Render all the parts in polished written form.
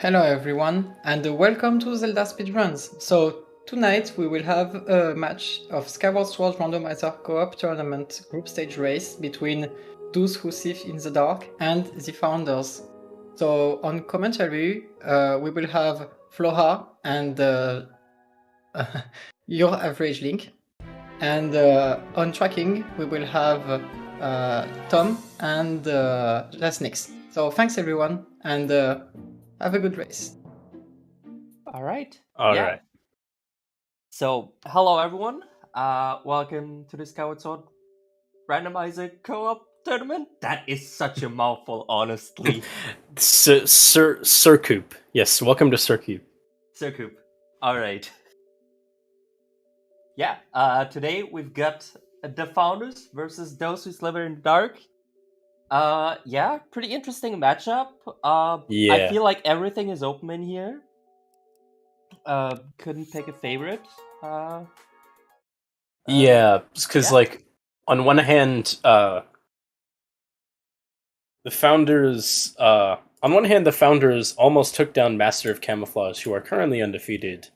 Hello everyone, and welcome to Zelda Speedruns. So tonight we will have a match of Skyward Sword Randomizer co-op tournament group stage race between those who see in the dark and the founders. So on commentary we will have Flora and your average Link, and on tracking we will have Tom and Jasnix. So thanks everyone, and have a good race. All right. All right. So, hello everyone. Welcome to the Skyward Sword Randomizer Co-op tournament. That is such a mouthful, honestly. Sir Coop. Yes, welcome to Sir Coop. Sir Coop. All right. Yeah. Today we've got the founders versus those who slither in the dark. Yeah, pretty interesting matchup. Yeah. I feel like everything is open in here. Couldn't pick a favorite. Yeah, because yeah. like on one hand, the founders almost took down Master of Camouflage, who are currently undefeated.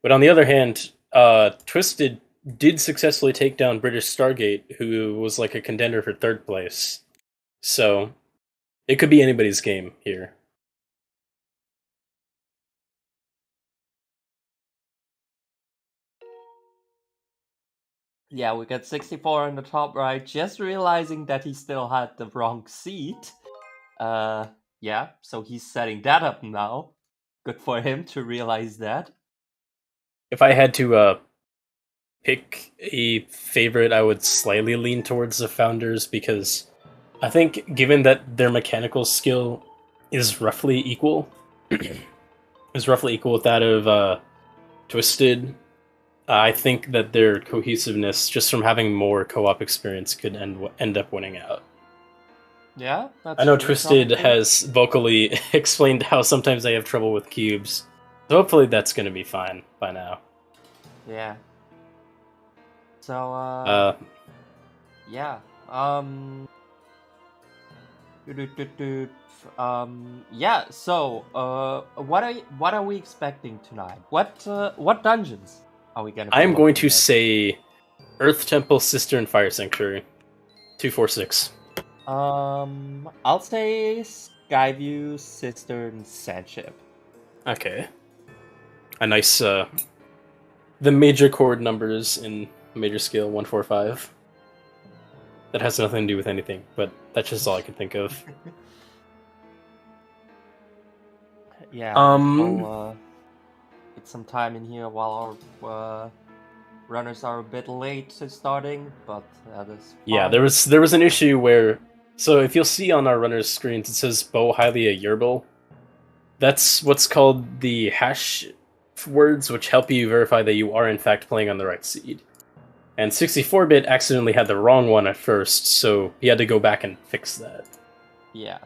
But on the other hand, Twisted did successfully take down British Stargate, who was like a contender for third place. So it could be anybody's game here. Yeah, we got 64 on the top right, just realizing that he still had the wrong seat. Yeah, so he's setting that up now. Good for him to realize that. If I had to pick a favorite, I would slightly lean towards the founders, because I think given that their mechanical skill is roughly equal, with that of Twisted, I think that their cohesiveness, just from having more co-op experience, could end up winning out. Yeah, that's I know true, Twisted probably. has vocally explained how sometimes they have trouble with cubes, so hopefully that's going to be fine by now. Yeah. So, yeah. Yeah. So, what are we expecting tonight? What dungeons are we gonna? I'm going to say Earth Temple, Cistern, Fire Sanctuary, 246. I'll say Skyview, Cistern, Sandship. Okay. A nice, the major chord numbers in major scale 145. That has nothing to do with anything, but that's just all I can think of. Yeah. We'll get some time in here while our runners are a bit late to starting, but that is fine. Yeah, there was an issue where, so if you'll see on our runners' screens, it says Bo Hylia Yerbil. That's what's called the hash words, which help you verify that you are in fact playing on the right seed. And 64-bit accidentally had the wrong one at first, so he had to go back and fix that. Yeah.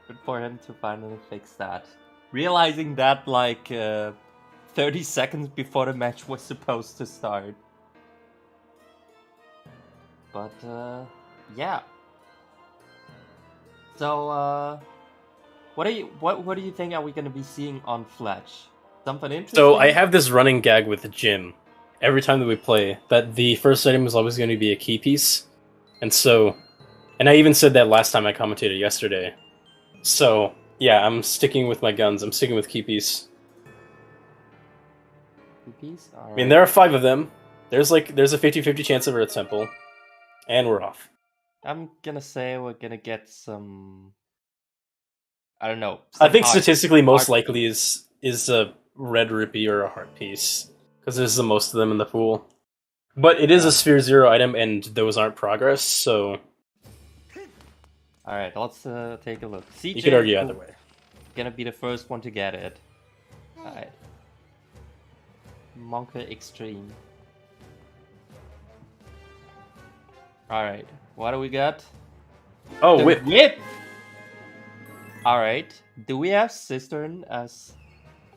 Good for him to finally fix that. Realizing that, like, 30 seconds before the match was supposed to start. But, yeah. So, what do you think are we gonna be seeing on Fletch? Something interesting? So I have this running gag with Jim every time that we play, that the first item is always going to be a key piece. And I even said that last time I commentated yesterday. So, yeah, I'm sticking with my guns. I'm sticking with key piece. Key piece? I mean, there are 5 of them. There's a 50-50 chance of Earth Temple. And we're off. I'm gonna say we're gonna get some... I don't know. I think statistically most likely is a red rupee or a heart piece, because there's the most of them in the pool. But it is a Sphere 0 item, and those aren't progress, so... Alright, let's take a look. CJ, you could argue either way. Gonna be the first one to get it. Alright. Monka Extreme. Alright, what do we got? Oh, the whip! Whip! Alright, do we have Cistern as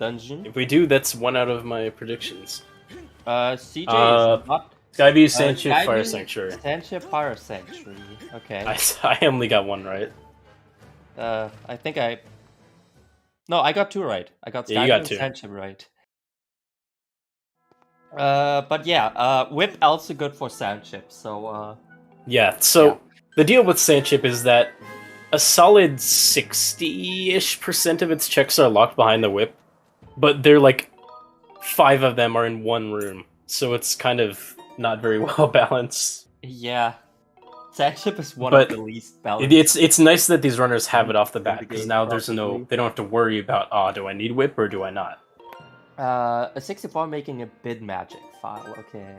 dungeon? If we do, that's 1 out of my predictions. CJ is not... Skyview, Sandship, Fire Sanctuary. Sandship, Fire Sanctuary. Okay. I only got 1 right. I think I No, I got 2 right. I got Yeah, you Skyward got and 2. Sandship right. But yeah, Whip also good for Sandship, so Yeah, so Yeah. the deal with Sandship is that a solid 60-ish% of its checks are locked behind the whip, but they're like 5 of them are in one room, so it's kind of not very well balanced. yeah. Sandship is one But of the least balanced. it's nice that these runners have it off the in bat, the because game, now there's probably. they don't have to worry about, oh, do I need whip or do I not? A 64 making a bid magic file, okay.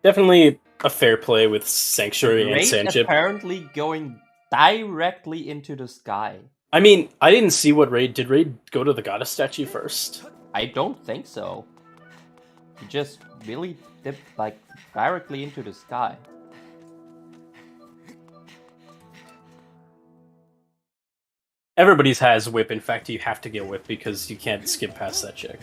Definitely a fair play with Sanctuary and Raid Sandship. apparently going directly into the sky. I mean, I didn't see what raid. Did raid go to the goddess statue first? I don't think so. He just really dipped like directly into the sky. Everybody's has whip. In fact, you have to get whip because you can't skip past that check.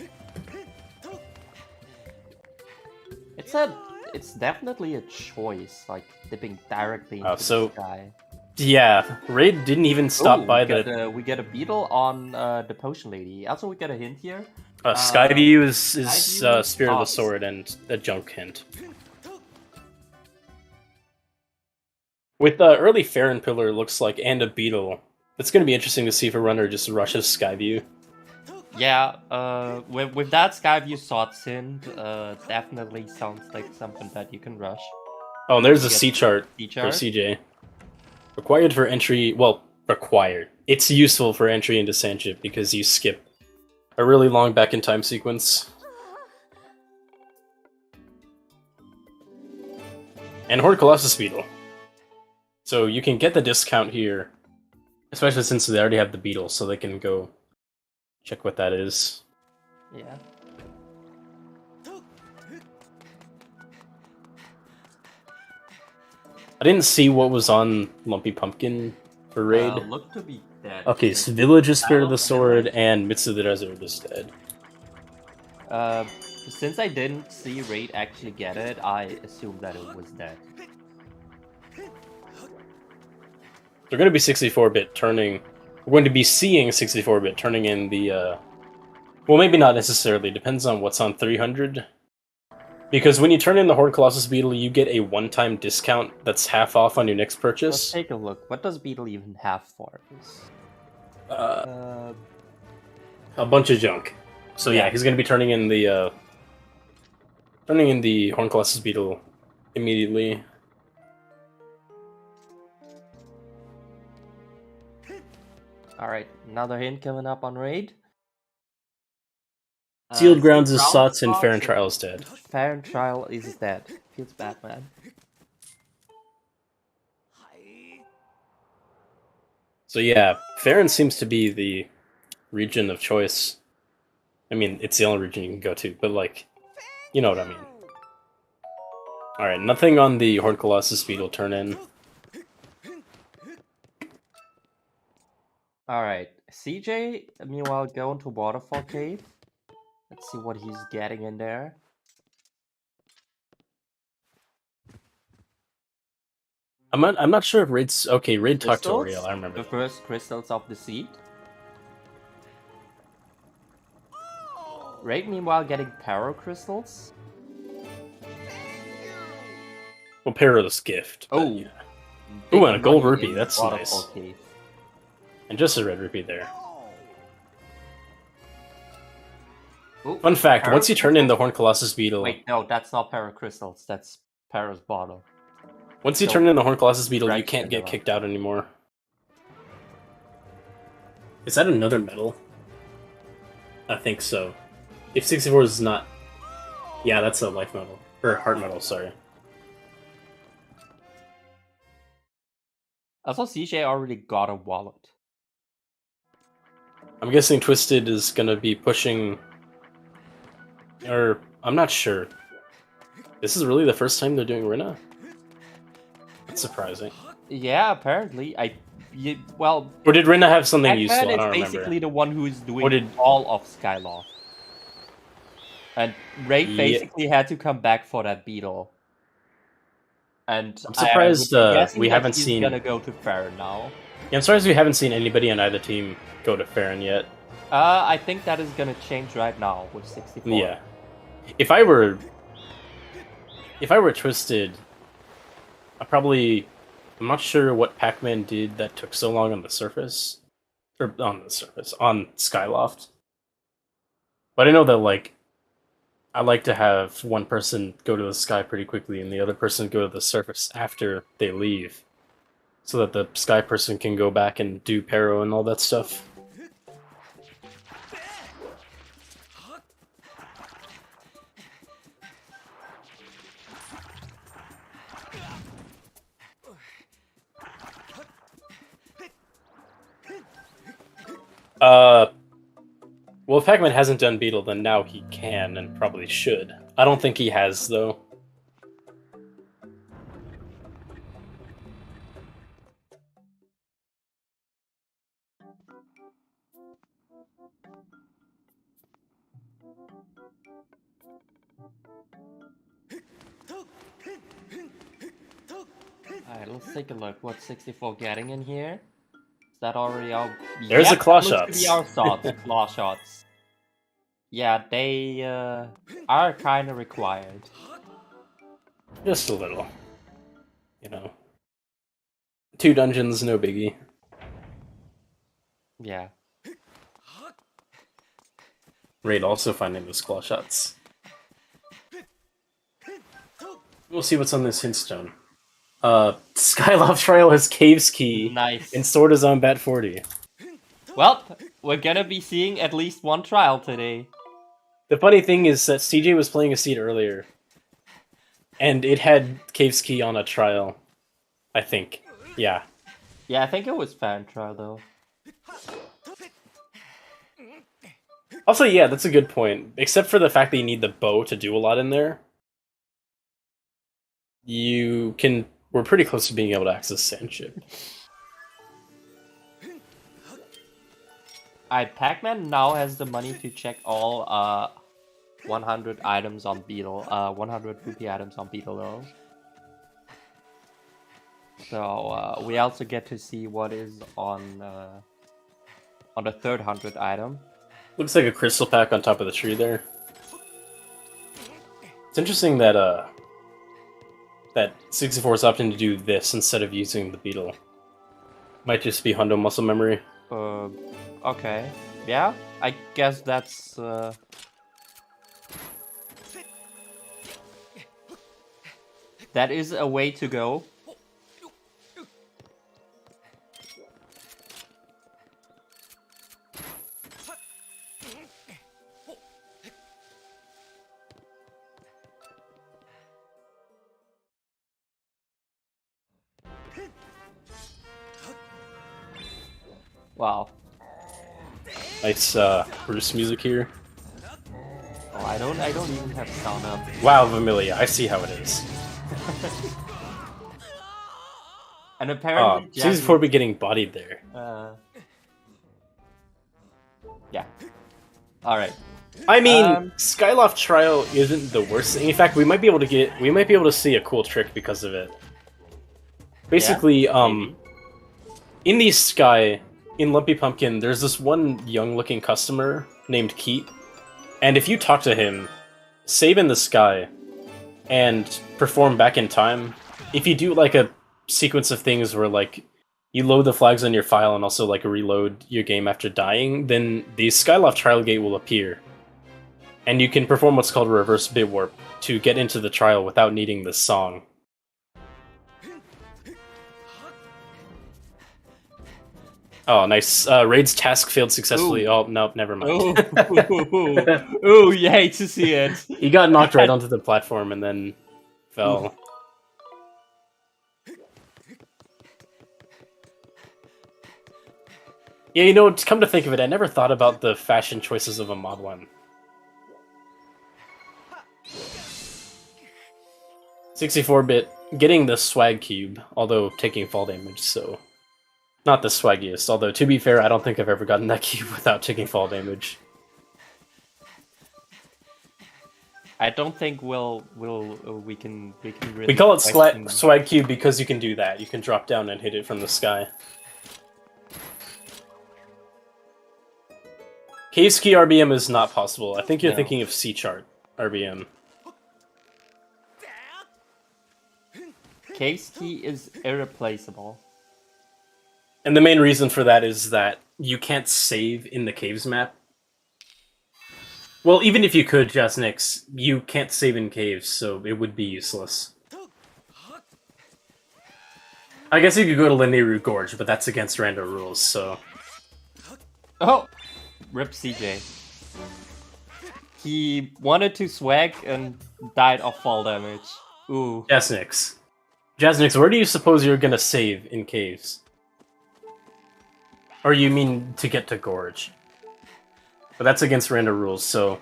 It's definitely a choice, like dipping directly into so- the sky. Yeah, raid didn't even stop by we get a beetle on the potion lady. Also, we get a hint here. Skyview is Skyview Spirit of the stops. Sword and a junk hint. With early Farron Pillar looks like and a beetle, it's going to be interesting to see if a runner just rushes Skyview. Yeah, with that Skyview Swords hint, definitely sounds like something that you can rush. Oh, and there's a Get C chart C for chart. CJ. Required for entry, well, required. It's useful for entry into Sandship because you skip a really long back in time sequence. And Horde Colossus Beetle. So you can get the discount here, especially since they already have the beetle, so they can go check what that is. Yeah. I didn't see what was on Lumpy Pumpkin for raid. Look to be dead. Okay, so Village is Spirit of the Sword, and Midst of the Desert is dead. Since I didn't see Raid actually get it, I assumed that it was dead. They're going to be 64-bit turning. We're going to be seeing 64-bit turning in the. Well, maybe not necessarily. Depends on what's on 300. Because when you turn in the Horde Colossus Beetle, you get a one-time discount that's half off on your next Let's purchase. take a look. What does Beetle even have for us? A bunch of junk. So yeah, he's going to be turning in the Horde Colossus Beetle immediately. Alright, another hint coming up on Raid. Sealed Grounds is Grounds Sots and Sots Farron Trial is dead. Farron Trial is dead. Feels bad, man. So yeah, Farron seems to be the region of choice. I mean, it's the only region you can go to, but like, you know what I mean. Alright, nothing on the Horde Colossus Beetle turn in. Alright, CJ, meanwhile, going to Waterfall Cave. Let's see what he's getting in there. I'm not sure if Raid's okay. Raid talked to Crystals? Oriel. I remember. The first crystals of the seed. Raid, meanwhile, getting Paro crystals. Well, Perilous Gift. but Oh. yeah. Big Ooh, and a gold money rupee. in That's Waterfall nice. Cave. And just a red rupee there. Ooh, Fun fact: Paro once you turn in the crystals? Horde Colossus Beetle, Wait, no, that's not Paro crystals. That's Paro's bottle. once you no. turn in the Horde Colossus Beetle, you Right, can't get Cinderella. kicked out anymore. Is that another medal? I think so. If 64 is not, yeah, that's a life medal or heart medal. Sorry. Also, CJ already got a wallet. I'm guessing Twisted is gonna be pushing, or I'm not sure. This is really the first time they're doing Rina? That's surprising. Yeah, apparently. Well, Or did Rina have something Batman useful? I is don't basically remember. the one who is doing Or did- all of Skyloft. And Raid Yeah. basically had to come back for that beetle. And I'm surprised, I would be guessing we that haven't he's seen- gonna go to Farron now. Yeah, I'm surprised we haven't seen anybody on either team go to Farron yet. I think that is gonna change right now with 64. Yeah. If I were Twisted, I'm not sure what Pac-Man did that took so long on the surface. Or on Skyloft. But I know that, like, I like to have one person go to the sky pretty quickly and the other person go to the surface after they leave. So that the sky person can go back and do Paro and all that stuff. Well, if Pac-Man hasn't done Beetle, then now he can and probably should. I don't think he has, though. Alright, let's take a look. What's 64 getting in here? Is that already our... There's yep, a claw that looks to be our shots, claw shots. Yeah, they are kind of required. Just a little. You know. 2 dungeons, no biggie. Yeah. Raid also finding those claw shots. We'll see what's on this hint stone. Skyloft Trial has Cave's Key. Nice. And Sword is on Bat 40. Well, we're gonna be seeing at least one trial today. The funny thing is that CJ was playing a seed earlier. And it had Cave's Key on a trial. I think. Yeah. Yeah, I think it was fan trial though. Also, yeah, that's a good point. Except for the fact that you need the bow to do a lot in there. We're pretty close to being able to access Sandship. Alright, Pac-Man now has the money to check all 100 items on Beetle, 100 rupee items on Beetle though. So we also get to see what is on the third 100 item. Looks like a crystal pack on top of the tree there. It's interesting that that 64 is opting to do this instead of using the beetle. Might just be Hundo muscle memory. Okay. Yeah, I guess that's that is a way to go. Wow. Nice Bruce music here. Oh, I don't even have sound up. Wow, Vermilia, I see how it is. And apparently, seems before we getting bodied there. Yeah. All right. I mean, Skyloft Trial isn't the worst thing. In fact, we might be able to see a cool trick because of it. Basically, in the sky, in Lumpy Pumpkin, there's this one young-looking customer named Keat, and if you talk to him, save in the sky, and perform back in time, if you do like a sequence of things where like you load the flags on your file and also like reload your game after dying, then the Skyloft Trial Gate will appear. And you can perform what's called a reverse bit warp to get into the trial without needing the song. Oh, nice. Raid's task failed successfully. Ooh. Oh, no, never mind. Ooh, you hate to see it. He got knocked right onto the platform and then fell. Ooh. Yeah, you know, come to think of it, I never thought about the fashion choices of a Moblin. 64-bit, getting the swag cube, although taking fall damage, so... Not the swaggiest, although to be fair, I don't think I've ever gotten that cube without taking fall damage. I don't think we can really... We call it swag cube because you can do that. You can drop down and hit it from the sky. Cave Ski RBM is not possible. I think you're No. thinking of C chart RBM. Cave Ski is irreplaceable. And the main reason for that is that you can't save in the caves map. Well, even if you could, Jasnix, you can't save in caves, so it would be useless. I guess you could go to Linear Gorge, but that's against rando rules, so... Oh! Rip CJ. He wanted to swag and died of fall damage. Ooh. Jasnix. Jasnix, where do you suppose you're gonna save in caves? Or you mean to get to Gorge? But that's against rando rules, so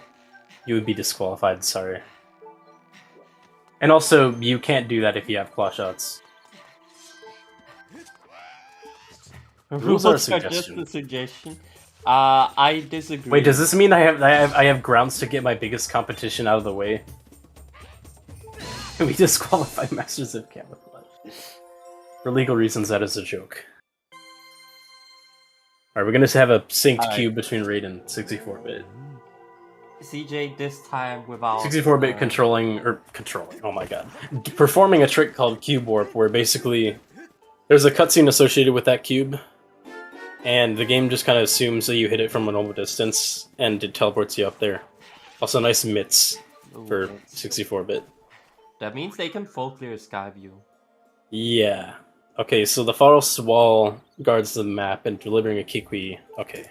you would be disqualified, sorry. And also, you can't do that if you have claw shots. Rules are a suggestion. Just a suggestion. I disagree. Wait, does this mean I have grounds to get my biggest competition out of the way? We disqualify Masters of Camouflage. For legal reasons, that is a joke. Alright, we're gonna have a synced cube between Raid and 64-bit. CJ this time without 64-bit controlling, oh my god. Performing a trick called Cube Warp, where basically there's a cutscene associated with that cube, and the game just kind of assumes that you hit it from a normal distance, and it teleports you up there. Also, nice mitts for 64-bit. That means they can full clear Skyview. Yeah. Okay, so the forest wall guards the map and delivering a Kikwi. Okay.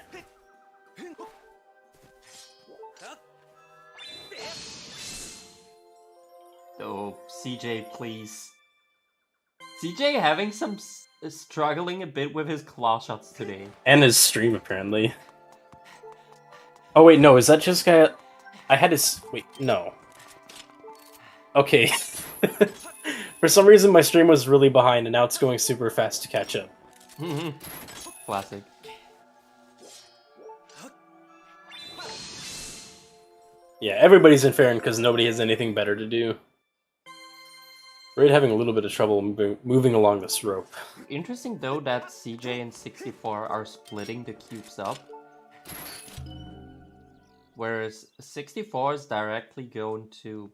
Oh, CJ, please. CJ having some struggling a bit with his claw shots today. And his stream, apparently. Oh wait, no, is that just guy... I had his... Wait, no. Okay. For some reason, my stream was really behind, and now it's going super fast to catch up. Classic. Yeah, everybody's in Farron because nobody has anything better to do. We're having a little bit of trouble moving along this rope. Interesting though that CJ and 64 are splitting the cubes up. Whereas 64 is directly going to...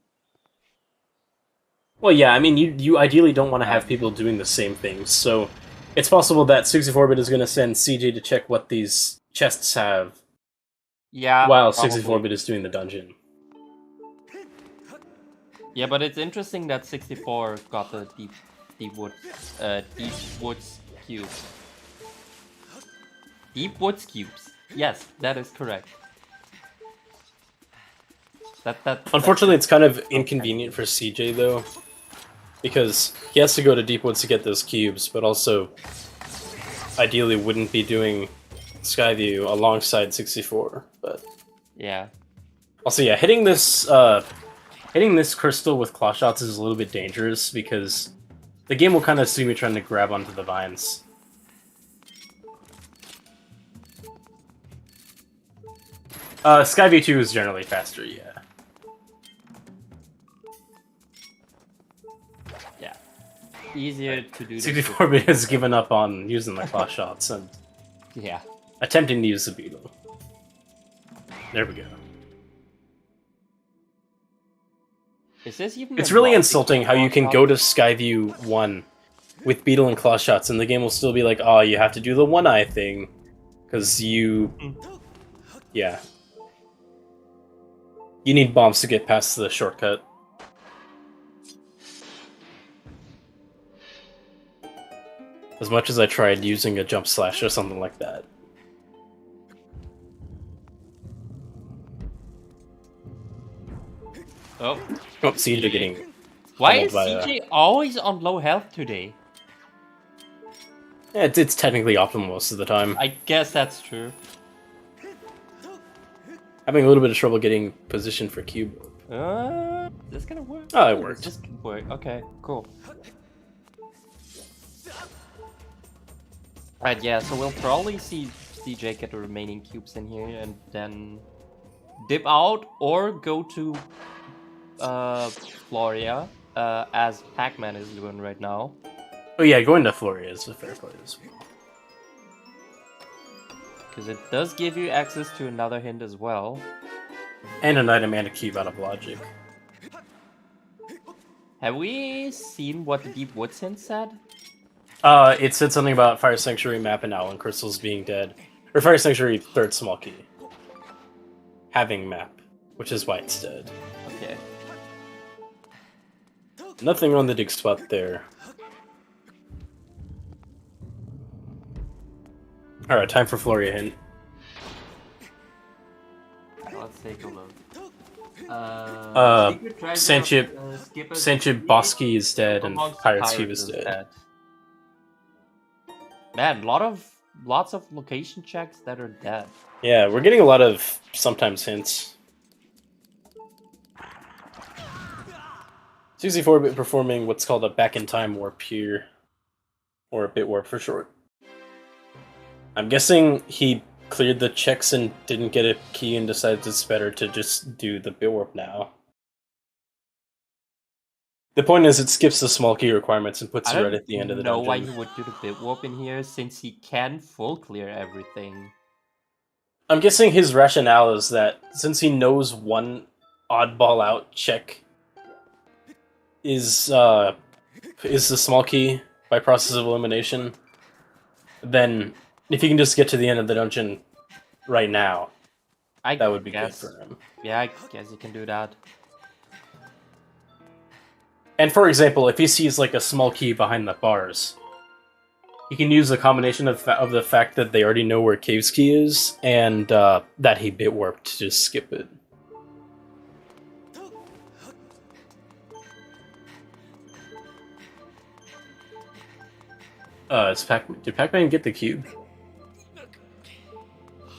Well, yeah, I mean, you ideally don't want to have people doing the same things, so it's possible that 64-bit is going to send CJ to check what these chests have, while 64-bit is doing the dungeon. Yeah, but it's interesting that 64 got the deep woods cubes. Deep woods cubes. Yes, that is correct. Unfortunately, it's kind of inconvenient for CJ though, because he has to go to Deep Woods to get those cubes, but also ideally wouldn't be doing Skyview alongside 64. But yeah. Also, yeah, hitting this crystal with claw shots is a little bit dangerous because the game will kind of see me trying to grab onto the vines. Skyview 2 is generally faster, yeah. Easier to do. 64-bit has given up on using the claw shots and attempting to use the beetle. There we go. Is this even? It's really insulting how you can go to Skyview 1 with beetle and claw shots, and the game will still be like, "Oh, you have to do the one-eye thing," because you, yeah, you need bombs to get past the shortcut. As much as I tried using a jump slash or something like that. Oh, CJ getting... Why is CJ always on low health today? Yeah, it's technically optimal most of the time. I guess that's true. Having a little bit of trouble getting positioned for cube. Is this gonna work? Oh, it worked. This could work. Okay, cool. Right, yeah, so we'll probably see CJ get the remaining cubes in here and then dip out or go to Floria, as Pac-Man is doing right now. Oh yeah, going to Floria is a fair play as well. Because it does give you access to another hint as well. And an item and a cube out of logic. Have we seen what the Deep Woods hint said? It said something about Fire Sanctuary map and Owlin Crystals being dead. Or Fire Sanctuary third small key. Having map, which is why it's dead. Okay. Nothing on the dig spot there. Alright, time for Floria hint. Let's take a look. Sandship Bosky is dead and Pirate's Cube is dead. Man, lots of location checks that are dead. Yeah, we're getting a lot of sometimes hints. 64-bit performing what's called a back-in-time warp here. Or a bit warp for short. I'm guessing he cleared the checks and didn't get a key and decided it's better to just do the bit warp now. The point is, it skips the small key requirements and puts you right at the end of the dungeon. I don't know why he would do the bit warp in here, since he can full clear everything. I'm guessing his rationale is that since he knows one oddball out check is the small key by process of elimination, then if he can just get to the end of the dungeon right now, that would be good for him. Yeah, I guess he can do that. And for example, if he sees like a small key behind the bars, he can use the combination of the fact that they already know where Cave's key is, and that he bit warped to just skip it. Did Pac-Man get the cube?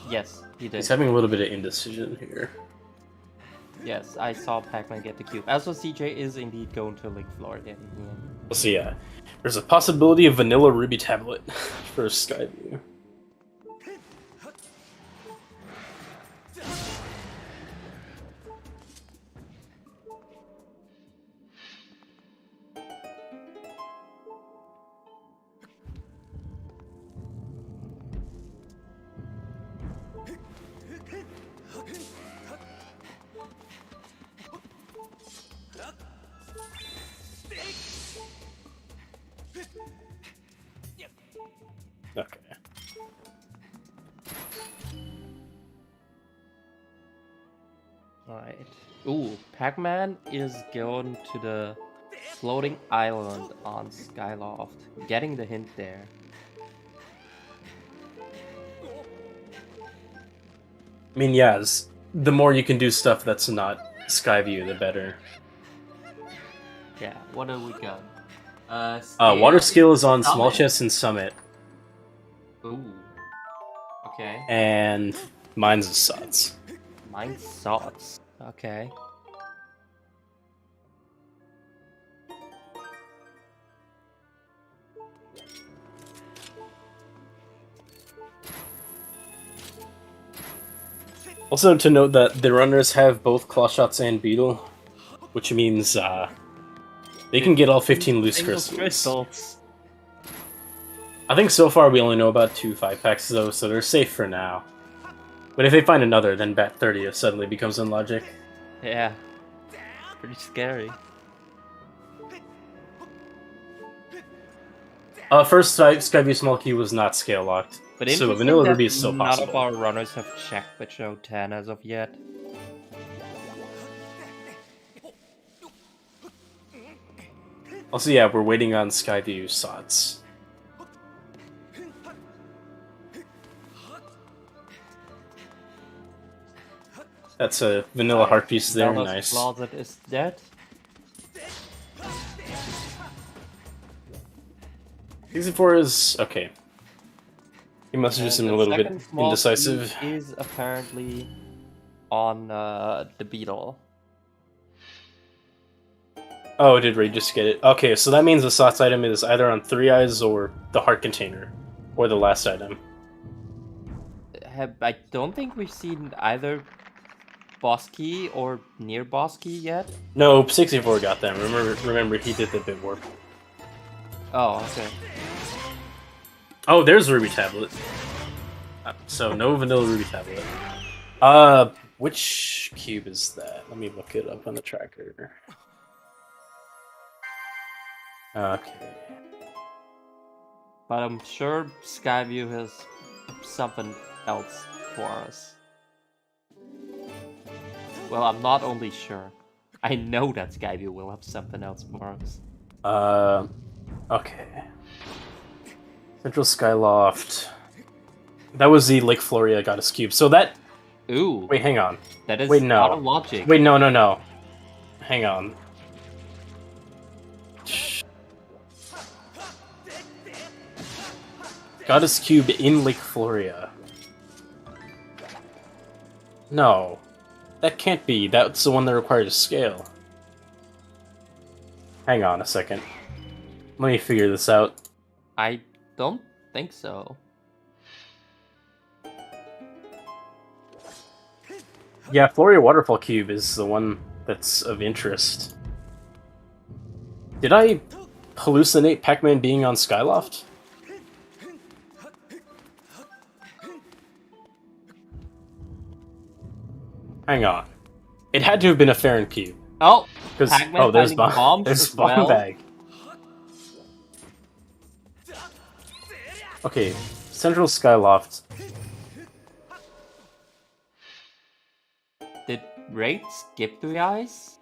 Yes, he did. He's having a little bit of indecision here. Yes, I saw Pac-Man get the cube. Also, CJ is indeed going to Lake Florida. We'll see, there's a possibility of Vanilla Ruby Tablet for Skyview. Okay. Alright. Ooh, Pac-Man is going to the floating island on Skyloft. Getting the hint there. I mean, yes, the more you can do stuff that's not Skyview, the better. Yeah, what have we got? Water skill is on Small Chest and Summit. Ooh. Okay. And mine's is Sots. Mine's Sots. Okay. Also to note that the runners have both Claw Shots and Beetle, which means they can get all 15 loose crystals. I think so far we only know about 2 5-packs though, so they're safe for now. But if they find another, then Bat 30 suddenly becomes unlogic. Yeah. Pretty scary. First Skyview Small Key was not scale locked, but so Vanilla Ruby is still possible. None of our runners have checked with Show 10 as of yet. Also, yeah, we're waiting on Skyview Sots. That's a vanilla heart piece there, nice. Closet is dead. 64 is okay. He must have just been a little bit indecisive. Is apparently on the Beetle. Oh, did Ray just get it? Okay, so that means the Sots item is either on 3 Eyes or the heart container, or the last item. I don't think we've seen either boss key or near boss key yet. No, 64 got them. Remember he did the bit warp. Oh, okay. Oh, there's Ruby Tablet. So no vanilla ruby tablet. Which cube is that? Let me look it up on the tracker. Okay. But I'm sure Skyview has something else for us. Well, I'm not only sure. I know that Skyview will have something else for us. Okay. Central Skyloft. That was the Lake Floria Goddess Cube. So that... Ooh. Wait, hang on. That is Wait, no. out of logic. Wait, no. Hang on. Goddess Cube in Lake Floria. No. That can't be. That's the one that requires scale. Hang on a second. Let me figure this out. I don't think so. Yeah, Floria Waterfall Cube is the one that's of interest. Did I hallucinate Pac-Man being on Skyloft? Hang on. It had to have been a Farron Cube. Oh! Oh, there's bomb. There's bomb bag. Okay, Central Skyloft. Did Raid skip 3 eyes?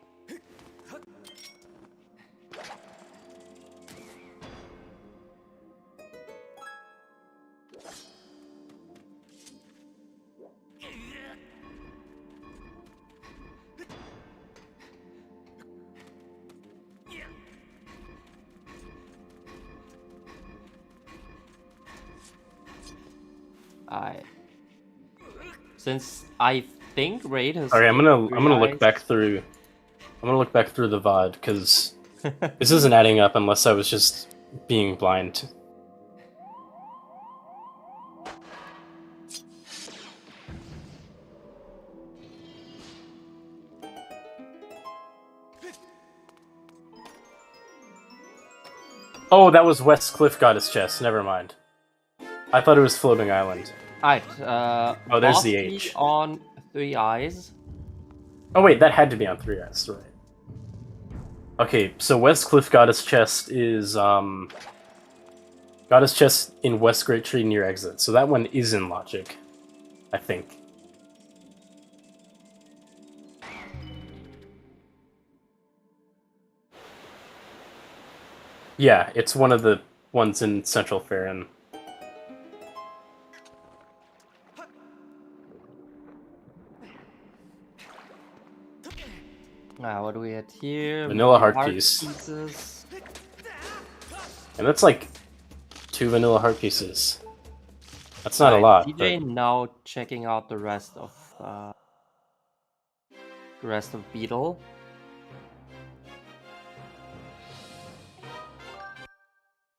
Since I think Raid has. Alright, I'm gonna look back through. I'm gonna look back through the VOD because this isn't adding up unless I was just being blind. Oh, that was West Cliff Goddess chest. Never mind. I thought it was Floating Island. Alright, oh, there's the H. On 3 eyes. Oh wait, that had to be on 3 eyes, right? Okay, so West Cliff Goddess chest is Goddess chest in West Great Tree near exit. So that one is in logic, I think. Yeah, it's one of the ones in Central Farron. What do we have here? Vanilla heart piece. Pieces. And that's like 2 vanilla heart pieces. That's not a lot. DJ but... now checking out the rest of Beetle.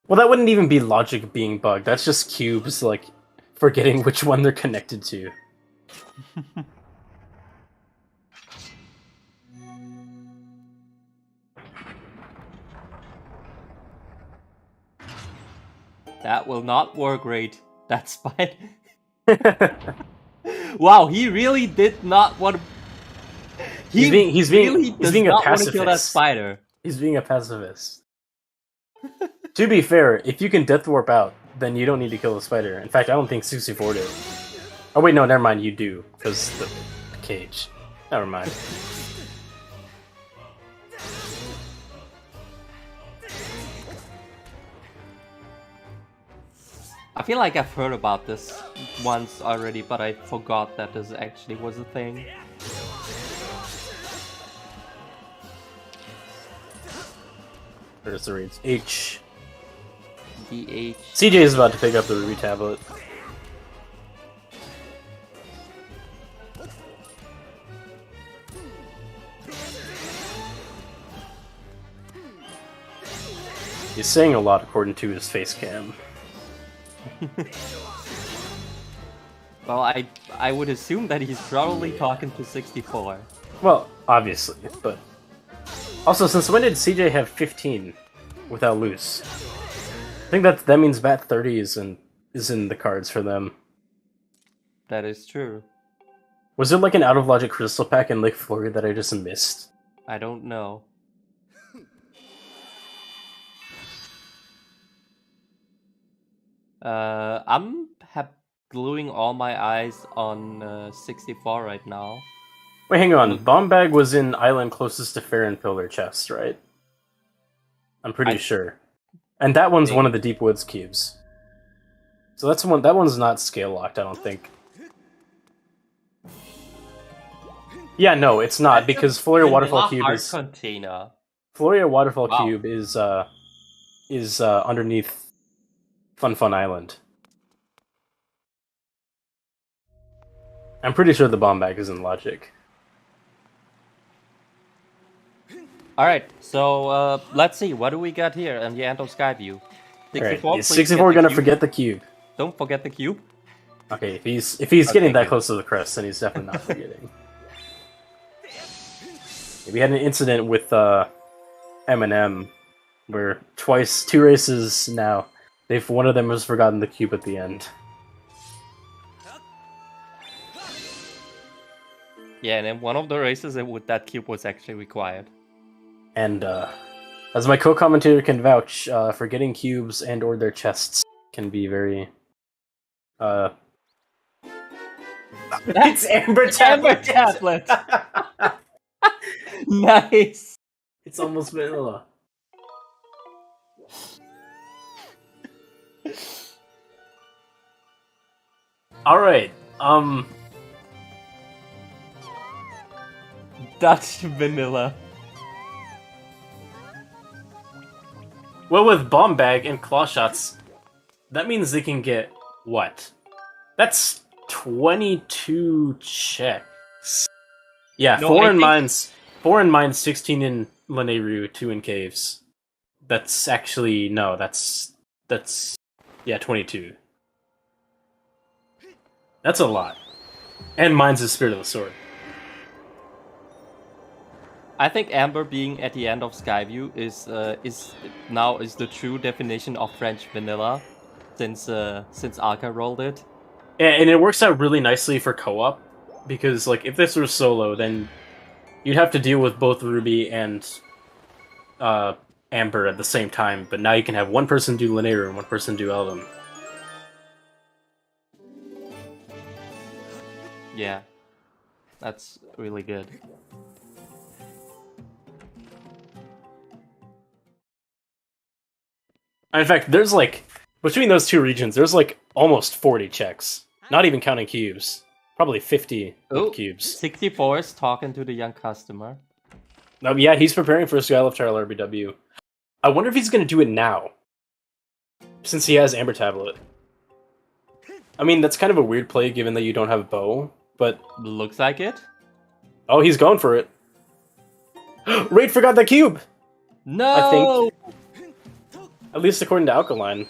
Well, that wouldn't even be logic being bugged. That's just cubes, like, forgetting which one they're connected to. That will not work great. That's fine. Wow, he really did not want to. He's being a pacifist. Kill that spider. He's being a pacifist. To be fair, if you can death warp out, then you don't need to kill the spider. In fact, I don't think 64 did. Oh wait, no, never mind. You do because the cage. Never mind. I feel like I've heard about this once already, but I forgot that this actually was a thing. Where's the reads? H. The H. CJ is about to pick up the Ruby tablet. He's saying a lot according to his face cam. Well, I would assume that he's probably talking to 64. Well, obviously, but also since when did CJ have 15 without loose? I think that means BAT 30 is in the cards for them. That is true. Was there like an out of logic crystal pack in Lake Florida that I just missed? I don't know. I'm gluing all my eyes on 64 right now. Wait, hang on. Bomb Bag was in island closest to Farron Pillar chest, right? I'm pretty sure. And that one's one of the Deep Woods cubes. So that's one. That one's not scale locked, I don't think. Yeah, no, it's not because Floria Waterfall Cube is container. Floria Waterfall Cube is underneath Fun Island. I'm pretty sure the bomb bag is in logic. Alright, so let's see, what do we got here in the end of Skyview? 64, right. Is 64 gonna forget the cube? Don't forget the cube. Okay, if he's getting that close to the crest, then he's definitely not forgetting. We had an incident with Eminem where two races now, one of them has forgotten the cube at the end. Yeah, and in one of the races that cube was actually required. And as my co-commentator can vouch, forgetting cubes and or their chests can be very It's Amber Tablet! Nice! It's almost vanilla. Alright, Dutch vanilla. Well, with Bomb Bag and Claw Shots, that means they can get what? That's 22 checks. Yeah, no, 4 in mines, 16 in Lanayru, 2 in caves. That's actually that's 22. That's a lot. And mine's is Spirit of the Sword. I think Amber being at the end of Skyview is the true definition of French vanilla, since Arca rolled it. And it works out really nicely for co-op, because like if this were solo, then you'd have to deal with both Ruby and Amber at the same time. But now you can have one person do Lanayru and one person do Eldon. Yeah, that's really good. In fact, there's like, between those two regions, there's like almost 40 checks. Not even counting cubes. Probably 50 cubes. 64 is talking to the young customer. Yeah, he's preparing for a Skylift Trial RBW. I wonder if he's going to do it now. Since he has Amber Tablet. I mean, that's kind of a weird play given that you don't have bow, but... Looks like it. Oh, he's going for it. Raid forgot the cube! No! I think. At least according to Alkaline.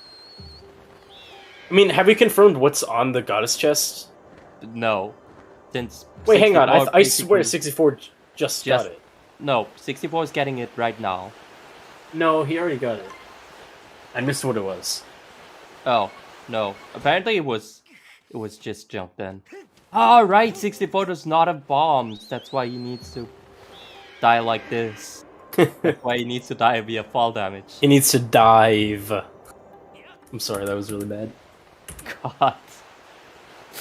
I mean, have we confirmed what's on the Goddess chest? No. Since wait, hang on. I swear 64 just got it. No, 64 is getting it right now. No, he already got it. I missed what it was. Oh, no. Apparently it was just jumped in. Oh, right, 64 does not have bombs. That's why he needs to die like this. That's why he needs to die via fall damage. He needs to dive. I'm sorry, that was really bad. God.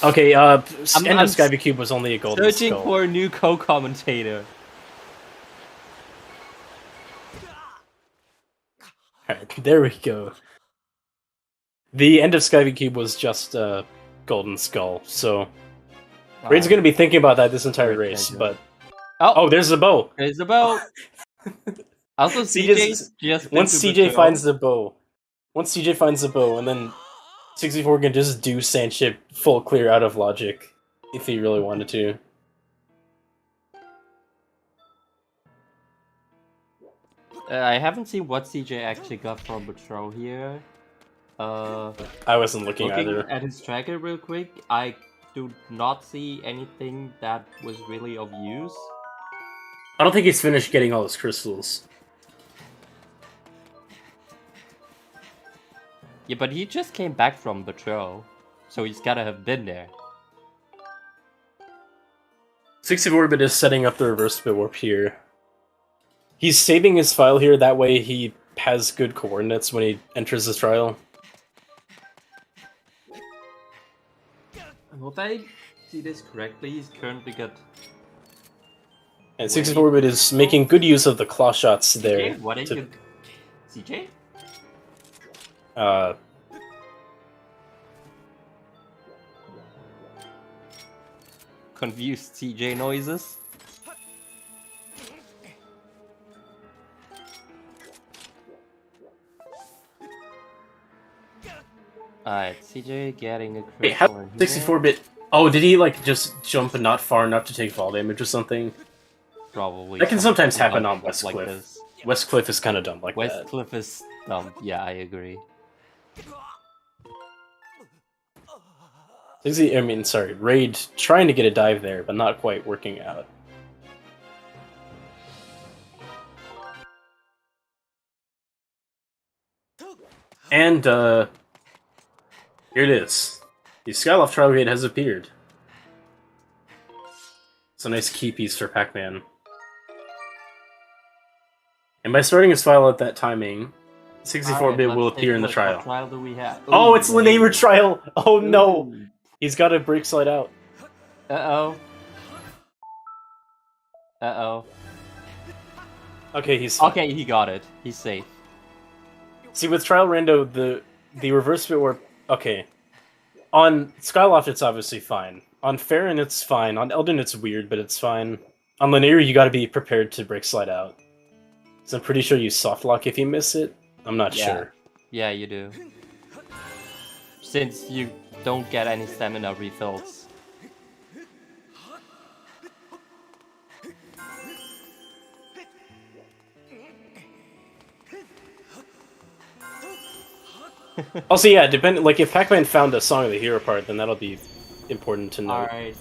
Okay, End of Skyview Cube was only a golden searching skull. for a new co-commentator. Alright, there we go. The End of Skyview Cube was just a golden skull, so... Raid's gonna be thinking about that this entire race, but... Oh, there's the bow! There's the bow! Also, CJ just once CJ finds the bow, and then 64 can just do Sandship full clear out of logic if he really wanted to. I haven't seen what CJ actually got from Patrol here. I wasn't looking either. At his tracker real quick, I do not see anything that was really of use. I don't think he's finished getting all his crystals. Yeah, but he just came back from Patrol, so he's gotta have been there. 64-bit is setting up the reverse bit warp here. He's saving his file here, that way he has good coordinates when he enters the trial. And if I see this correctly, he's currently got... And 64-bit is making good use of the claw shots there. CJ, what are you... CJ? Confused CJ noises. Alright, CJ getting a critical. Wait, how 64-bit? Oh, did he like just jump not far enough to take fall damage or something? Probably. That can sometimes happen on Westcliff. Westcliff. Westcliff is kind of dumb like that. Westcliff is dumb. Yeah, I agree. Raid trying to get a dive there, but not quite working out. And, here it is. The Skyloft Trial Gate has appeared. It's a nice key piece for Pac-Man. And by starting his file at that timing, 64-bit will appear in the trial. What trial do we have? Oh, it's Linear Trial! Oh no! He's got to break slide out. Uh-oh. Uh-oh. Okay, he's fine. Okay, he got it. He's safe. See, with Trial Rando, the reverse bit warp... Okay. On Skyloft, it's obviously fine. On Farron, it's fine. On Elden, it's weird, but it's fine. On Linear, you gotta be prepared to break slide out. So I'm pretty sure you soft lock if you miss it. I'm not sure. Yeah, you do. Since you don't get any stamina refills. Also, yeah, like if Pac-Man found a Song of the Hero part, then that'll be important to know. Alright.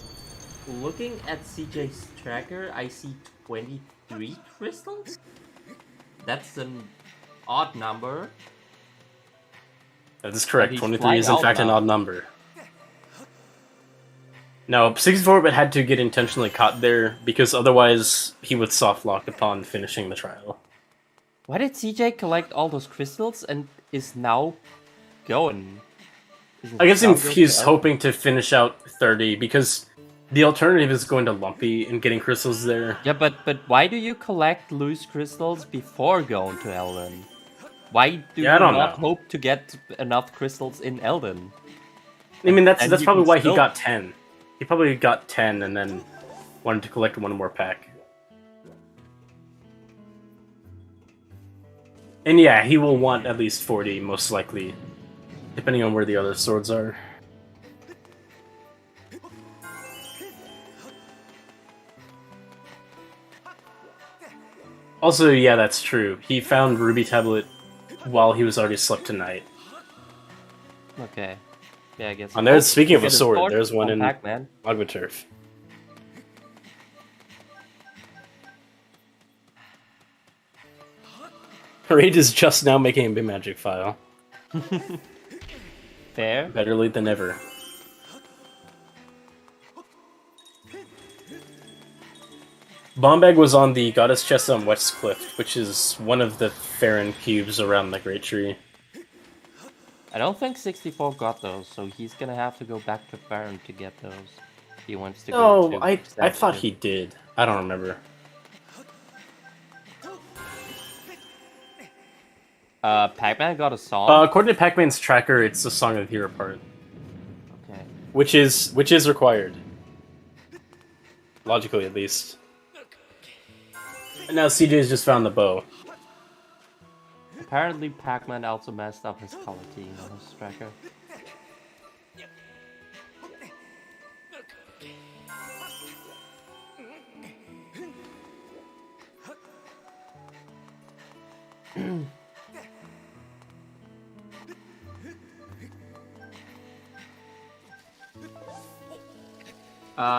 Looking at CJ's tracker, I see 23 crystals? That's an odd number. That is correct. 23 is in fact an odd number. No, 64-bit had to get intentionally caught there, because otherwise he would soft lock upon finishing the trial. Why did CJ collect all those crystals and is now going? I guess he's hoping to finish out 30, because the alternative is going to Lumpy and getting crystals there. Yeah, but why do you collect loose crystals before going to Elden? Why do you not hope to get enough crystals in Elden? I mean, that's probably why he got 10. He probably got 10 and then wanted to collect one more pack. And yeah, he will want at least 40, most likely, depending on where the other swords are. Also, yeah, that's true. He found Ruby Tablet while he was already slept tonight. Okay. Yeah, I guess. And there's, speaking of a sword, there's one in Magma Turf. Raid is just now making a big magic file. Fair. Better late than never. Bombag was on the Goddess Chest on Westcliff, which is one of the Farron cubes around the Great Tree. I don't think 64 got those, so he's gonna have to go back to Farron to get those. He wants to go to I thought he did. I don't remember. Pac-Man got a song? According to Pac-Man's tracker, it's the Song of the Hero part. Okay. Which is required. Logically, at least. And now CJ's just found the bow. Apparently Pac-Man also messed up his color key on his tracker.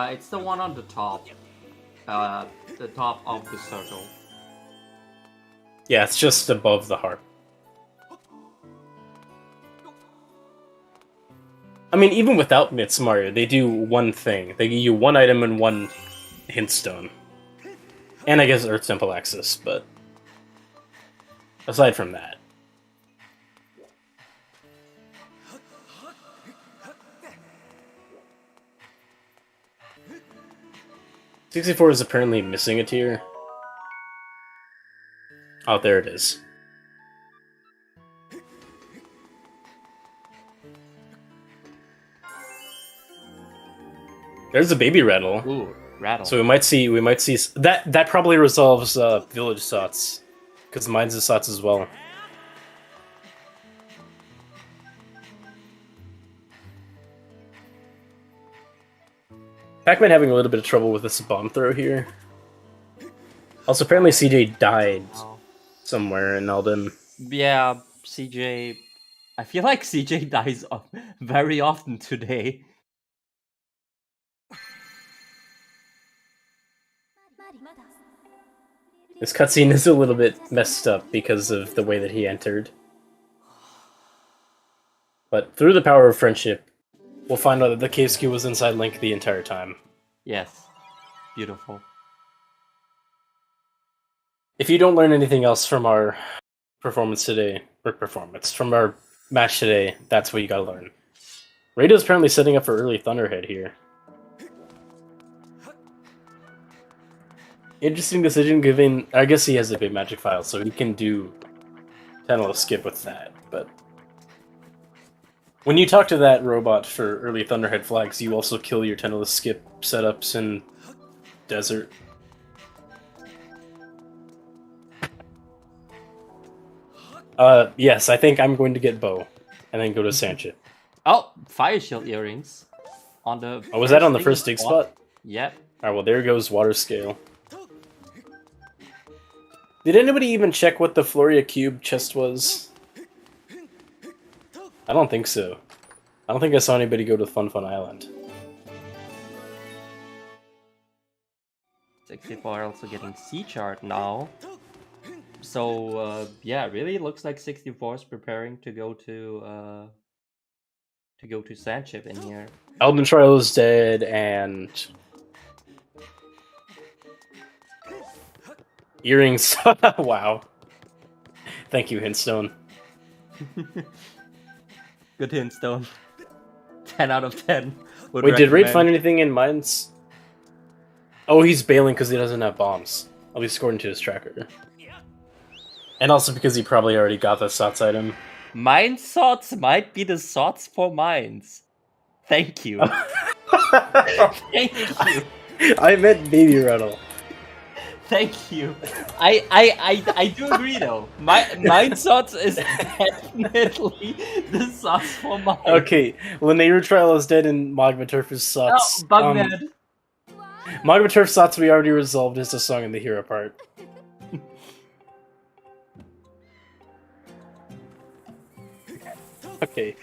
It's the one on the top. The top of the circle. Yeah, it's just above the harp. I mean, even without Mitz Mario, they do one thing. They give you one item and one Hintstone. And I guess Earth Temple access, but aside from that. .64 is apparently missing a tier. Oh, there it is. There's a baby rattle. Ooh, rattle. So we might see that probably resolves village sots, because mine's a sots as well. Pac-Man having a little bit of trouble with this bomb throw here. Also, apparently CJ died somewhere in Elden. Yeah, CJ. I feel like CJ dies very often today. This cutscene is a little bit messed up because of the way that he entered. But through the power of friendship, we'll find out that the cave SKU was inside Link the entire time. Yes. Beautiful. If you don't learn anything else from our performance today, from our match today, that's what you gotta learn. Radio's apparently setting up for early Thunderhead here. Interesting decision given, I guess he has a big magic file, so he can do Tunnel Skip with that, but... When you talk to that robot for early Thunderhead flags, you also kill your Tunnel Skip setups in Desert. Yes, I think I'm going to get Bow, and then go to Sandship. Oh, Fire Shield earrings. On the Oh, was that on the first dig spot? Yep. Alright, well there goes Water Scale. Did anybody even check what the Floria Cube chest was? I don't think so. I don't think I saw anybody go to Fun Fun Island. 64 also getting C-chart now. So yeah, really looks like 64 is preparing to go to Sandship in here. Elden Trial is dead, and earrings. Wow. Thank you, Hintstone. Good Hintstone. 10 out of 10. Wait, did Raid find anything in mines? Oh, he's bailing because he doesn't have bombs. At least according to his tracker. And also because he probably already got the SOTS item. Mine sots might be the sots for mines. Thank you. Thank you. I meant Baby Rattle. Thank you. I do agree though. Mine sots is definitely the sots for mine. Okay, Linear Trial is dead and Magma Turf is sots. Oh, Bugman. Magma Turf sots we already resolved is the song in the hero part. Okay.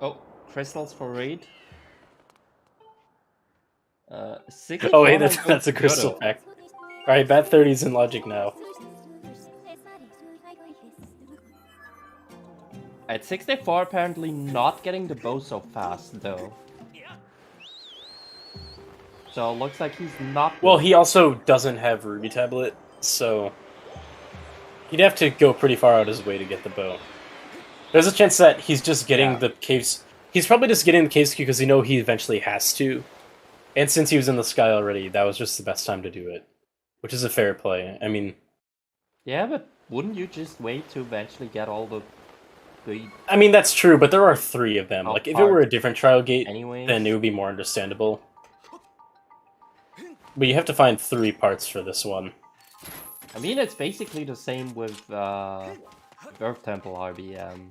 Oh, crystals for raid. 64 Oh wait, that's a crystal pack. Alright, Bat 30's in Logic now. At 64 apparently not getting the bow so fast though. So it looks like he's not... Well, he also doesn't have Ruby Tablet, so he'd have to go pretty far out his way to get the bow. There's a chance that he's just getting the caves... He's probably just getting the caves because he knows he eventually has to. And since he was in the sky already, that was just the best time to do it. Which is a fair play. I mean... Yeah, but wouldn't you just wait to eventually get all the... I mean, that's true, but there are 3 of them. Like, if it were a different trial gate, then it would be more understandable. But you have to find 3 parts for this one. I mean, it's basically the same with Earth Temple RBM.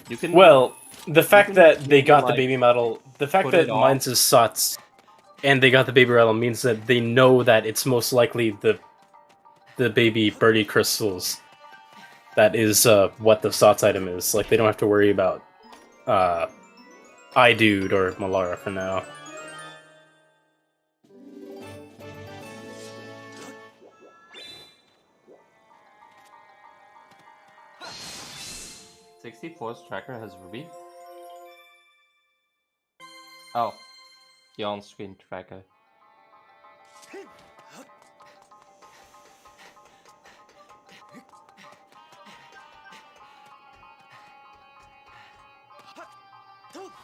You can... Well, the fact that they got the baby model, the fact that mine's is sots, and they got the baby rattle means that they know that it's most likely the baby birdie crystals that is what the sots item is. Like, they don't have to worry about iDude or Malara for now. 64's tracker has Ruby? Oh, the on-screen tracker.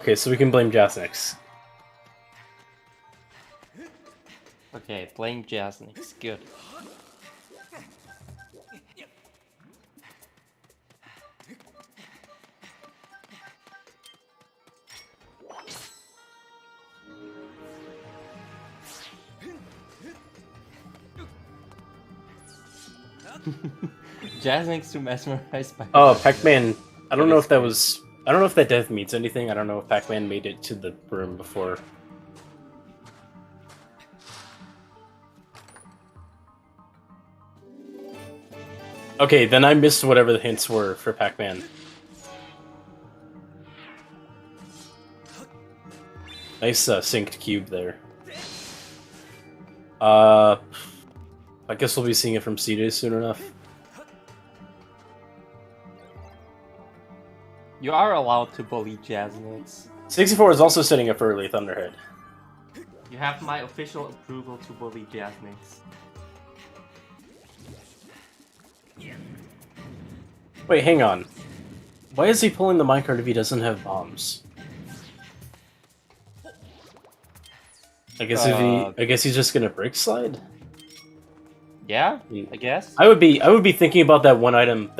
Okay, so we can blame Jasnix. Okay, blame Jasnix. Good. Jasnix too mesmerized by. Oh, Pac-Man. I don't That know is if that great. was. I don't know if that death means anything. I don't know if Pac-Man made it to the room before. Okay, then I missed whatever the hints were for Pac-Man. Nice synced cube there. I guess we'll be seeing it from CJ soon enough. You are allowed to bully Jasnix. 64 is also setting up early Thunderhead. You have my official approval to bully Jasnix. Wait, hang on. Why is he pulling the minecart if he doesn't have bombs? I guess I guess he's just gonna brick slide. Yeah, I guess. I would be thinking about that one item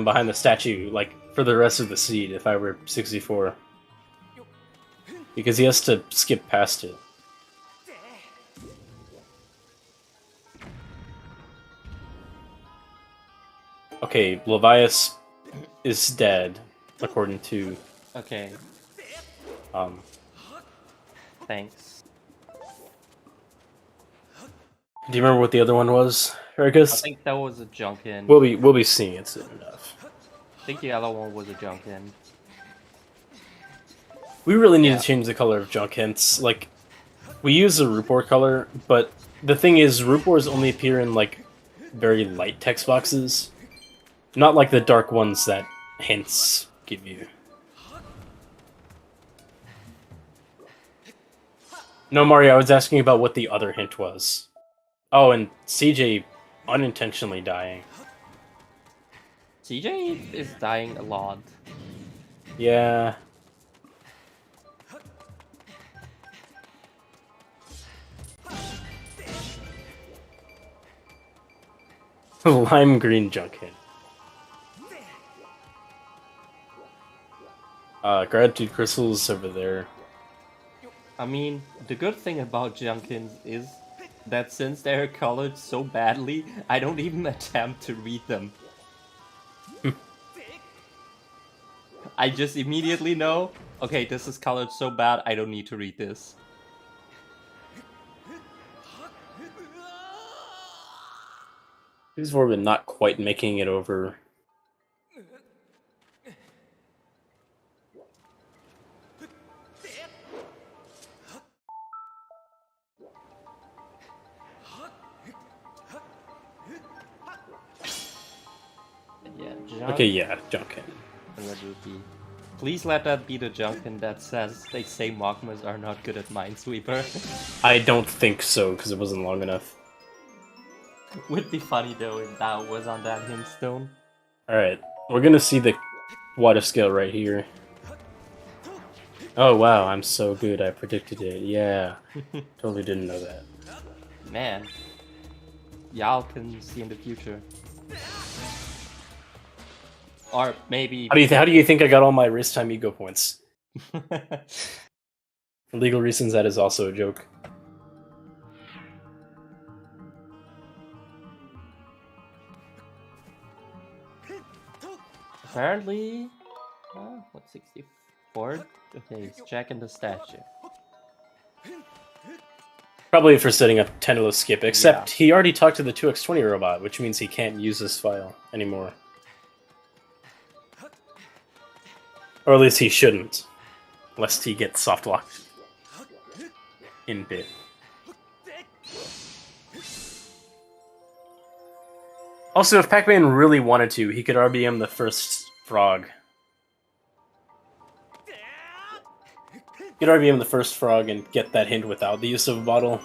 behind the statue, like for the rest of the seed if I were 64. Because he has to skip past it. Okay, Levias is dead, according to Okay, thanks. Do you remember what the other one was, I Ericus? think that was a junk in. We'll be seeing it soon enough. I think the other one was a junk in. We really need Yeah. to change the color of junk hints. Like, we use the Rupor color, but the thing is, Rupors only appear in, like, very light text boxes. Not like the dark ones that hints give you. No, Mario, I was asking about what the other hint was. Oh, and CJ unintentionally dying. CJ is dying a lot. Yeah. Lime green junk hint. Gratitude crystals over there. I mean, the good thing about Junkins is that since they're colored so badly, I don't even attempt to read them. I just immediately know, okay, this is colored so bad, I don't need to read this. These were not quite making it over. Yeah, junk. Okay, yeah, junk hint. And that would be. Please let that be the Junkin that says they say Magmas are not good at Minesweeper. I don't think so, because it wasn't long enough. Would be funny though if that was on that hint stone. Alright, we're gonna see the water scale right here. Oh wow, I'm so good, I predicted it. Yeah, totally didn't know that. Man, y'all can see in the future. Or maybe. How do you think I got all my race time ego points? For legal reasons, that is also a joke. Apparently, what 64? Okay, he's checking the statue. Probably for setting up Tendril skip, except he already talked to the 2x20 robot, which means he can't use this file anymore. Or at least he shouldn't, lest he gets soft locked in bit. Also, if Pac-Man really wanted to, he could RBM the first frog Get RBM the first frog and get that hint without the use of a bottle.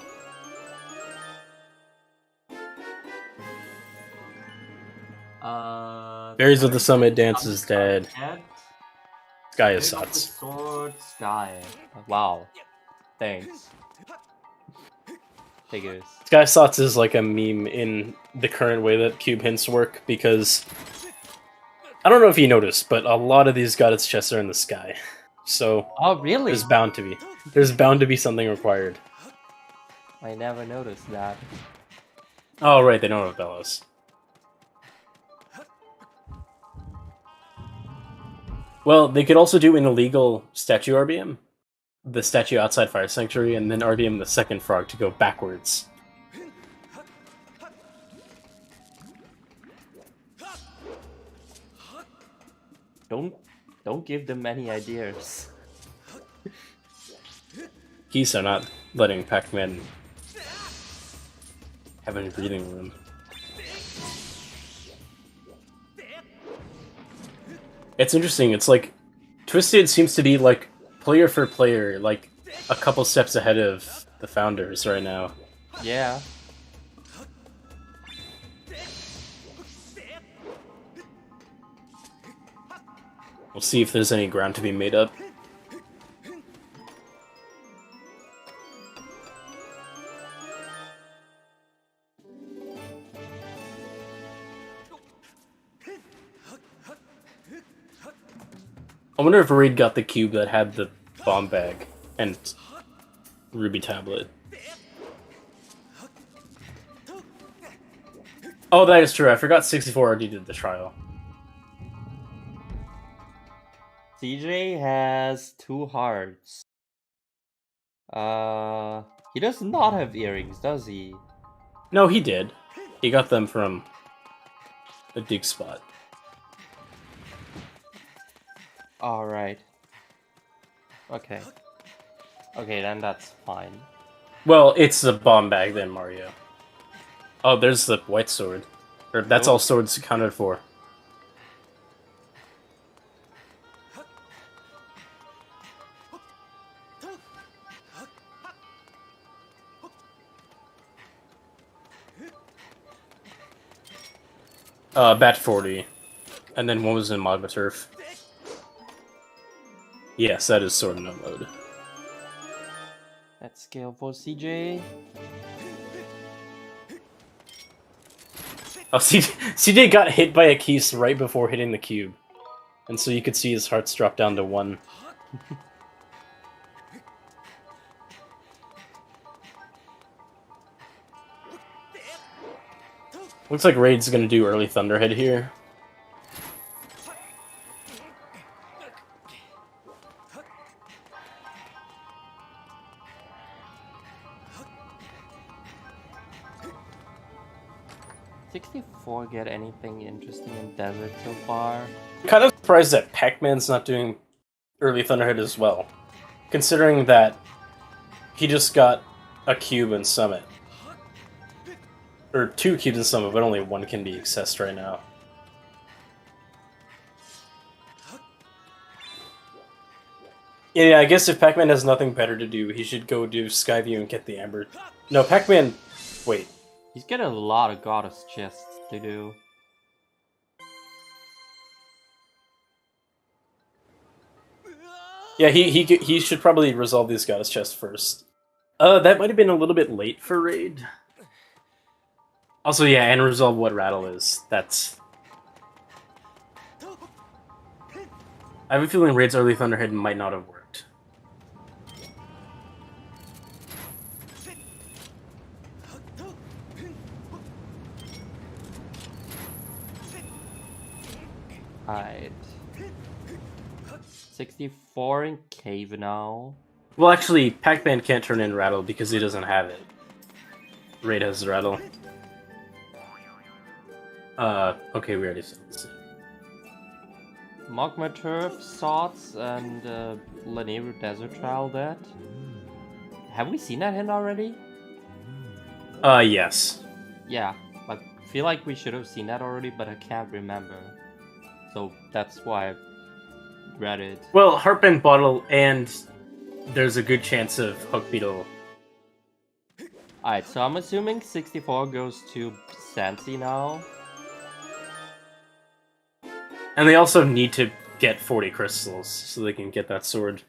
Berries of the Summit, Dance is dead. Sky is Sots. Sword, Sky. Wow. Thanks. Figures. Sky Sots is like a meme in the current way that cube hints work, because I don't know if you noticed, but a lot of these goddess chests are in the sky. So Oh, really? there's bound to be something required. I never noticed that. Oh right, they don't have bellows. Well, they could also do an illegal statue RBM. The statue outside Fire Sanctuary, and then RBM the second frog to go backwards. Don't give them any ideas. Geese are not letting Pac-Man have any breathing room. It's interesting, it's like Twisted seems to be like player for player, like a couple steps ahead of the founders right now. Yeah. We'll see if there's any ground to be made up. I wonder if Raid got the cube that had the bomb bag and ruby tablet. Oh, that is true. I forgot 64 already did the trial. CJ has 2 hearts. He does not have earrings, does he? No, he did. He got them from the dig spot. Alright. Okay. Okay, then that's fine. Well, it's the bomb bag then, Mario. Oh, there's the white sword. Or that's all swords accounted for. Bat 40. And then one was in Magma Turf. Yes, that is sword no mode. Let's scale for CJ. Oh, CJ got hit by a keys right before hitting the cube. And so you could see his hearts drop down to 1. Looks like Raid's gonna do early Thunderhead here. Get anything interesting in Desert so far? I'm kind of surprised that Pac-Man's not doing early Thunderhead as well, considering that he just got a cube in Summit. Or 2 cubes in Summit, but only 1 can be accessed right now. Yeah, I guess if Pac-Man has nothing better to do, he should go do Skyview and get the Amber. No, Pac-Man... Wait. He's got a lot of Goddess chests to do. Yeah, he should probably resolve these Goddess chests first. That might have been a little bit late for Raid. Also, yeah, and resolve what Rattle is. That's... I have a feeling Raid's early Thunderhead might not have worked. Alright. 64 in Cave now. Well, actually, Pac-Man can't turn in Rattle because he doesn't have it. Raid has Rattle. Okay, we already said this. Magma Turf, Sots, and Lanero Desert Trial that. Have we seen that hint already? Yes. Yeah, I feel like we should have seen that already, but I can't remember. So that's why I read it. Well, Harp and Bottle and there's a good chance of Hook Beetle. Alright, so I'm assuming 64 goes to Sansi now. And they also need to get 40 crystals so they can get that sword.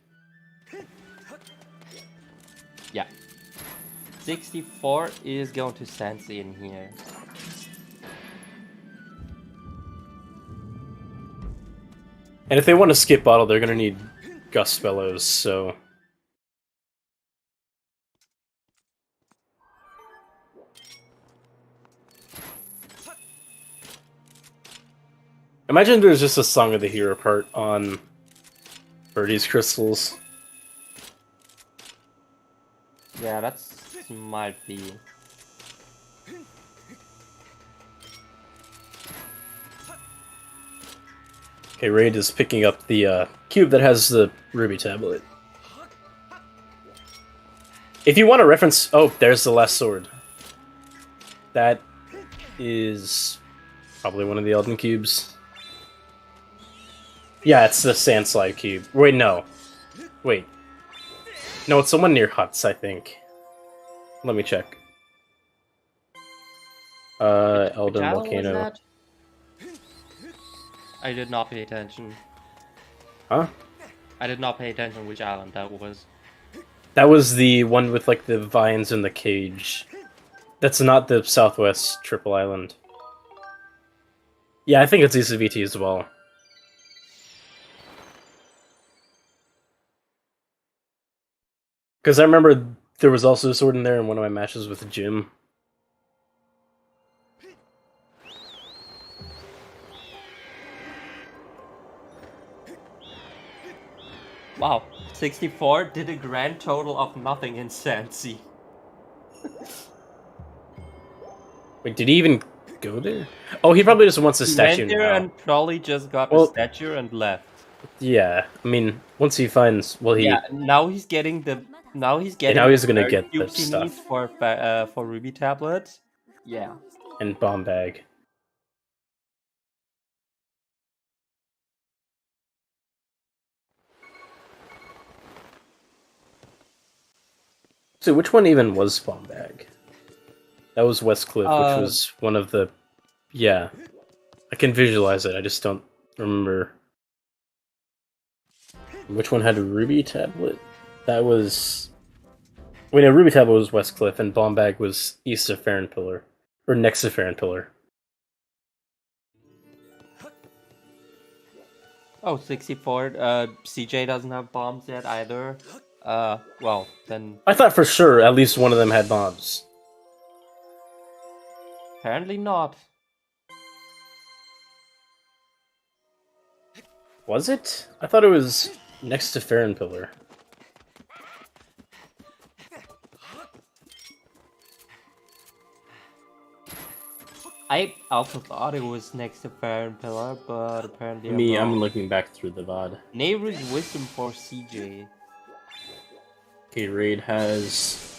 Yeah. 64 is going to Sansi in here. And if they want to skip bottle, they're gonna need Gust Bellows, so... Imagine there's just a Song of the Hero part on Birdie's crystals. Yeah, that's might be. Okay, Raid is picking up the cube that has the ruby tablet. If you want to reference... Oh, there's the last sword. That is probably one of the Elden cubes. Yeah, it's the Sandslide cube. Wait, no. Wait. No, it's someone near huts, I think. Let me check. Elden Which island was Volcano. that? I did not pay attention. Huh? I did not pay attention which island that was. That was the one with, like, the vines in the cage. That's not the Southwest Triple Island. Yeah, I think it's ECVT as well. Because I remember there was also a sword in there in one of my matches with Jim. Wow, 64 did a grand total of nothing in Sansi. Wait, did he even go there? Oh, he probably just wants a He statue went there now. and probably just got Well- a statue and left. Yeah, I mean, once he finds... Well, he... Yeah, now he's getting the... Now he's getting now he's the gonna bird get the cubes he stuff. needs for Ruby Tablet. Yeah. And Bomb Bag. So which one even was Bomb Bag? That was Westcliff, which was one of the... Yeah. I can visualize it, I just don't remember. Which one had a Ruby Tablet? That was... Wait, no, Ruby Tablet was Westcliff, and Bomb Bag was east of Farron Pillar. Or next to Farron Pillar. Oh, 64. CJ doesn't have bombs yet either. Well, then I thought for sure at least one of them had bombs. apparently not. Was it? I thought it was next to Farron Pillar. I also thought it was next to Farron Pillar, but apparently I'm wrong. looking back through the VOD. Neighbor's wisdom for CJ. Okay, Raid has...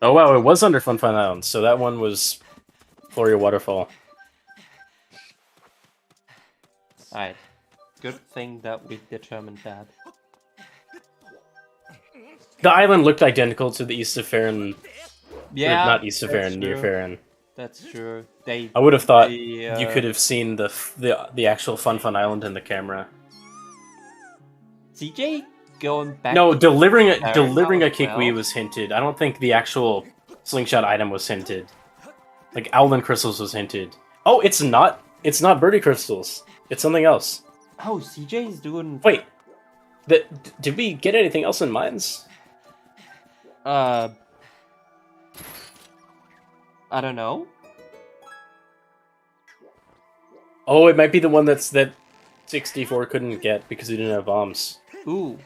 Oh wow, it was under Fun Fun Island, so that one was Floria Waterfall. Alright. Good thing that we determined that. The island looked identical to the east of Farron. Yeah. Or not east of that's Farron, near true. Farron. That's true. They I would have thought the, you could have seen the actual Fun Fun Island in the camera. CJ going back. No, to delivering a Farron Kikwi well. was hinted. I don't think the actual slingshot item was hinted. Like Owlin crystals was hinted. Oh, it's not birdie crystals. It's something else. Oh, CJ is doing. Wait, did we get anything else in mines? I don't know. Oh, it might be the one that 64 couldn't get because he didn't have bombs. Ooh.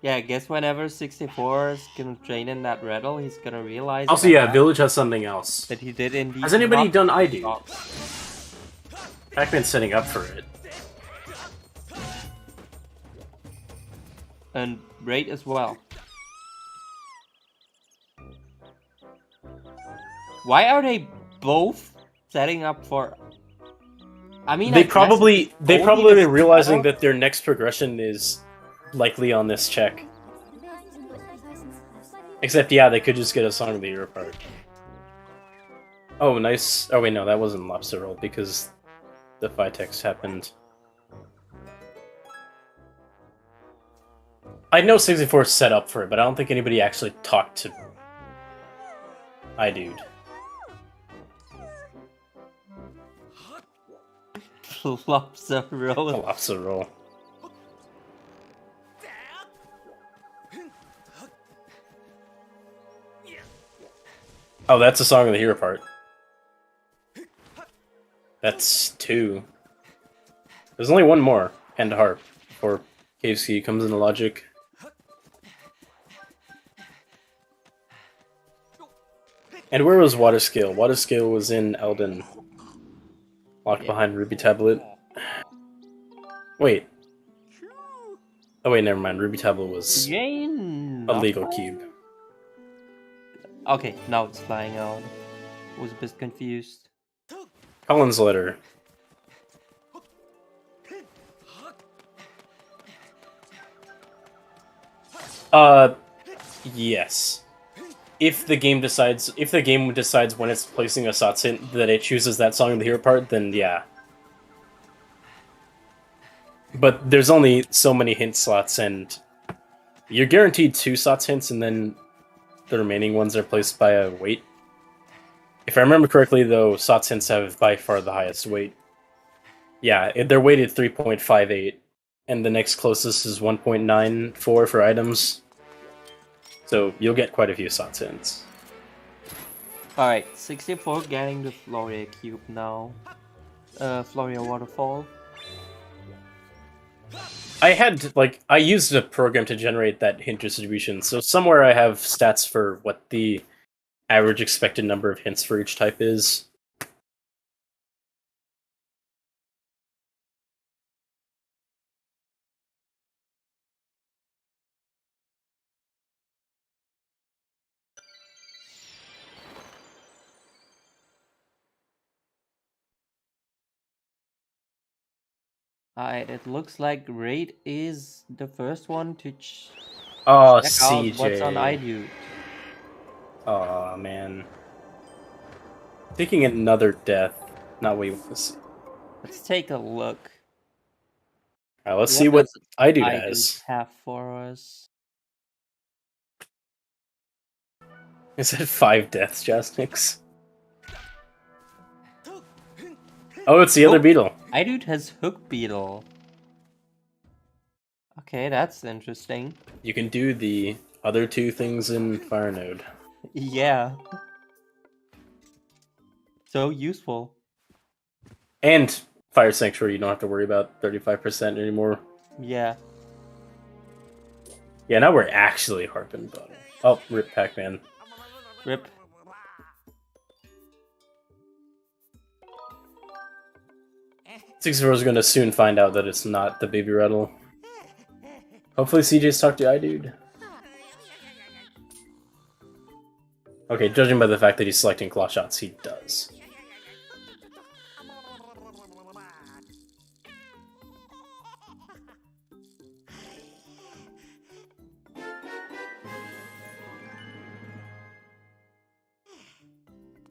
Yeah, I guess whenever 64 is gonna train in that rattle, he's gonna realize Also, that, yeah, Village has something else. that he did indeed. Has anybody not done I Do? stop. Pac-Man's setting up for it. And Braid as well. Why are they both setting up for? I mean, They I guess probably only been the realizing setup. that their next progression is likely on this check. Except, yeah, they could just get a Song of the Year part. Oh, nice. Oh, wait, no, that wasn't Lobster Roll because the Vitex happened. I know 64 is set up for it, but I don't think anybody actually talked to iDude. Lobster roll. Lobster Roll. Oh, that's a Song of the Hero part. That's 2. There's only one more. Hand Harp. Before KFC comes into logic. And where was Water Scale? Water Scale was in Elden. Locked behind Ruby Tablet. Wait. Oh wait, never mind. Ruby Tablet was a legal cube. Okay, now it's flying out. Was a bit confused. Colin's letter. Yes. If the game decides when it's placing a SOTS hint that it chooses that Song of the Hero part, then yeah. But there's only so many hint slots, and you're guaranteed 2 SOTS hints, and then the remaining ones are placed by a weight. If I remember correctly, though, SOTS hints have by far the highest weight. Yeah, they're weighted 3.58, and the next closest is 1.94 for items. So you'll get quite a few SOTS hints. Alright, 64 getting the Floria cube now. Floria waterfall. I used a program to generate that hint distribution, so somewhere I have stats for what the average expected number of hints for each type is. It looks like Raid is the first one to check Oh, out what's on CJ. iDude. Aw, man. Taking another death. Not what you want to see. Let's take a look. Alright, let's see what does iDude iDude has. have for us. Is that 5 deaths, Jastix? Oh, it's the other beetle. iDude has Hook Beetle. Okay, that's interesting. You can do the other 2 things in Fire Node. Yeah. So useful. And Fire Sanctuary, you don't have to worry about 35% anymore. Yeah. Yeah, now we're actually harping bottom. Oh, rip Pac-Man. Rip. Six is gonna soon find out that it's not the baby rattle. Hopefully CJ's talked to iDude. Okay, judging by the fact that he's selecting claw shots, he does.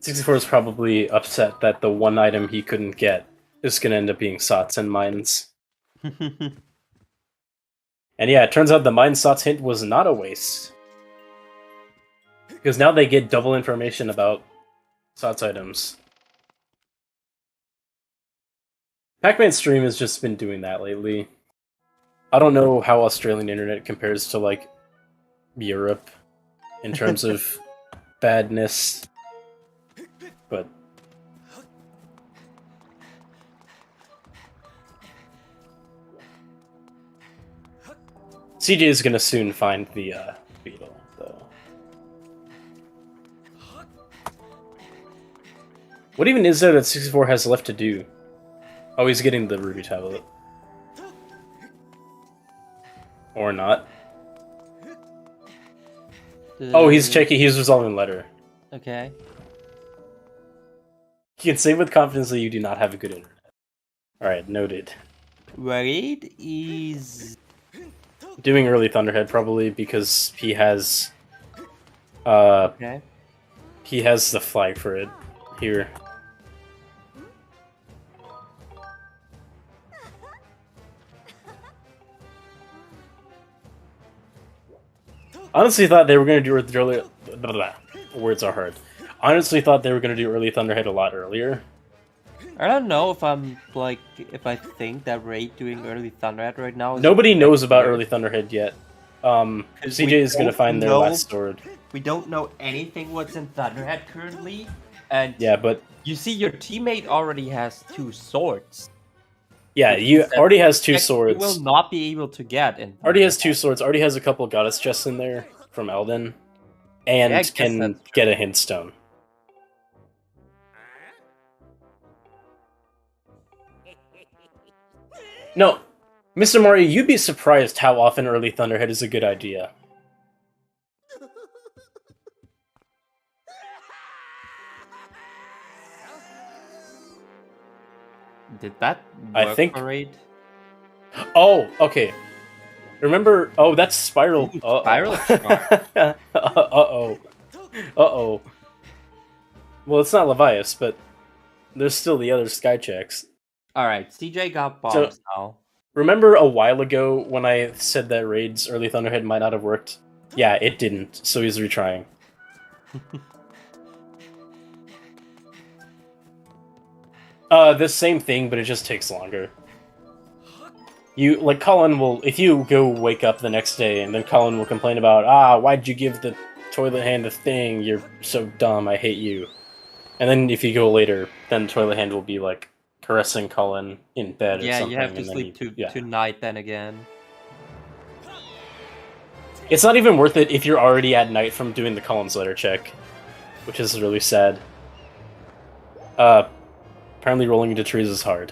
'64 is probably upset that the one item he couldn't get is gonna end up being Sots and Mines. And yeah, it turns out the Mine Sots hint was not a waste. Because now they get double information about Sots items. Pac-Man's stream has just been doing that lately. I don't know how Australian internet compares to, like, Europe in terms of badness, but... CJ is gonna soon find the beetle, though. What even is there that 64 has left to do? Oh, he's getting the ruby tablet. Or not. Oh, he's checking. He's resolving letter. Okay. You can say with confidence that you do not have a good internet. Alright, noted. Raid is... Doing early Thunderhead, probably, because he has... Okay. He has the flag for it here. Honestly thought they were going to do early... Words are hard. Honestly thought they were going to do early Thunderhead a lot earlier. I don't know if I'm like if I think that Raid doing early Thunderhead right now is Nobody knows about early Thunderhead yet. CJ is going to find their last sword. We don't know anything what's in Thunderhead currently, and yeah, but you see your teammate already has 2 swords. Yeah, you already has 2 swords. You will not be able to get in. Already has 2 swords. Already has a couple goddess chests in there from Elden, and yeah, can get a hint stone. No, Mr. Mario, you'd be surprised how often early Thunderhead is a good idea. Did that work I think... for Raid? Oh, okay. Remember... Oh, that's Spiral. Ooh, Spiral? Uh-oh. Uh-oh. Well, it's not Levias, but there's still the other sky checks. Alright, CJ got bombs now. Remember a while ago when I said that Raid's early Thunderhead might not have worked? Yeah, it didn't, so he's retrying. The same thing, but it just takes longer. You, like, Colin will, if you go wake up the next day, and then Colin will complain about, why'd you give the toilet hand a thing? You're so dumb, I hate you. And then if you go later, then toilet hand will be, like, caressing Colin in bed or something. Yeah, you have to sleep tonight then again. It's not even worth it if you're already at night from doing the Colin's letter check, which is really sad. Apparently rolling into trees is hard.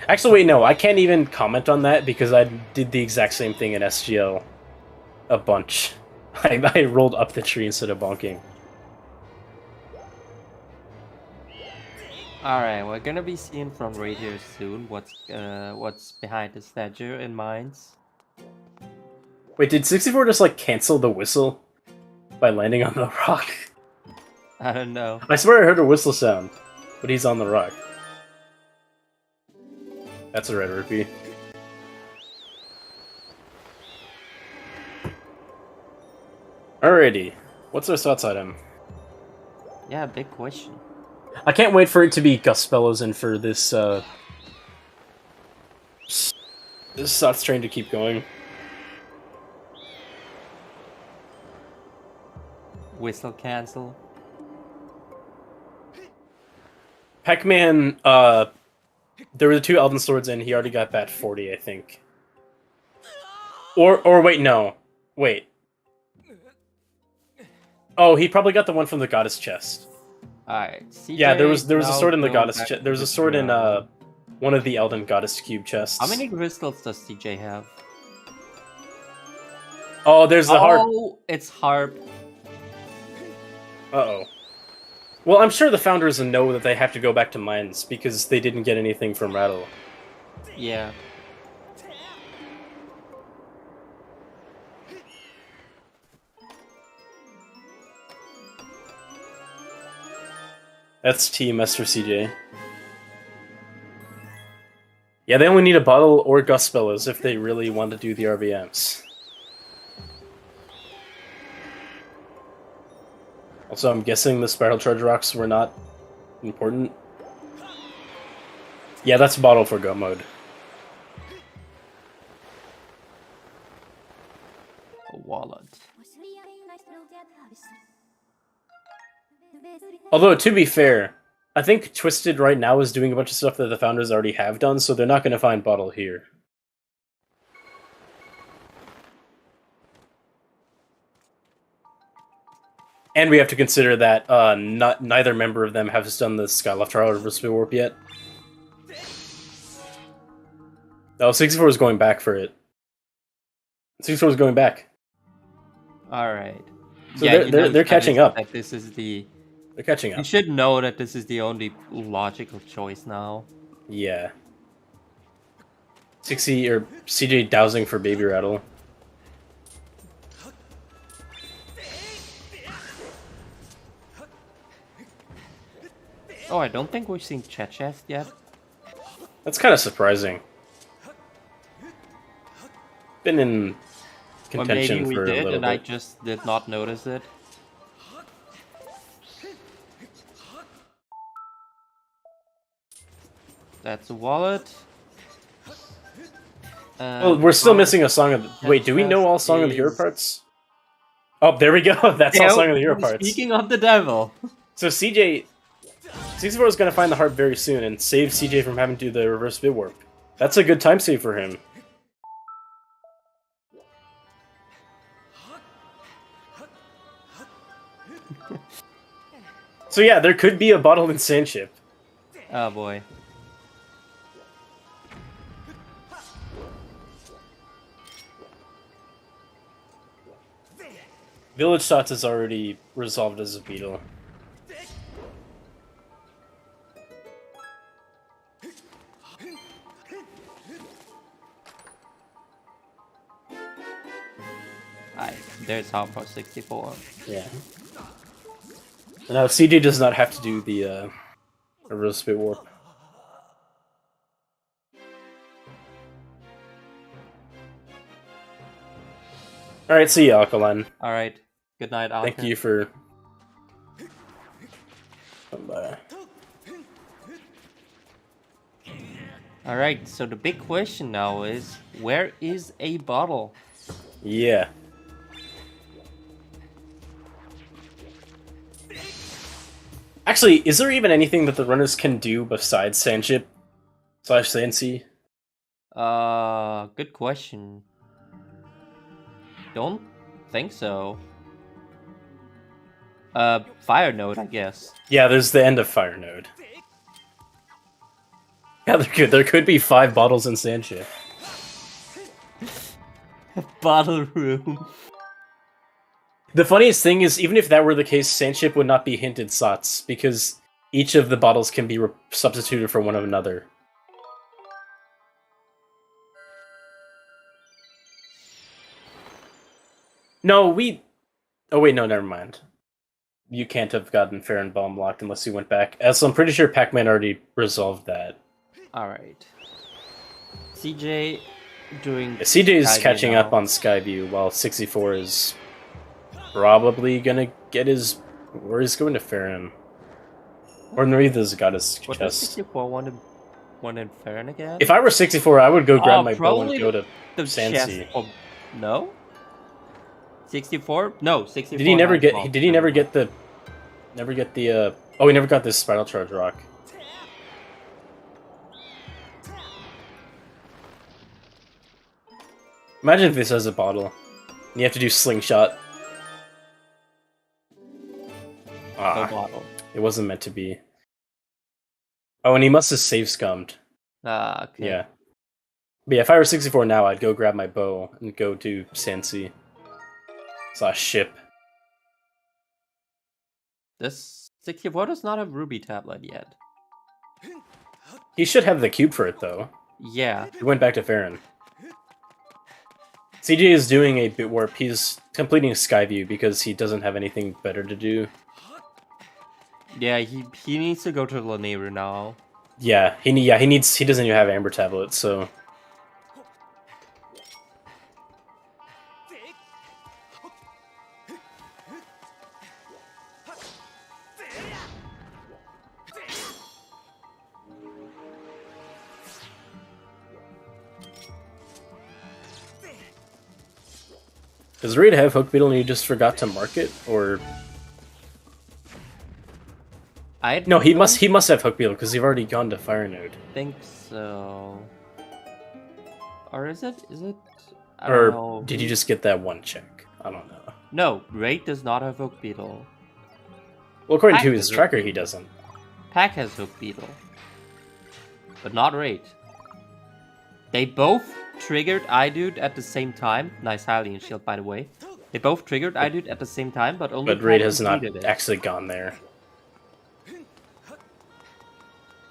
Actually, wait, no, I can't even comment on that because I did the exact same thing in SGL a bunch. I rolled up the tree instead of bonking. Alright, we're gonna be seeing from Raid here soon what's behind the statue in Mines. Wait, did 64 just, like, cancel the whistle by landing on the rock? I don't know. I swear I heard a whistle sound, but he's on the rock. That's a red rupee. Alrighty. What's our stats item? Yeah, big question. I can't wait for it to be Gus Bellows and for this, this Sots train to keep going. Whistle cancel. Pac-Man, there were the 2 Elden Swords and he already got bat 40, I think. Or wait, no. Wait. Oh, he probably got the one from the Goddess chest. Alright, yeah, there was a sword in the Goddess chest. There was a sword in, one of the Elden Goddess Cube chests. How many crystals does CJ have? Oh, there's the harp. Oh, it's harp. Uh-oh. Well, I'm sure the founders know that they have to go back to Mines, because they didn't get anything from Rattle. Yeah. That's TMS for CJ. Yeah, they only need a bottle or Gus Bellows if they really want to do the RBMs. Also, I'm guessing the Spiral Charge Rocks were not important. Yeah, that's a bottle for go mode. A wallet. Although, to be fair, I think Twisted right now is doing a bunch of stuff that the founders already have done, so they're not going to find bottle here. And we have to consider that neither member of them has done the Skyloft trial reverse speed warp yet. Oh, 64 is going back for it. 64 is going back. All right. So they're catching up. That this is the. They're catching You up. should know that this is the only logical choice now. Yeah. 60 or CJ dowsing for Baby Rattle. Oh, I don't think we've seen Chest yet. That's kind of surprising. Been in Or contention maybe for we a did, little and bit. I just did not notice it. That's a wallet. Well, we're still missing a Song of the... Wait, do we know all Song of the Hero parts? Oh, there we go. That's all Song of the Hero parts. Speaking of the devil. So CJ... 64 is going to find the harp very soon and save CJ from having to do the reverse bit warp. That's a good time save for him. So yeah, there could be a bottle in Sandship. Oh boy. Village Tots is already resolved as a beetle. There's half for 64. Yeah. Now CD does not have to do the reverse spit warp. Alright, see you, Alkaline. Alright. Good night, Alkaline. Thank you for... Bye. Alright, so the big question now is, where is a bottle? Yeah. Actually, is there even anything that the runners can do besides Sandship / Sandsea? Good question. Don't think so. Fire Node, I guess. Yeah, there's the end of Fire Node. Yeah, there could be 5 bottles in Sandship. Bottle room. The funniest thing is, even if that were the case, Sandship would not be hinted Sots, because each of the bottles can be substituted for one of another. No, we... Oh wait, no, never mind. You can't have gotten Fair and Bomb locked unless you went back. So I'm pretty sure Pac-Man already resolved that. Alright. CJ doing... Yeah, CJ is catching now. up on Skyview, while 64 is probably gonna get his... Or he's going to Farron. Or Noritha's got his What does chest. 64 want in Farron again? If I were 64, I would go grab my bow probably and go to the Sandsea. chest. Oh, no? 64? No, 64. Did he never has get? bombs. Did he never get the? Never get the? Oh, he never got this Spiral Charge Rock. Imagine if this has a bottle. You have to do Slingshot. No Ah, bottle. it wasn't meant to be. Oh, and he must have save scummed. Ah, okay. Yeah. But yeah, if I were 64 now, I'd go grab my bow and go to Sandsea / ship. This 64 does not have Ruby Tablet yet. He should have the cube for it though. Yeah. He went back to Farron. CJ is doing a bit warp. He's completing Skyview because he doesn't have anything better to do. Yeah, he needs to go to Lanayru now. Yeah, he doesn't even have Amber Tablet, so does Raid have Hook Beetle and you just forgot to mark it, or no? He must have Hook Beetle because you've already gone to Fire Node. Think so. Or is it? I don't know. Did you just get that one check? I don't know. No, Raid does not have Oak Beetle. Well, according Pack to his is tracker, he doesn't. Pack has Hook Beetle, but not Raid. They both triggered iDude at the same time. Nice Hylian shield, by the way. They both triggered iDude at the same time, but only But Raid Pack has not completed it. actually gone there.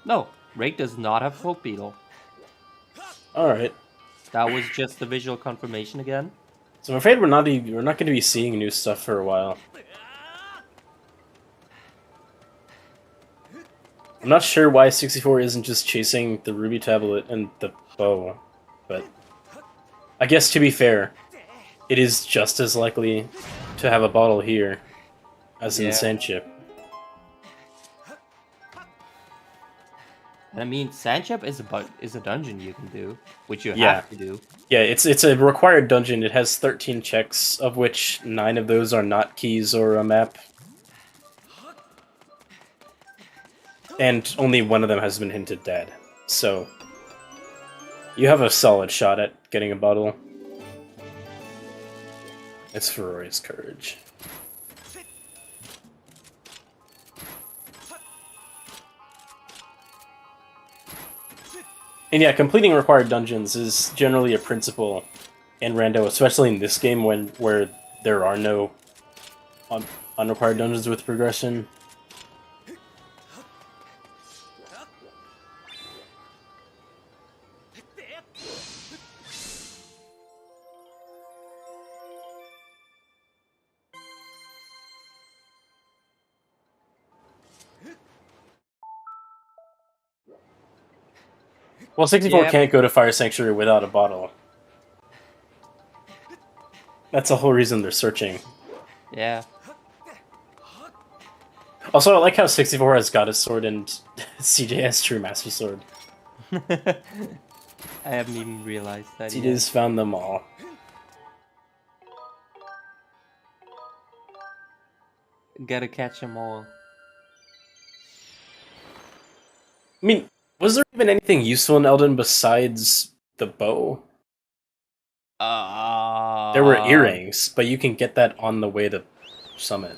No, Raid does not have Hook Beetle. Alright. That was just the visual confirmation again. So I'm afraid we're not going to be seeing new stuff for a while. I'm not sure why 64 isn't just chasing the Ruby Tablet and the bow, but I guess to be fair, it is just as likely to have a bottle here as in Sandship. I mean, Sandship is a dungeon you can do, which you Yeah. have to do. Yeah, it's a required dungeon. It has 13 checks, of which 9 of those are not keys or a map. And only one of them has been hinted dead. So, you have a solid shot at getting a bottle. It's Ferrari's courage. And yeah, completing required dungeons is generally a principle in Rando, especially in this game where there are no unrequired dungeons with progression. Well, 64 can't go to Fire Sanctuary without a bottle. That's the whole reason they're searching. Yeah. Also, I like how 64 has Goddess Sword and CJ has True Master Sword. I haven't even realized that yet. CJ's found them all. Gotta catch them all. I mean, was there even anything useful in Elden besides the bow? There were earrings, but you can get that on the way to Summit.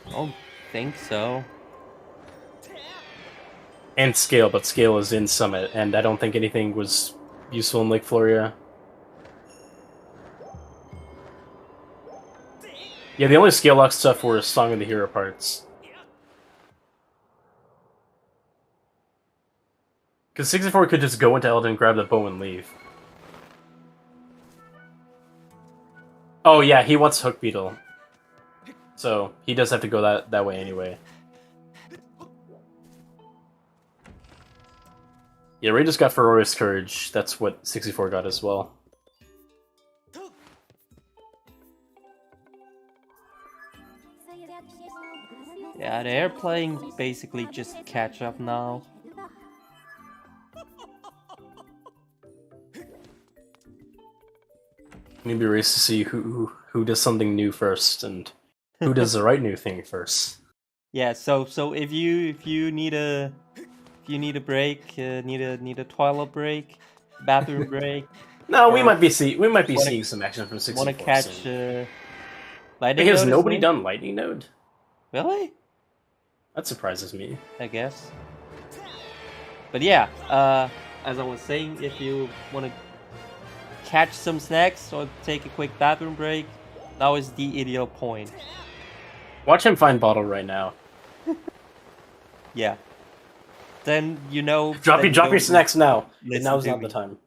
I don't think so. And Scale, but Scale is in Summit, and I don't think anything was useful in Lake Floria. Yeah, the only Scale Lock stuff were Song of the Hero parts. Because 64 could just go into Elden, grab the bow, and leave. Oh yeah, he wants Hook Beetle. So, he does have to go that way anyway. Yeah, Ray just got Ferocious Courage. That's what 64 got as well. Yeah, they're playing basically just catch up now. Maybe a race to see who does something new first and who does the right new thing first. Yeah, so if you need a break, need a toilet break, bathroom break. No, we might be seeing some action from 64. Want to catch Lightning Has Node nobody as well? done Lightning Node? Really? That surprises me. I guess. But yeah, as I was saying, if you want to catch some snacks or take a quick bathroom break, now is the ideal point. Watch him find Bottle right now. Yeah. Then you know. Drop your snacks now. Listen Now's to not me. the time.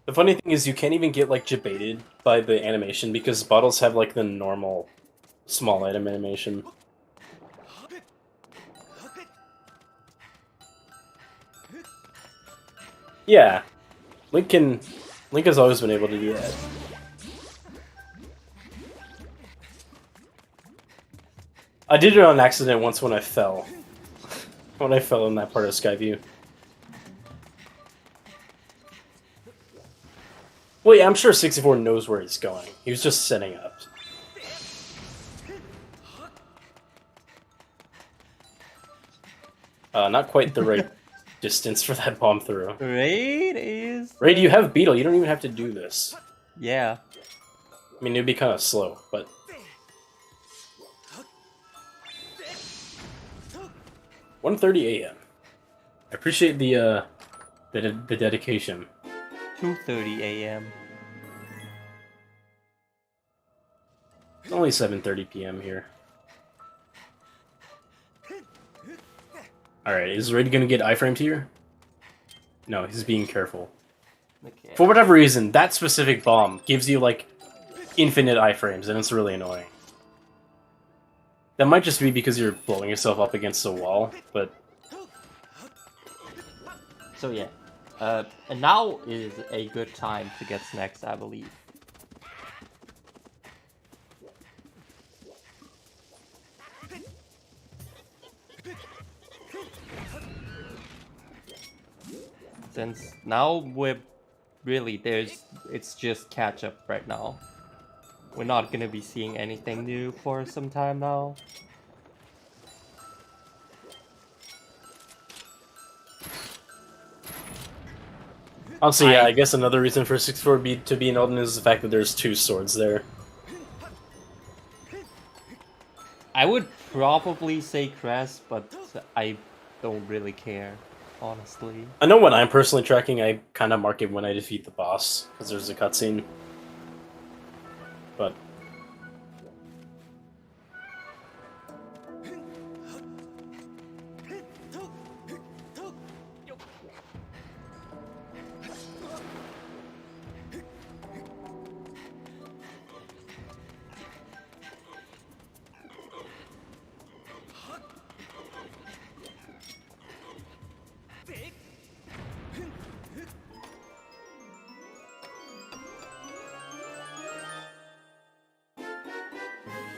The funny thing is you can't even get like jebaited by the animation because bottles have like the normal small item animation. Yeah. Link has always been able to do that. I did it on accident once when I fell. When I fell in that part of Skyview. Well, yeah, I'm sure 64 knows where he's going. He was just setting up. Not quite the right distance for that bomb throw. Raid is... Ray, do you have Beetle? You don't even have to do this. Yeah. I mean, it'd be kind of slow, but... 1:30 a.m. I appreciate the dedication. 2:30 a.m. It's only 7:30 p.m. here. Alright, is Ray gonna get iframed here? No, he's being careful. Okay. For whatever reason, that specific bomb gives you, like, infinite iframes, and it's really annoying. That might just be because you're blowing yourself up against a wall, but... So yeah. And now is a good time to get snacks, I believe. Since now we're really it's just catch up right now. We're not gonna be seeing anything new for some time now. Also, yeah, I guess another reason for 64 to be an Elden is the fact that there's 2 swords there. I would probably say Crest, but I don't really care, honestly. I know when I'm personally tracking, I kind of mark it when I defeat the boss, because there's a cutscene. But...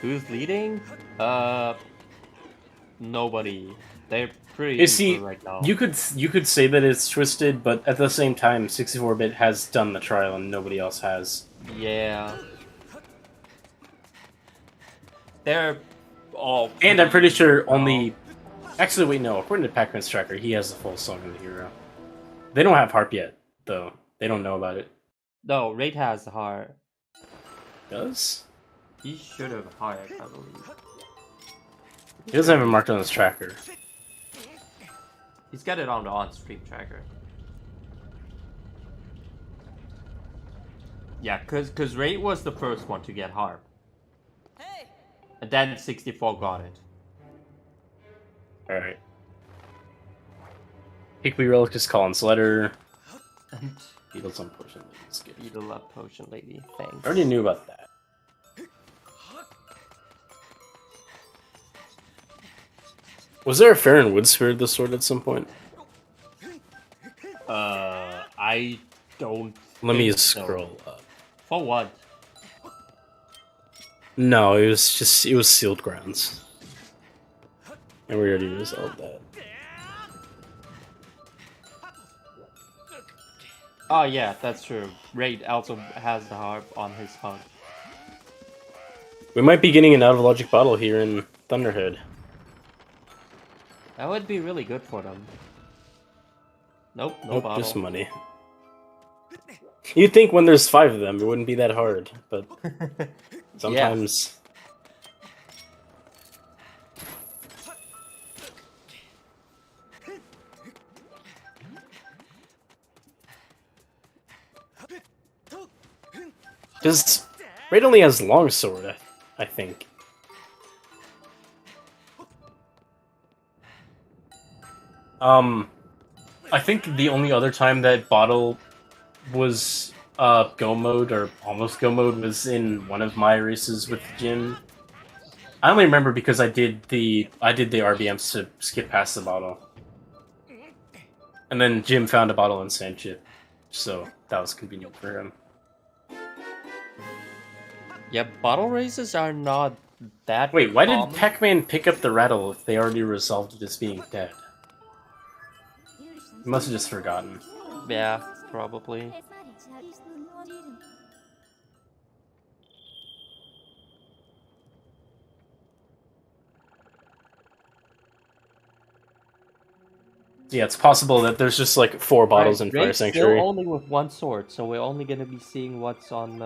Who's leading? Nobody. They're pretty You see, right now. you could say that it's twisted, but at the same time, 64-bit has done the trial and nobody else has. Yeah. They're all... And I'm pretty sure only... Actually, wait, no. According to Pac-Man's tracker, he has the full Song of the Hero. They don't have Harp yet, though. They don't know about it. No, Raid has heart. Does? He should have heart, I believe. He doesn't have it marked on his tracker. He's got it on the on-stream tracker. Yeah, cause Raid was the first one to get Harp. And then 64 got it. Alright. Higby Relic is Colin's letter. And Beetle's on Potion Lady's gift. Beetle up Potion Lady, thanks. I already knew about that. Was there a Farron Wood Spirit of the Sword at some point? I don't Let me think scroll so. up. For what? No, it was sealed grounds. And we already resolved that. Oh yeah, that's true. Raid also has the harp on his HUD. We might be getting an out of logic bottle here in Thunderhead. That would be really good for them. Nope, no Nope, bottle. just money. You'd think when there's 5 of them, it wouldn't be that hard, but sometimes... Because Raid only has longsword, I think. I think the only other time that Bottle was go mode or almost go mode was in one of my races with Jim. I only remember because I did the RBMs to skip past the bottle, and then Jim found a bottle in Sandship, so that was convenient for him. Yeah, bottle races are not that. Wait, why common. did Pac-Man pick up the rattle if they already resolved it as being dead? He must have just forgotten. Yeah, probably. Yeah, it's possible that there's just like 4 bottles in Fire Drake's Sanctuary. still only with 1 sword, so we're only gonna be seeing what's on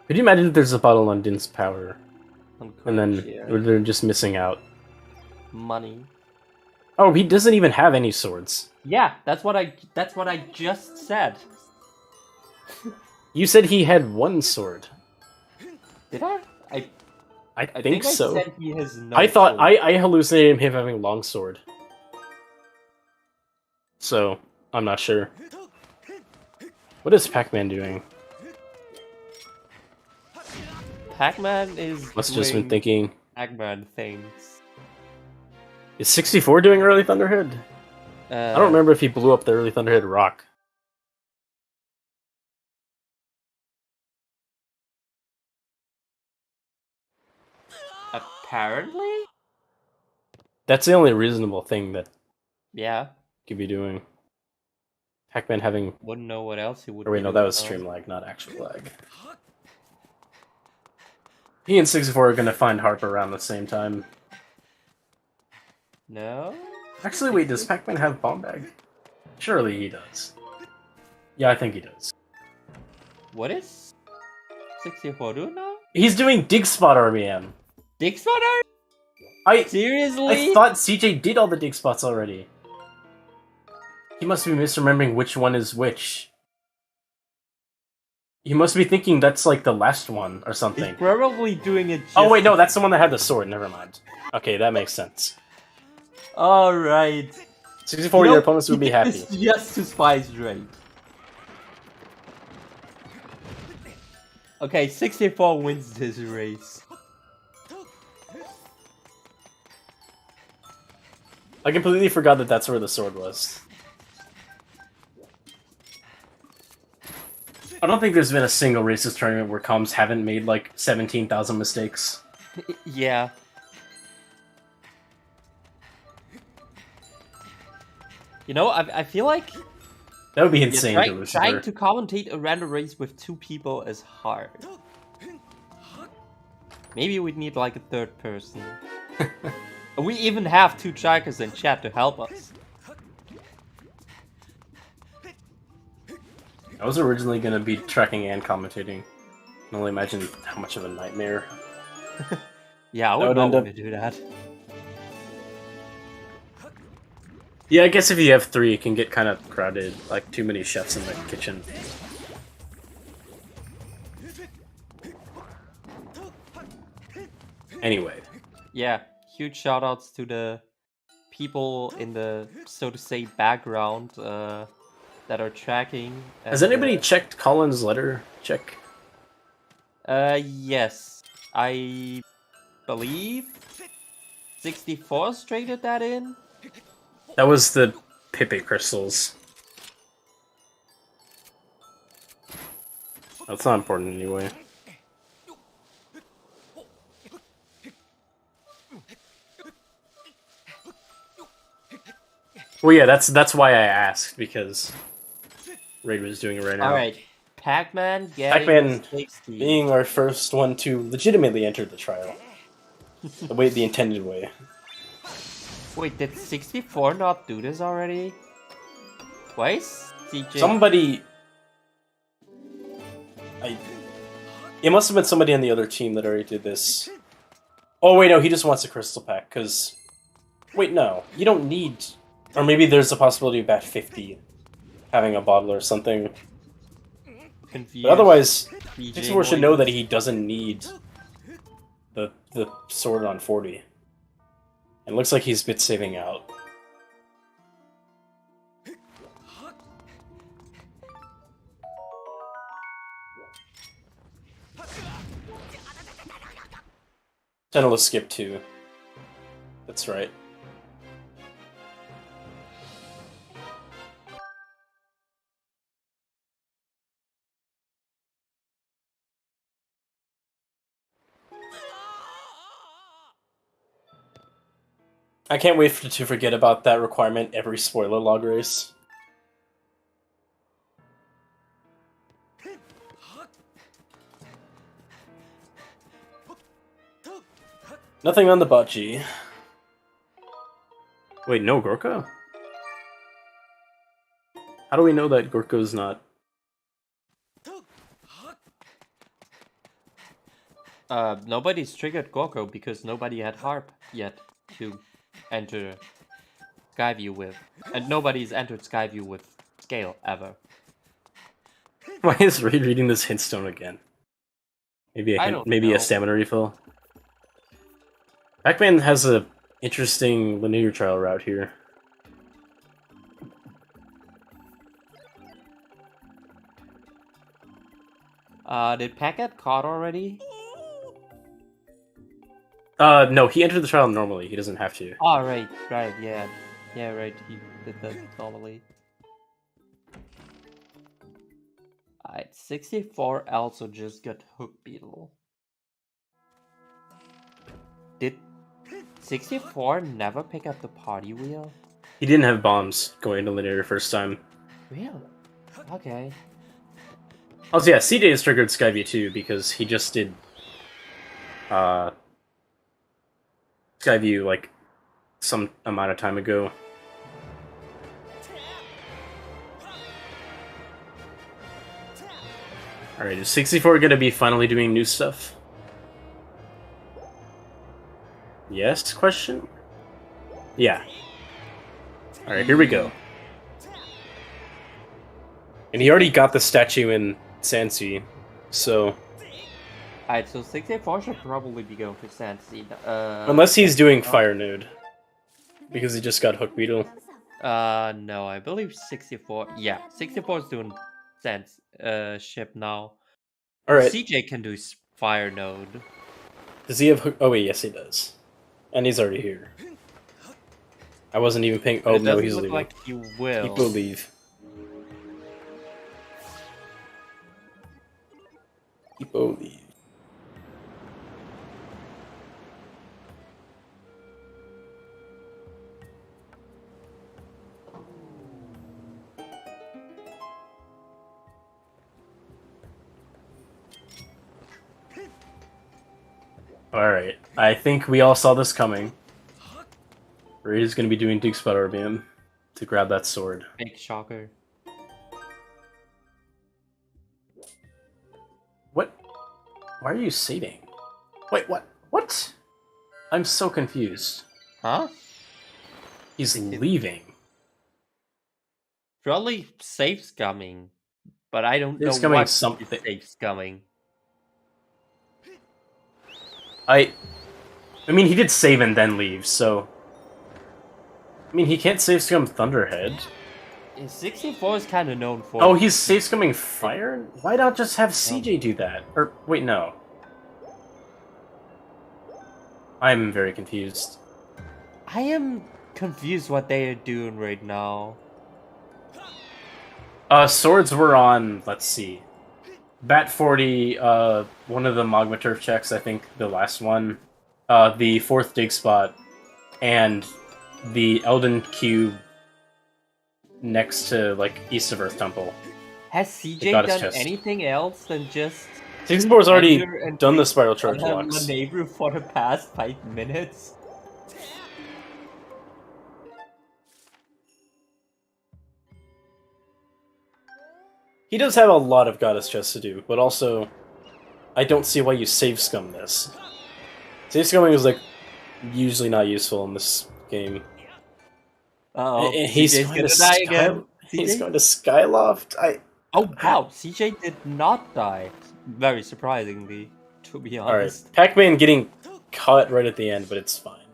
Could you imagine if there's a bottle on Din's power, on and then Courage, yeah. they're just missing out? Money. Oh, he doesn't even have any swords. Yeah, that's what I just said. You said he had 1 sword. Did I? I I think so. I said he has no I thought sword. I hallucinated him having long sword. So I'm not sure. What is Pac-Man doing? Pac-Man is Must have just been doing thinking. Pac-Man things. Is 64 doing early Thunderhead? I don't remember if he blew up the early Thunderhead rock. Apparently? That's the only reasonable thing that Yeah. he could be doing. Pac-Man having... Wouldn't know what else he would Or wait, be no, doing that was though. stream lag, not actual lag. He and 64 are gonna find Harp around the same time. No? Actually, wait, does Pac-Man have Bomb Bag? Surely he does. Yeah, I think he does. What is 64 doing now? He's doing Dig Spot RBM. Dig spotter? I Seriously? thought CJ did all the dig spots already. He must be misremembering which one is which. He must be thinking that's like the last one or something. He's probably doing it just... Oh wait, no, that's the one that had the sword. Never mind. Okay, that makes sense. Alright. 64, your opponents would be happy. It's just to spice Drake. Okay, 64 wins this race. I completely forgot that that's where the sword was. I don't think there's been a single racist tournament where comms haven't made like 17,000 mistakes. Yeah. You know, I feel like That would be insane to Lucifer. trying to commentate a random race with 2 people is hard. Maybe we'd need like a 3rd person. We even have 2 Chikers in chat to help us. I was originally going to be tracking and commentating. I can only imagine how much of a nightmare. Yeah, I That would would not end want up- to do that. Yeah, I guess if you have 3, it can get kind of crowded. Like, too many chefs in the kitchen. Anyway. Yeah, huge shoutouts to the people in the, so to say, background that are tracking. Has anybody checked Colin's letter? Check. Yes. I believe 64 traded that in. That was the Pepe crystals. That's not important anyway. Well, yeah, that's why I asked, because Raid was doing it right now. Alright, Pac-Man getting Pac-Man 60. being our first one to legitimately enter the trial. The intended way. Wait, did 64 not do this already? Twice? CJ? Somebody... It must have been somebody on the other team that already did this. Oh wait, no, he just wants a crystal pack, because... Wait, no, you don't need... Or maybe there's a possibility of Bat 50 having a bottle or something. Confused. But otherwise, DJ 64 should know that he doesn't need the sword on 40. It looks like he's bit saving out. Channel is skip 2. That's right. I can't wait to forget about that requirement every spoiler log race. Nothing on the bocce. Wait, no Gorka? How do we know that Gorko's not? Nobody's triggered Gorko because nobody had Harp yet to enter Skyview with. And nobody's entered Skyview with Scale ever. Why is Reed reading this hint stone again? Maybe a hint, maybe a stamina refill. Pac-Man has a interesting linear trial route here. Did Pac get caught already? No, he entered the trial normally. He doesn't have to. Oh, right, yeah. Yeah, right, he did that normally. Alright, 64 also just got Hook Beetle. Did 64 never pick up the party wheel? He didn't have bombs going into linear first time. Really? Okay. Also, yeah, CJ has triggered Skyview too because he just did Skyview like some amount of time ago. Alright, is 64 gonna be finally doing new stuff? Yes? Question? Yeah. Alright, here we go. And he already got the statue in Sansi, so... Alright, so 64 should probably be going for Sansi. Unless he's doing Fire Node. Because he just got Hook Beetle. No, I believe 64... Yeah, 64 is doing Sandship now. Alright. CJ can do Fire Node. Does he have Hook... Oh wait, yes he does. And he's already here. I wasn't even paying... Oh no, he's leaving. Like he will. He will leave. He will leave. Alright, I think we all saw this coming. Reed is going to be doing Duke's Butter Beam to grab that sword. Big shocker. What? Why are you saving? Wait, what? What? I'm so confused. Huh? He's leaving. Probably safe scumming, but I don't Safe know scumming what something. is safe scumming. I mean, he did save and then leave, so... I mean, he can't save scum Thunderhead. 64 is kind of known for... Oh, he's save scumming Fire? Why not just have CJ do that? Or, wait, no. I'm very confused. I am confused what they are doing right now. Swords were on, let's see. Bat 40, one of the Magma Turf checks, I think the last one. The 4th dig spot. And the Elden Cube next to, like, East of Earth Temple. Has CJ done anything else than just... 64's already done the Spiral Charge blocks. Maneuver for the past 5 minutes? He does have a lot of Goddess chests to do, but also, I don't see why you save scum this. Save scumming is, like, usually not useful in this game. Uh-oh, He's going to die again. He's going to Skyloft. Oh wow, CJ did not die. Very surprisingly, to be honest. Alright, Pac-Man getting caught right at the end, but it's fine.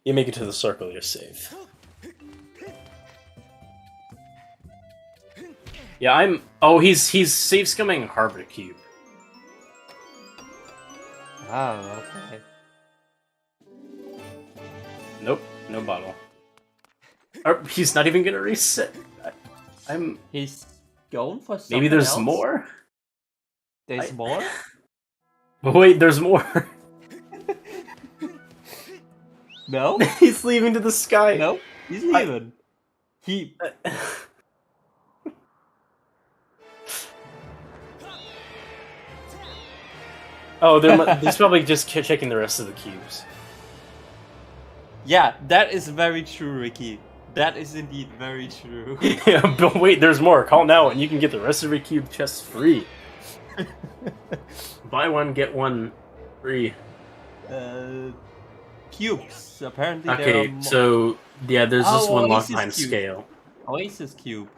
You make it to the circle, you're safe. Yeah, Oh, he's safe scumming Harbor Cube. Oh, okay. Nope, no bottle. Or, he's not even gonna reset. He's going for something Maybe there's else? more? There's more? Wait, there's more. No? He's leaving to the sky. No? He's leaving. He... Oh, he's probably just checking the rest of the cubes. Yeah, that is very true, Ricky. That is indeed very true. Yeah, but wait, there's more. Call now and you can get the rest of your cube chests free. Buy one, get one free. Cubes. Apparently there Okay, are so yeah, there's this one locked Oasis behind cube. scale. Oasis cube.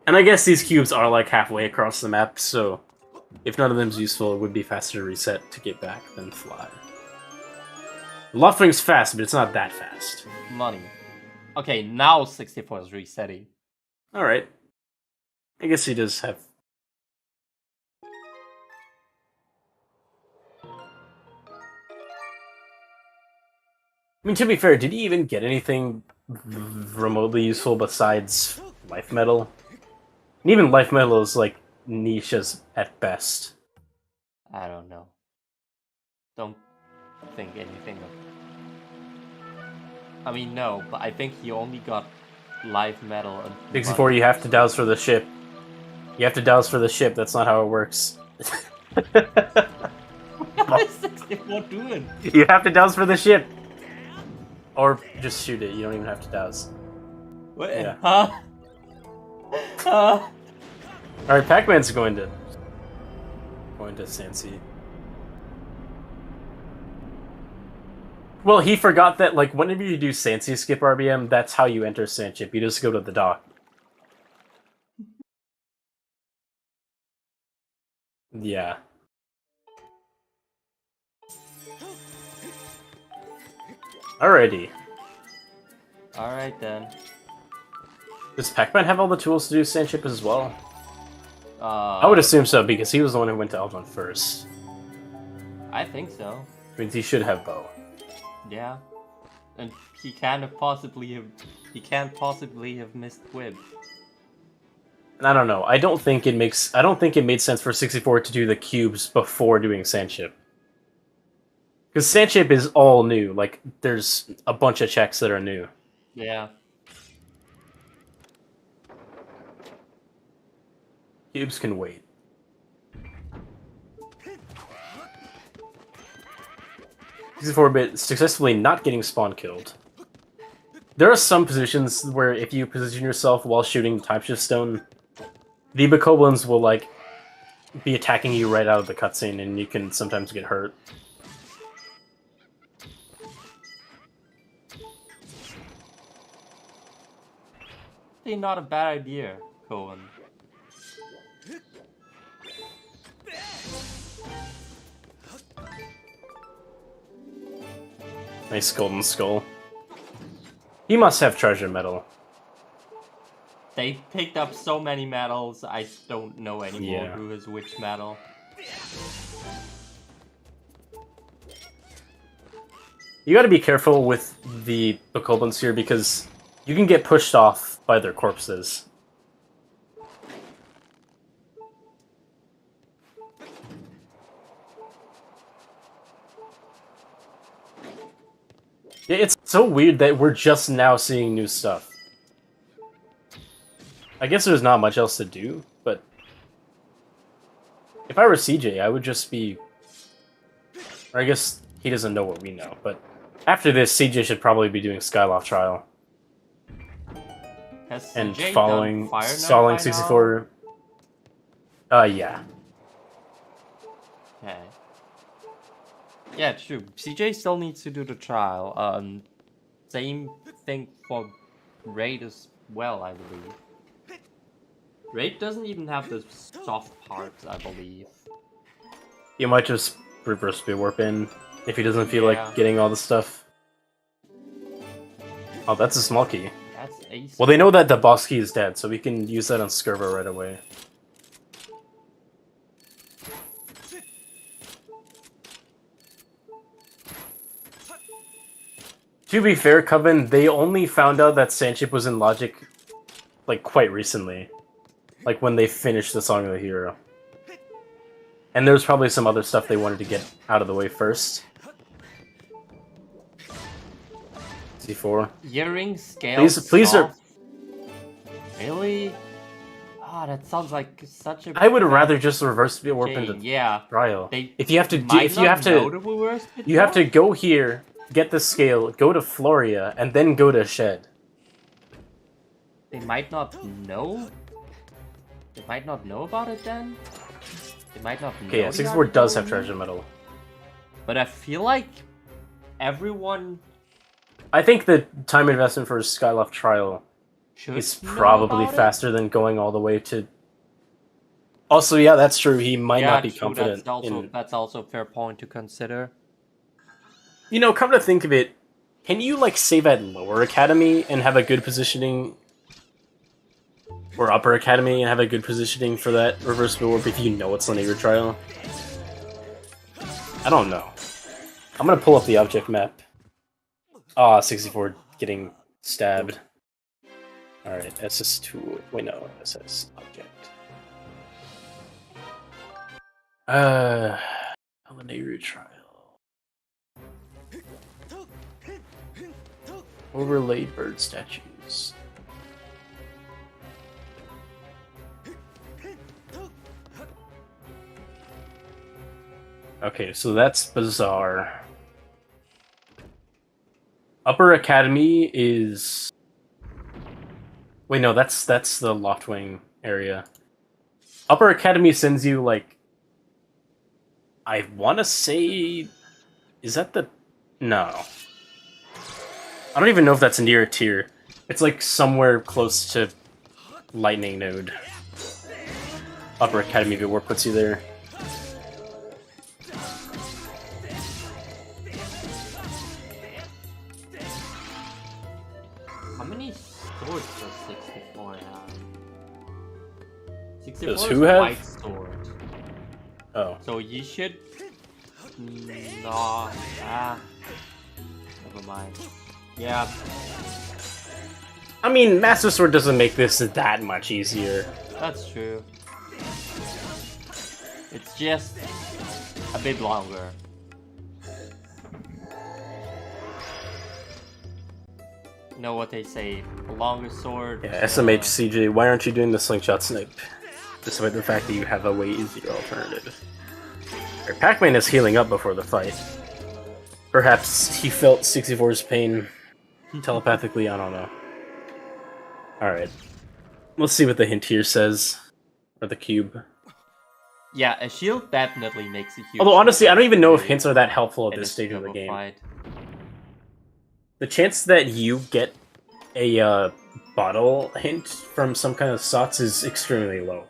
And I guess these cubes are like halfway across the map, so if none of them's useful, it would be faster to reset to get back than fly. Loftwing's fast, but it's not that fast. Money. Okay, now 64 is resetting. Alright. I guess he does have... I mean, to be fair, did he even get anything remotely useful besides life metal? And even life metal is like niche at best. I don't know. Don't think anything of... I mean, no, but I think he only got live metal and 64, you have to douse for the ship. You have to douse for the ship, that's not how it works. What is 64 doing? You have to douse for the ship! Or just shoot it, you don't even have to douse. What? Yeah. Huh? Alright, Pac-Man's going to Sansi. Well, he forgot that, like, whenever you do Sansi skip RBM, that's how you enter Sandship. You just go to the dock. Yeah. Alrighty. Alright then. Does Pac-Man have all the tools to do Sandship as well? I I would assume so, because he was the one who went to Eldon first. I think so. Means he should have bow. Yeah. And he can't possibly have missed Quib. And I don't know. I don't think it made sense for 64 to do the cubes before doing Sandship. Because Sandship is all new. Like, there's a bunch of checks that are new. Yeah. Cubes can wait. bit successfully not getting spawn killed. There are some positions where if you position yourself while shooting Timeshift Stone, the Bokoblins will, like, be attacking you right out of the cutscene, and you can sometimes get hurt. Not a bad idea, Cohen. Nice golden skull. He must have treasure metal. They picked up so many medals, I don't know anymore Yeah. who has which medal. You gotta be careful with the Bokoblins here, because you can get pushed off by their corpses. Yeah, it's so weird that we're just now seeing new stuff. I guess there's not much else to do, but... If I were CJ, I would just be... Or I guess he doesn't know what we know, but... After this, CJ should probably be doing Skyloft Trial. Has And CJ following... done Fire Knight Stalling by 64... yeah. now? Okay. Yeah, true. CJ still needs to do the trial. Same thing for Raid as well, I believe. Raid doesn't even have the soft parts, I believe. You might just reverse speed warp in if he doesn't feel like getting all the stuff. Oh, that's a small key. That's ace. Well, they know that the boss key is dead, so we can use that on Skirbo right away. To be fair, Coven, they only found out that Sandship was in Logic, like, quite recently. Like, when they finished the Song of the Hero. And there's probably some other stuff they wanted to get out of the way first. C4. Earring scale. Please, Really? Ah, that sounds like such a. I would rather just reverse speed warp into yeah. trial. They If you have to you have to go here, get the scale, go to Floria, and then go to Shed. They might not know. They might not know about it then. They might not know. Okay, yeah, 64 does have treasure metal. But I feel like everyone... I think the time investment for a Skyloft trial is probably faster than going all the way to... Also, yeah, that's true. He might not be confident. That's also a fair point to consider. You know, come to think of it, can you, like, save at Lower Academy and have a good positioning... Or Upper Academy and have a good positioning for that reversible warp if you know it's Linear Trial? I don't know. I'm gonna pull up the object map. Ah, 64 getting stabbed. Alright, SS2. Wait, no, SS object. Linear Trial. Overlaid bird statues. Okay, so that's bizarre. Upper Academy is... Wait, no, that's the Loftwing area. Upper Academy sends you, like... I want to say... Is that the... No. I don't even know if that's near a tier. It's, like, somewhere close to Lightning Node. Upper Academy of War puts you there. How many swords does 64 have? 64 does is who have? white sword. Oh. So you should... No. Never mind. Yeah. I mean, Master Sword doesn't make this that much easier. That's true. It's just a bit longer. You know what they say, a longer sword... Yeah, SMH CJ, why aren't you doing the slingshot snipe? Despite the fact that you have a way easier alternative. Right, Pac-Man is healing up before the fight. Perhaps he felt 64's pain telepathically, I don't know. Alright. Let's see what the hint here says. Or the cube. Yeah, a shield definitely makes a huge... Although honestly, I don't even know if hints are that helpful at this stage of the game. Fight. The chance that you get a bottle hint from some kind of SOTS is extremely low.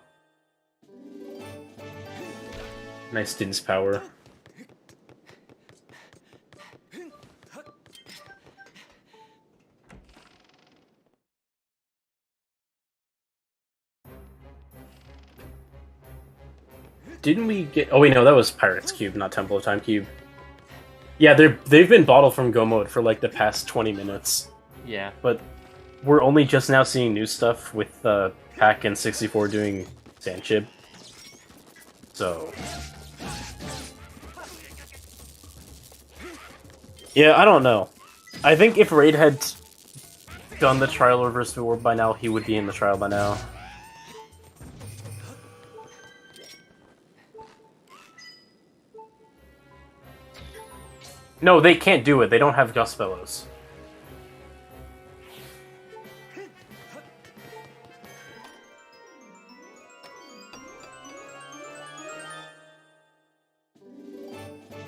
Nice Din's power. Didn't we get... Oh wait, no, that was Pirate's Cube, not Temple of Time Cube. Yeah, they've been bottled from Go Mode for like the past 20 minutes. Yeah. But we're only just now seeing new stuff with Pac and 64 doing Sandship. So... Yeah, I don't know. I think if Raid had done the trial reverse the orb by now, he would be in the trial by now. No, they can't do it. They don't have Gust Bellows.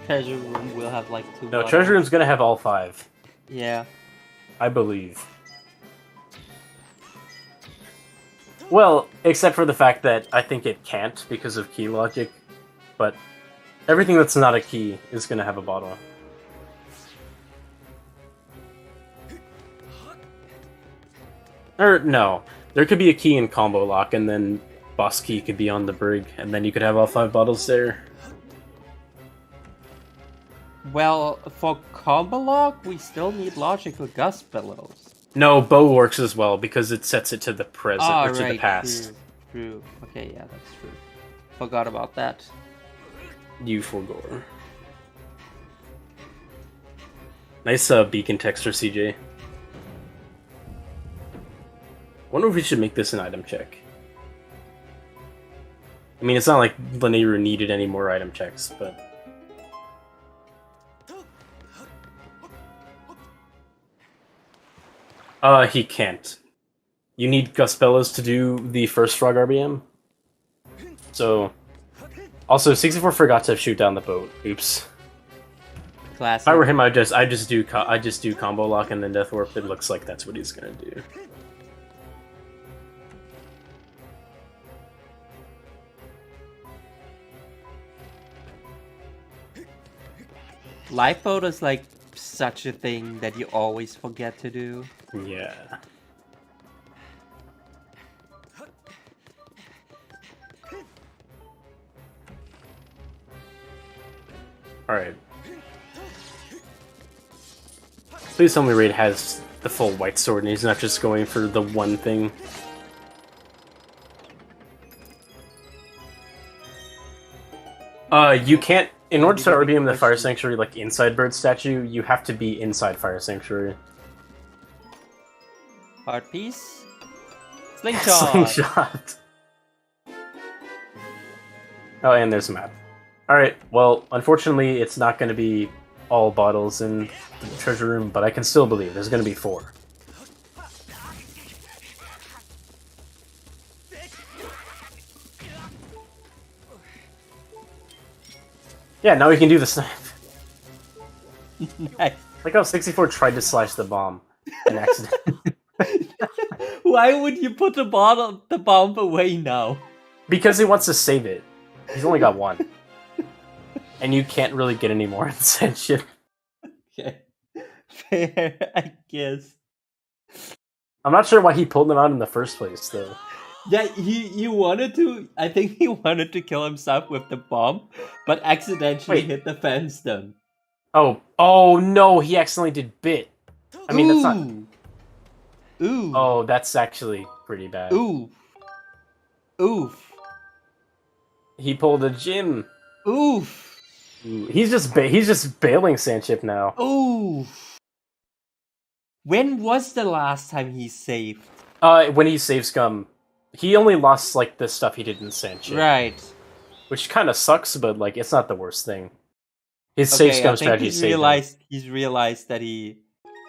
Treasure Room will have like 2 No, Treasure Room's gonna have all 5. Yeah. I believe. Well, except for the fact that I think it can't because of key logic, but everything that's not a key is gonna have a bottle. Or, no. There could be a key in combo lock, and then boss key could be on the brig, and then you could have all 5 bottles there. Well, for combo lock, we still need logical Gust Bellows. No, bow works as well, because it sets it to the present, or to the past. True. Okay, yeah, that's true. Forgot about that. You forgore. Nice beacon texture, CJ. Wonder if we should make this an item check. I mean, it's not like Linear needed any more item checks, but... He can't. You need Gus Bellows to do the first frog RBM. So, also 64 forgot to shoot down the boat. Oops. Classic. If I were him, I just do combo lock and then death warp. It looks like that's what he's gonna do. Life mode is like such a thing that you always forget to do. Yeah. Alright. Please tell me Raid has the full white sword and he's not just going for the one thing. You can't... In order to RBM the Fire Sanctuary, like inside Bird Statue, you have to be inside Fire Sanctuary. Heart piece? Slingshot! Slingshot! Oh, and there's a map. Alright, well, unfortunately, it's not going to be all bottles in the treasure room, but I can still believe there's going to be 4. Yeah, now we can do the snipe. Nice. Like how 64 tried to slash the bomb in accident. Why would you put the bomb away now? Because he wants to save it. He's only got 1. And you can't really get any more in Sandship. Okay. Fair, I guess. I'm not sure why he pulled them out in the first place, though. Yeah, he wanted to... I think he wanted to kill himself with the bomb, but accidentally hit the fence then. Oh no, he accidentally did bit. I mean, that's not... Ooh. Oh, that's actually pretty bad. Ooh. Oof. He pulled a Jim. Oof. Ooh. He's just bailing Sandship now. Ooh. When was the last time he saved? When he saved Scum. He only lost, like, the stuff he did in Sandship. Right. Which kind of sucks, but, like, it's not the worst thing. His save Scum strategy saved him. He's realized that he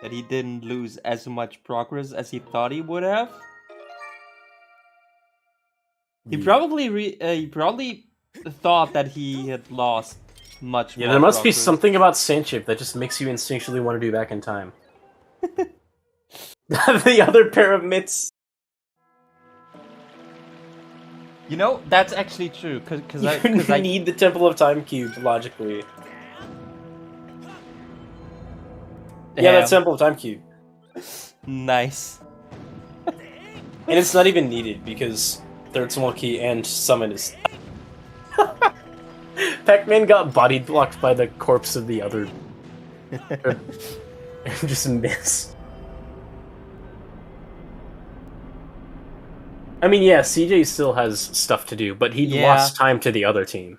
didn't lose as much progress as he thought he would have. He probably thought that he had lost much more. Yeah, there must be progress. something about Sandship that just makes you instinctually want to do back in time. The other pair of mitts. You know, that's actually true, because I need the Temple of Time cube, logically. Damn. Yeah, that's Temple of Time cube. Nice. And it's not even needed, because third small key and summon is... Pac-Man got body blocked by the corpse of the other... just missed. I mean, yeah, CJ still has stuff to do, but he lost time to the other team.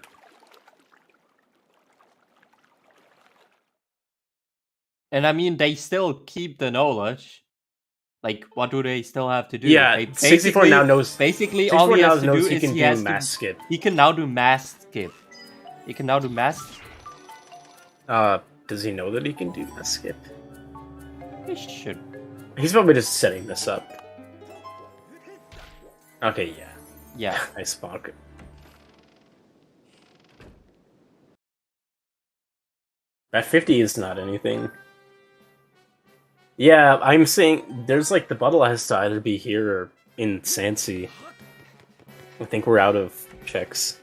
And I mean, they still keep the knowledge. Like, what do they still have to do? Yeah, 64 now knows. Basically, all he has to do is he can do mass skip. He can now do mass skip. He can now do mass. Does he know that he can do mass skip? He should. He's probably just setting this up. Okay, yeah. Yeah. Nice spot. That 50 is not anything. Yeah, I'm saying there's like the bottle has to either be here or in Sansi. I think we're out of checks.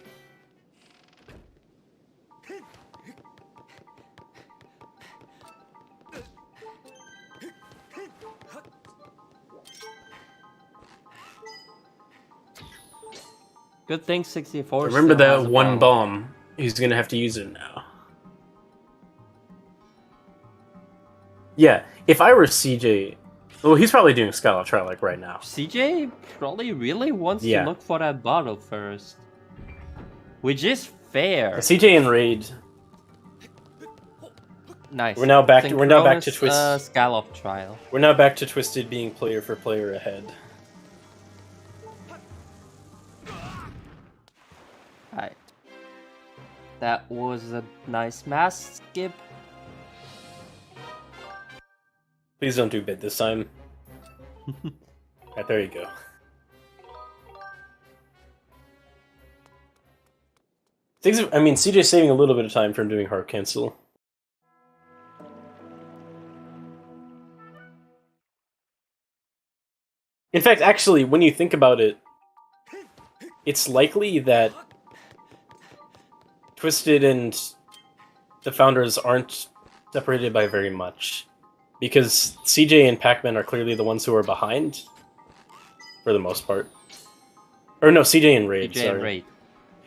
Good thing 64. Remember still that has a one bomb. He's gonna have to use it now. Yeah, if I were CJ... Well, he's probably doing Skyward Trial like right now. CJ probably really wants to look for that bottle first. Which is fair. CJ and Raid. Nice. We're now back to Twist. Scallop Trial. We're now back to Twisted being player for player ahead. Alright. That was a nice mass skip. Please don't do bid this time. Right, there you go. I mean, CJ's saving a little bit of time from doing hard cancel. In fact, actually, when you think about it, it's likely that Twisted and the founders aren't separated by very much. Because CJ and Pac-Man are clearly the ones who are behind, for the most part. Or no, CJ and Raid, CJ sorry. and Raid.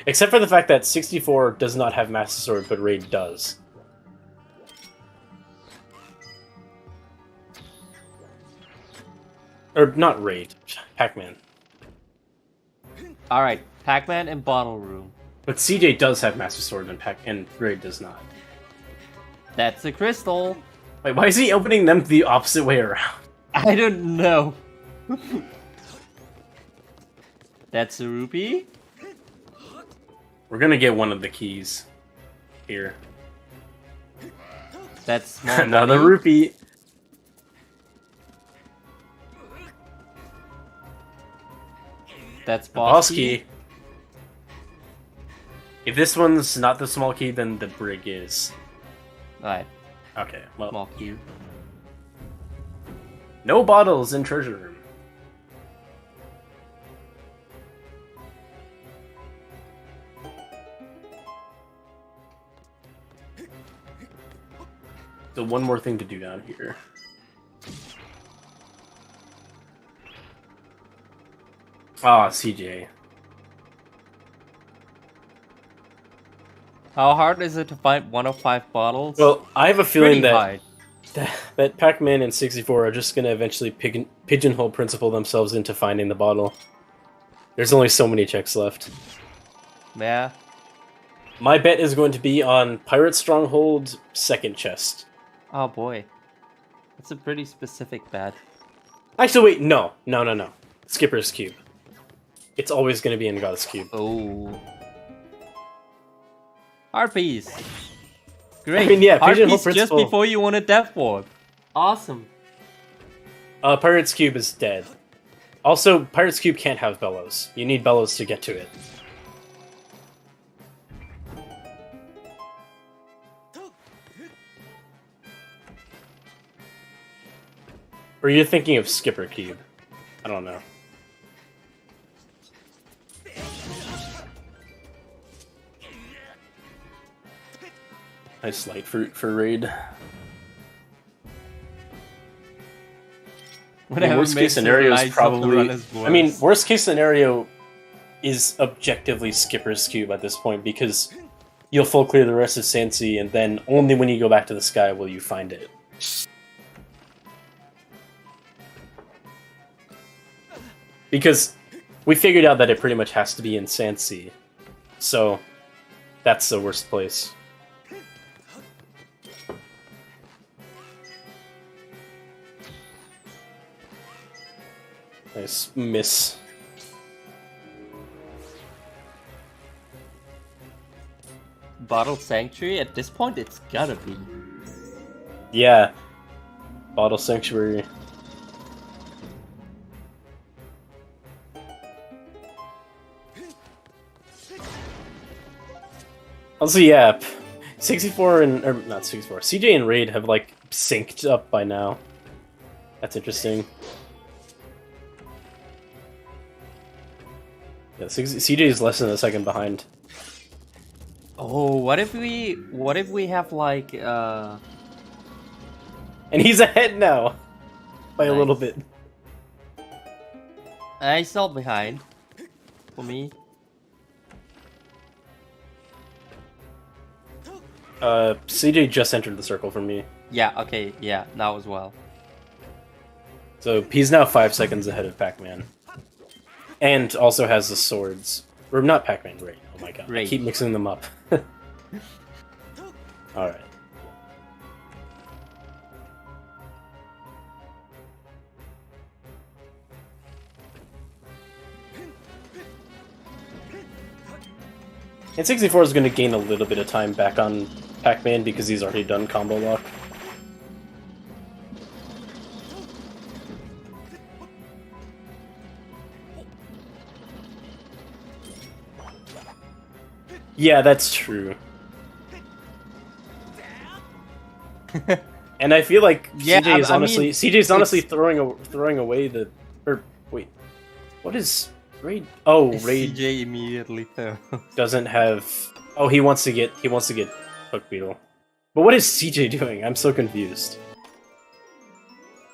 Except for the fact that 64 does not have Master Sword, but Raid does. Or not Raid, Pac-Man. Alright, Pac-Man and Bottle Room. But CJ does have Master Sword and Raid does not. That's a crystal. Wait, why is he opening them the opposite way around? I don't know. That's a rupee? We're gonna get one of the keys here. That's small Another money. rupee. That's Boss boss key. If this one's not the small key, then the brig is. Alright, Okay, well, small key. no bottles in treasure room. So one more thing to do down here. Ah, CJ. How hard is it to find 105 bottles? Well, I have a feeling pretty hard. that Pac-Man and 64 are just going to eventually pigeonhole principle themselves into finding the bottle. There's only so many checks left. Yeah. My bet is going to be on Pirate Stronghold, second chest. Oh boy. That's a pretty specific bet. Actually, wait, no. Skipper's Cube. It's always going to be in God's Cube. Oh. Harpies. Great. I mean, yeah, pigeonhole Harpies just principle. before you want a death orb. Awesome. Pirate's Cube is dead. Also, Pirate's Cube can't have bellows. You need bellows to get to it. Or you're thinking of Skipper Cube. I don't know. Nice light fruit for Raid. Whatever worst case makes the scenario is lights of the probably. runners I mean, worse. worst case scenario is objectively Skipper's Cube at this point because you'll full clear the rest of Sansi, and then only when you go back to the sky will you find it. Because we figured out that it pretty much has to be in Sansi, so that's the worst place. Nice miss. Bottle Sanctuary? At this point, it's gotta be. Yeah. Bottle Sanctuary. Also, yeah, 64 and, or not 64, CJ and Raid have, like, synced up by now. That's interesting. Yeah, CJ is less than a second behind. Oh, what if we have like And he's ahead now! By a little Nice. bit. I still behind for me. CJ just entered the circle for me. Yeah, okay, yeah, now as well. So he's now 5 seconds ahead of Pac-Man. And also has the swords. Or not Pac-Man, Raid. Oh my god. I Raid. keep mixing them up. Alright. And 64 is going to gain a little bit of time back on Pac-Man because he's already done combo lock. Yeah, that's true. And I feel like Yeah, CJ is I honestly mean, CJ is honestly it's- throwing away the wait, what is Raid? Oh, Raid CJ immediately though. doesn't have. Oh, he wants to get Hook Beetle. But what is CJ doing? I'm so confused.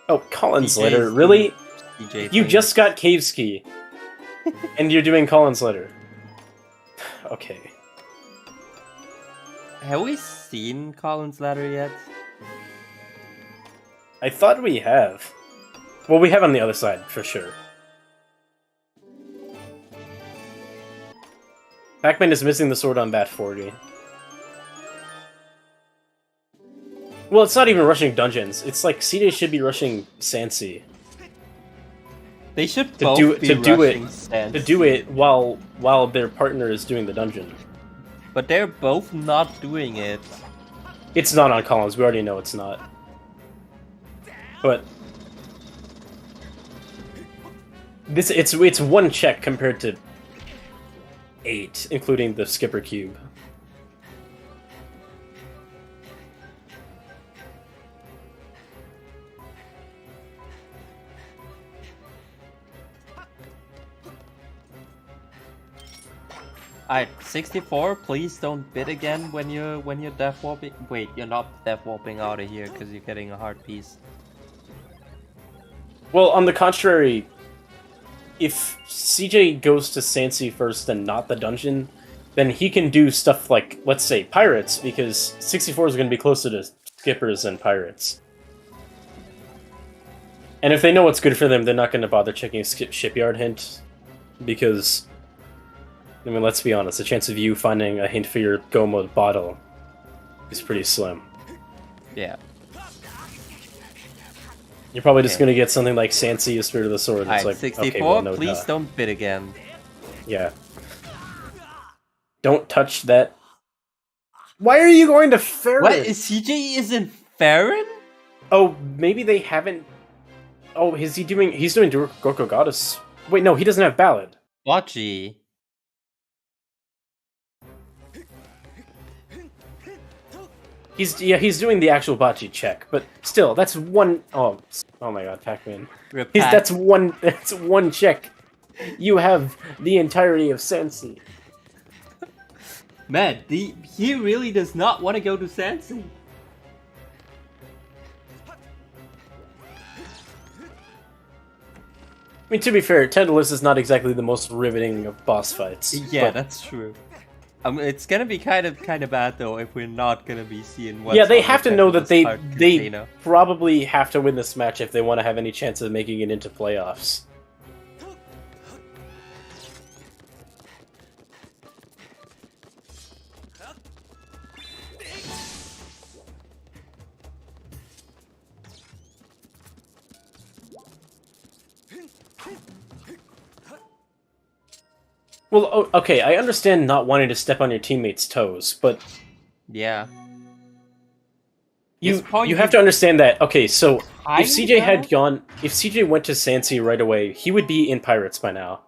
Oh, Colin's CJ letter, is really? doing CJ You thing. just got Cave's Key, and you're doing Colin's letter. Okay. Have we seen Colin's letter yet? I thought we have. Well, we have on the other side, for sure. Pac-Man is missing the sword on Bat 40. Well, it's not even rushing dungeons. It's like CJ should be rushing Sansi. They should To both do it- be to do it- rushing Sans. To do it while their partner is doing the dungeon. But they're both not doing it. It's not on Collins, we already know it's not. But it's one check compared to 8, including the skipper cube. Alright, 64, please don't bid again when you're death warping. Wait, you're not death warping out of here because you're getting a hard piece. Well, on the contrary, if CJ goes to Sansi first and not the dungeon, then he can do stuff like, let's say, pirates, because 64 is going to be closer to skippers than pirates. And if they know what's good for them, they're not going to bother checking shipyard hint, because, I mean, let's be honest, the chance of you finding a hint for your Go Mode bottle is pretty slim. Yeah. You're probably just Okay. going to get something like Sansi, a Spirit of the Sword. It's Alright, like, 64, okay, well, no please duh. don't bid again. Yeah. Don't touch that. Why are you going to Farron? What? Is CJ isn't Farron? Oh, maybe they haven't. Oh, is he doing? He's doing Gorko Goddess. Wait, no, he doesn't have Ballad. Bocce. He's doing the actual Bocce check, but still, that's one. Oh my God, Pac-Man. Repack. That's one check. You have the entirety of Sansi. Man, he really does not want to go to Sansi. I mean, to be fair, Tendalus is not exactly the most riveting of boss fights. Yeah, but- that's true. It's gonna be kind of bad though if we're not gonna be seeing what. yeah, they have to know that they probably have to win this match if they want to have any chance of making it into playoffs. Well, okay, I understand not wanting to step on your teammates' toes, but Yeah. you This point have to understand that. Okay, so I if CJ had know. gone, if CJ went to Sansi right away, he would be in Pirates by now.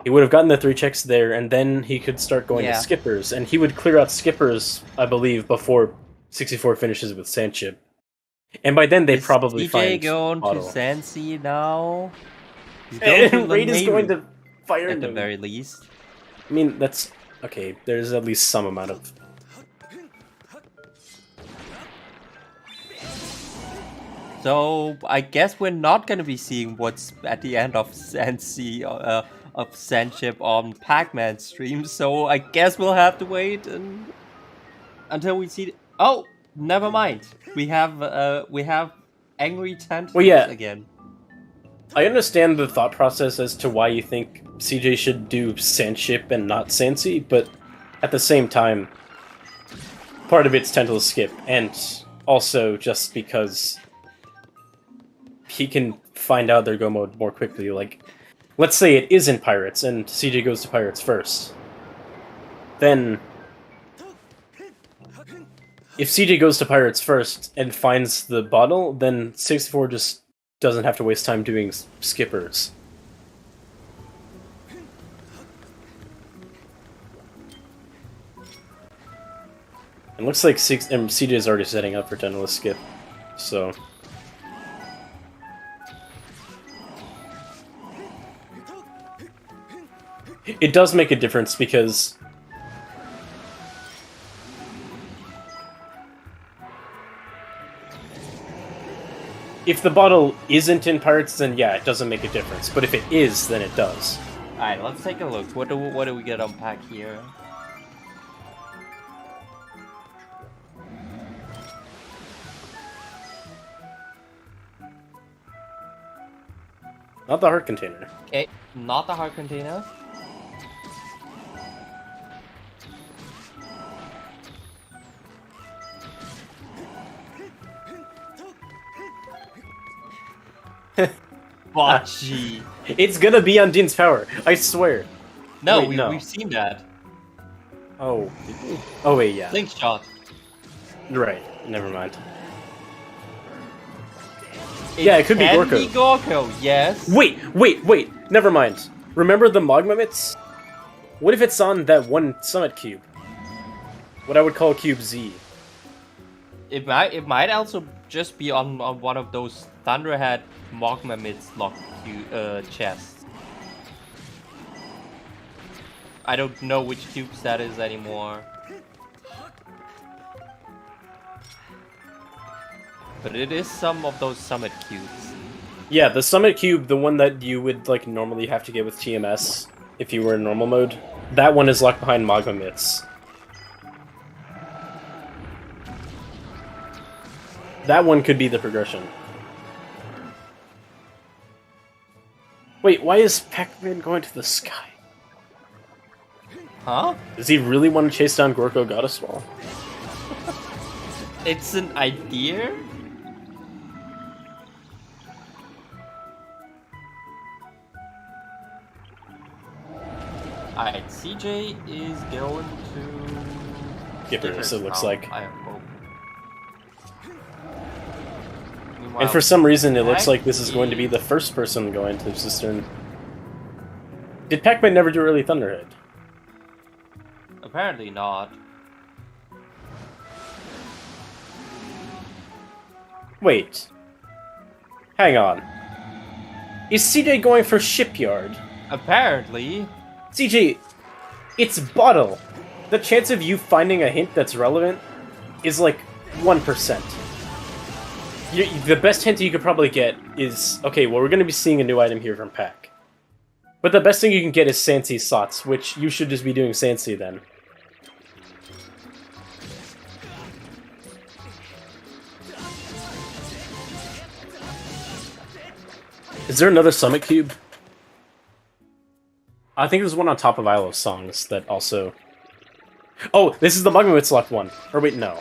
He would have gotten the 3 checks there, and then he could start going Yeah. to Skippers, and he would clear out Skippers, I believe, before 64 finishes with Sandship. And by then, they Is probably CJ find going Bottle. to Sansi now? He's going to And Raid is going Lanayru, to fire at the him. very least. I mean, that's okay. There's at least some amount of. So I guess we're not gonna be seeing what's at the end of Sansi of Sandship on Pac-Man stream. So I guess we'll have to wait until we see. Oh, never mind. We have angry tent Well, yeah. again. I understand the thought process as to why you think CJ should do Sandship and not Sansi, but at the same time, part of it's Tentacle Skip, and also just because he can find out their Go Mode more quickly. Like, let's say it is in Pirates, and CJ goes to Pirates first. Then, if CJ goes to Pirates first and finds the bottle, then 64 just doesn't have to waste time doing skippers. It looks like CJ is already setting up for 10 skip, so... It does make a difference because... If the bottle isn't in Pirates, then yeah, it doesn't make a difference. But if it is, then it does. Alright, let's take a look. What do we get on pack here? Not the heart container. Okay, not the heart container. Bocce. It's gonna be on Dean's power, I swear. No, Wait, no. we've seen that. Oh. Oh wait, yeah. Link shot. Right, never mind. Yeah, it could be Gorko. Can be Gorko, yes. Wait, never mind. Remember the Magma Mitts? What if it's on that one summit cube? What I would call Cube Z. It might also just be on one of those Thunderhead Magma Mids lock chests. I don't know which cubes that is anymore. But it is some of those summit cubes. Yeah, the summit cube, the one that you would like normally have to get with TMS if you were in normal mode, that one is locked behind Magma Mitts. That one could be the progression. Wait, why is Pac-Man going to the sky? Huh? Does he really want to chase down Gorko Goddesswall? It's an idea? Alright, CJ is going to... Gippers, it looks like. I hope. And for some reason, it looks like this is going to be the first person going to the cistern. Did Pac-Man never do early Thunderhead? Apparently not. Wait. Hang on. Is CJ going for Shipyard? Apparently. CJ, it's Bottle. The chance of you finding a hint that's relevant is like 1%. The best hint you could probably get is, okay, well, we're going to be seeing a new item here from Pac. But the best thing you can get is Sansi Sots, which you should just be doing Sansi then. Is there another Summit Cube? I think there's one on top of Isle of Songs that also... Oh, this is the Magma Mitts locked one. Or wait, no.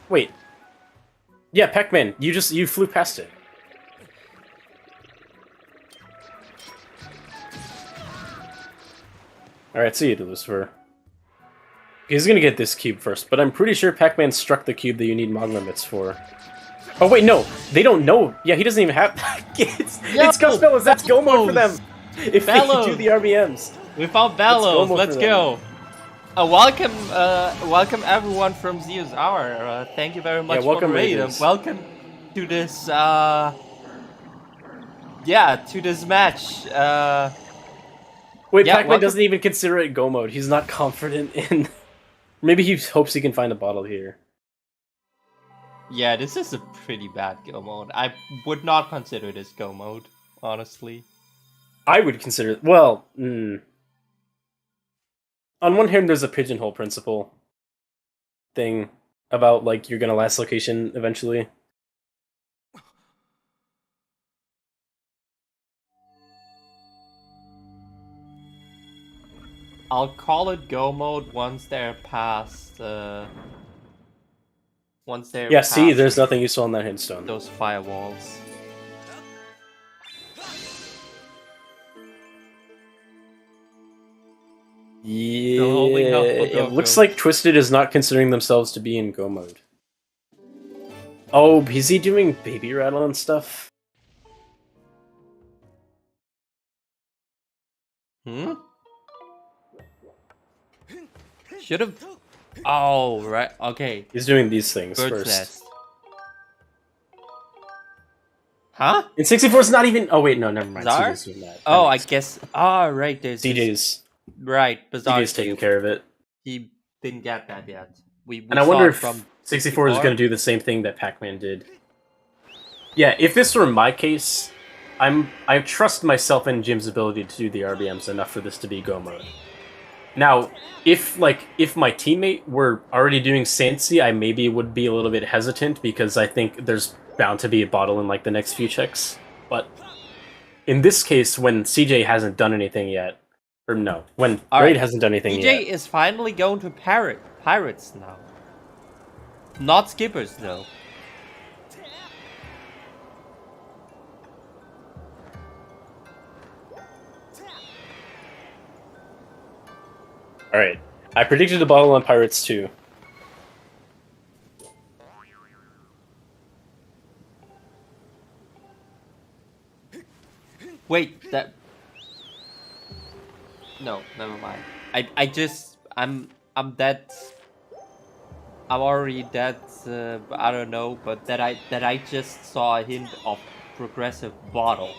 Wait. Yeah, Pac-Man, you flew past it. Alright, see you, Lucifer. He's gonna get this cube first, but I'm pretty sure Pac-Man struck the cube that you need Magma Mitts for. Oh wait, no! They don't know! Yeah, he doesn't even have... it's Gus Bellows! That's Go Mode for them! If Bellows. they do the RBMs! We found Bellows! Let's go! Welcome everyone from Zeus Hour. Thank you very much welcome, for the raid. Welcome to this, to this match. Wait, Pac-Man doesn't even consider it Go Mode. He's not confident in... Maybe he hopes he can find a bottle here. Yeah, this is a pretty bad Go Mode. I would not consider this Go Mode, honestly. I would consider... Well, on one hand, there's a pigeonhole principle thing about, like, you're gonna last location eventually. I'll call it Go Mode once they're past, Yeah, see, there's nothing useful on that hintstone. Those firewalls. Yeah, it looks like Twisted is not considering themselves to be in Go Mode. Oh, is he doing Baby Rattle and stuff? Hmm? Should've Oh, right. Okay. He's doing these things Bird's first. nest. Huh? In 64, it's not even. Oh wait, no, never mind. Bizarre? CJ's doing that. Oh, I guess. Ah, right. There's this- CJ's Bizarre. CJ's taking care of it. He didn't get that yet. We And I saw wonder it if from 64 is going to do the same thing that Pac-Man did. Yeah, if this were my case, I trust myself and Jim's ability to do the RBMs enough for this to be go mode. Now, if my teammate were already doing Sansi, I maybe would be a little bit hesitant because I think there's bound to be a bottle in like the next few checks. But in this case, when CJ hasn't done anything yet, or no, when Raid hasn't done anything yet, CJ is finally going to pirates now. Not skippers though. Alright. I predicted a bottle on Pirates too. Wait, that... No, never mind. I'm dead... I'm already dead, I don't know, but that I just saw a hint of progressive bottle.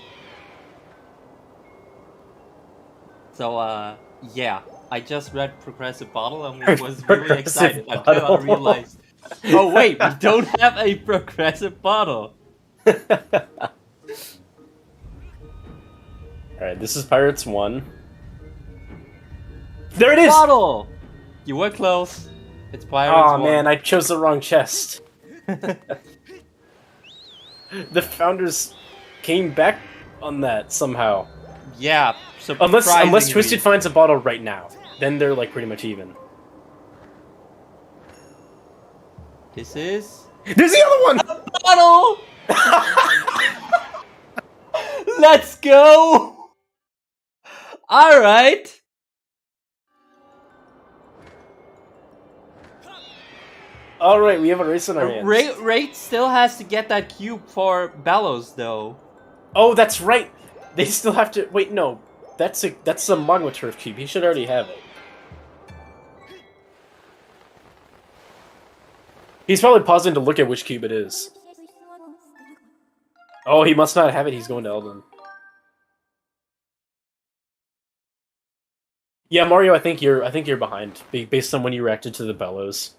So, yeah. I just read progressive bottle and was really excited until I realized, oh wait, we don't have a progressive bottle. Alright, this is Pirates 1. There it is! Bottle! You were close. It's Pirates 1. Aw, man, I chose the wrong chest. The founders came back on that somehow. Yeah, Unless Twisted finds a bottle right now. Then they're like pretty much even. This is... There's the other one! A bottle! Let's go! Alright! Alright, we have a race on our hands. Raid still has to get that cube for Bellows though. Oh, that's right! They still have to... Wait, no. That's a Magma Turf cube. He should already have it. He's probably pausing to look at which cube it is. Oh, he must not have it. He's going to Elden. Yeah, Mario, I think you're behind based on when you reacted to the bellows.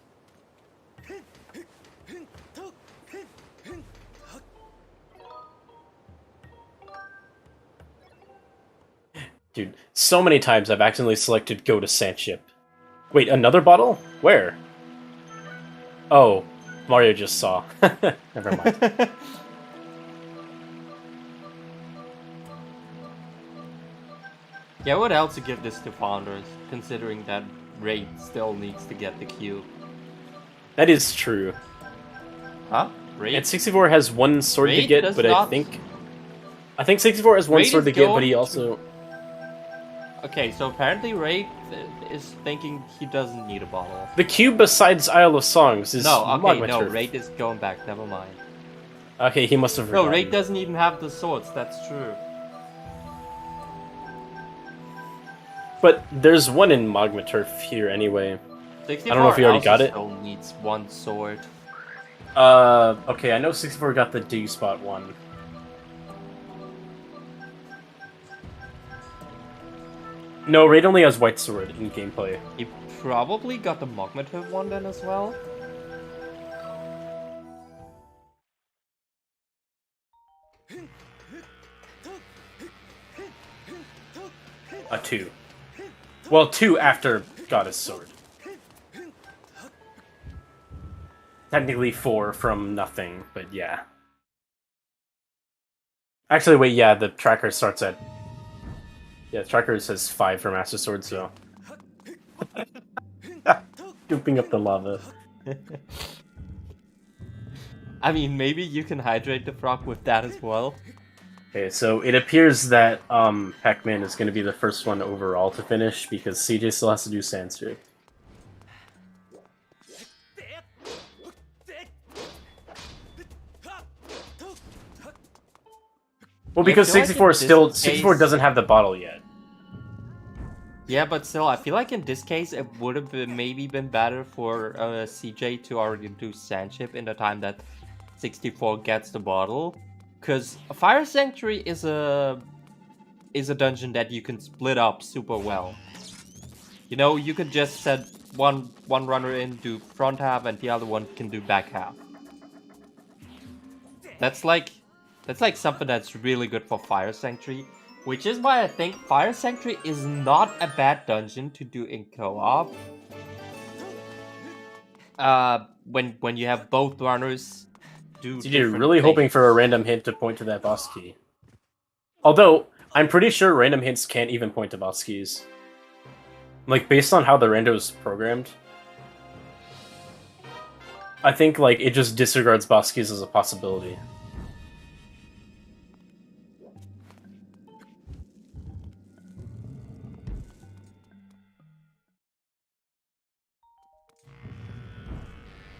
Dude, so many times I've accidentally selected go to Sandship. Wait, another bottle? Where? Oh, Mario just saw. Never mind. Yeah, what else to give this to Founders, considering that Raid still needs to get the cube? That is true. Huh? Raid? And 64 has one sword Raid to get, does but not... I think 64 has one Raid sword to is get, but going he to- also... Okay, so apparently Raid is thinking he doesn't need a bottle. The cube besides Isle of Songs is No, okay, Magma no, Turf. Raid is going back, never mind. Okay, he must have No, forgotten. Raid doesn't even have the swords, that's true. But there's one in Magma Turf here anyway. 64 I don't know if you already got it. still needs one sword. Okay, I know 64 got the D spot one. No, Raid only has white sword in gameplay. He probably got the Mogmative one then as well. A 2. Well, 2 after Goddess Sword. Technically 4 from nothing, but yeah. Actually, wait, yeah, the tracker starts at... Yeah, the tracker says 5 for Master Sword, so... Scooping up the lava. I mean, maybe you can hydrate the frog with that as well. Okay, so it appears that Pac-Man is going to be the first one overall to finish, because CJ still has to do Sandship. Well, because I feel like 64 in is still... this 64 case- doesn't have the bottle yet. Yeah, but still, I feel like in this case, it would have maybe been better for CJ to already do Sandship in the time that 64 gets the bottle, because Fire Sanctuary is a dungeon that you can split up super well. You know, you could just set one runner in, do front half, and the other one can do back half. That's like something that's really good for Fire Sanctuary, which is why I think Fire Sanctuary is not a bad dungeon to do in co-op. When you have both runners do So you're different really hoping things. for a random hint to point to that boss key. Although, I'm pretty sure random hints can't even point to boss keys. Like, based on how the rando is programmed, I think, like, it just disregards boss keys as a possibility.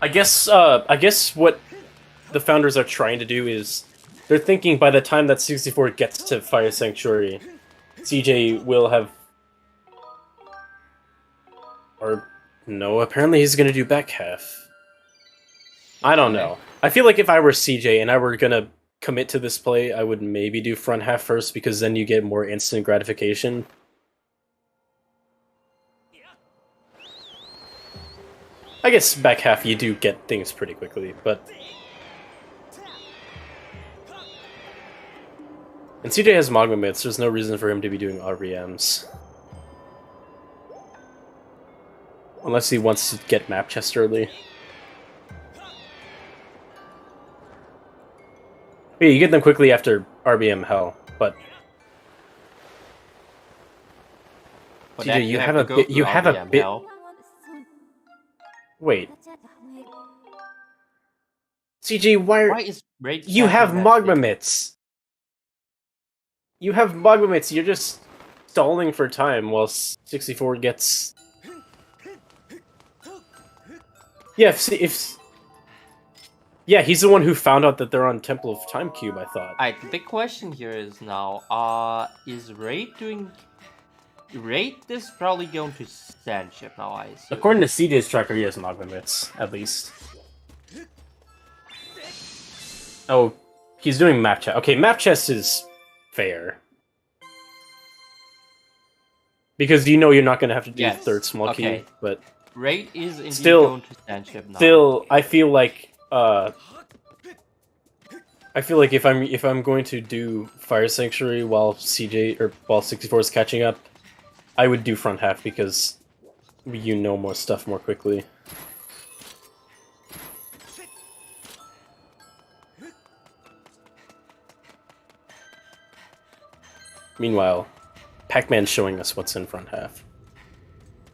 I guess what the founders are trying to do is they're thinking by the time that 64 gets to Fire Sanctuary, CJ will have... Or, no, apparently he's gonna do back half. I don't know. I feel like if I were CJ and I were gonna commit to this play, I would maybe do front half first, because then you get more instant gratification. I guess back half you do get things pretty quickly, but... And CJ has Magma Myths, there's no reason for him to be doing RBMs. Unless he wants to get map chest early. Yeah, you get them quickly after RBM Hell, but... CJ, you have a bit... Wait. CJ, Why is Raid you have camping that Magma big? Myths! You have Magma Myths, you're just stalling for time while 64 gets... Yeah, yeah, he's the one who found out that they're on Temple of Time Cube, I thought. Alright, the big question here is now, is Raid doing... Raid is probably going to Sandship now, I assume. According to CJ's tracker, he has Magma Myths, at least. Oh, he's doing map chest. Okay, map chest is fair. Because you know you're not going to have to do third small key, but... Raid is indeed still, going to Sandship now. Still, I feel like if I'm going to do Fire Sanctuary while while 64 is catching up, I would do front half because you know more stuff more quickly. Meanwhile, Pac-Man's showing us what's in front half.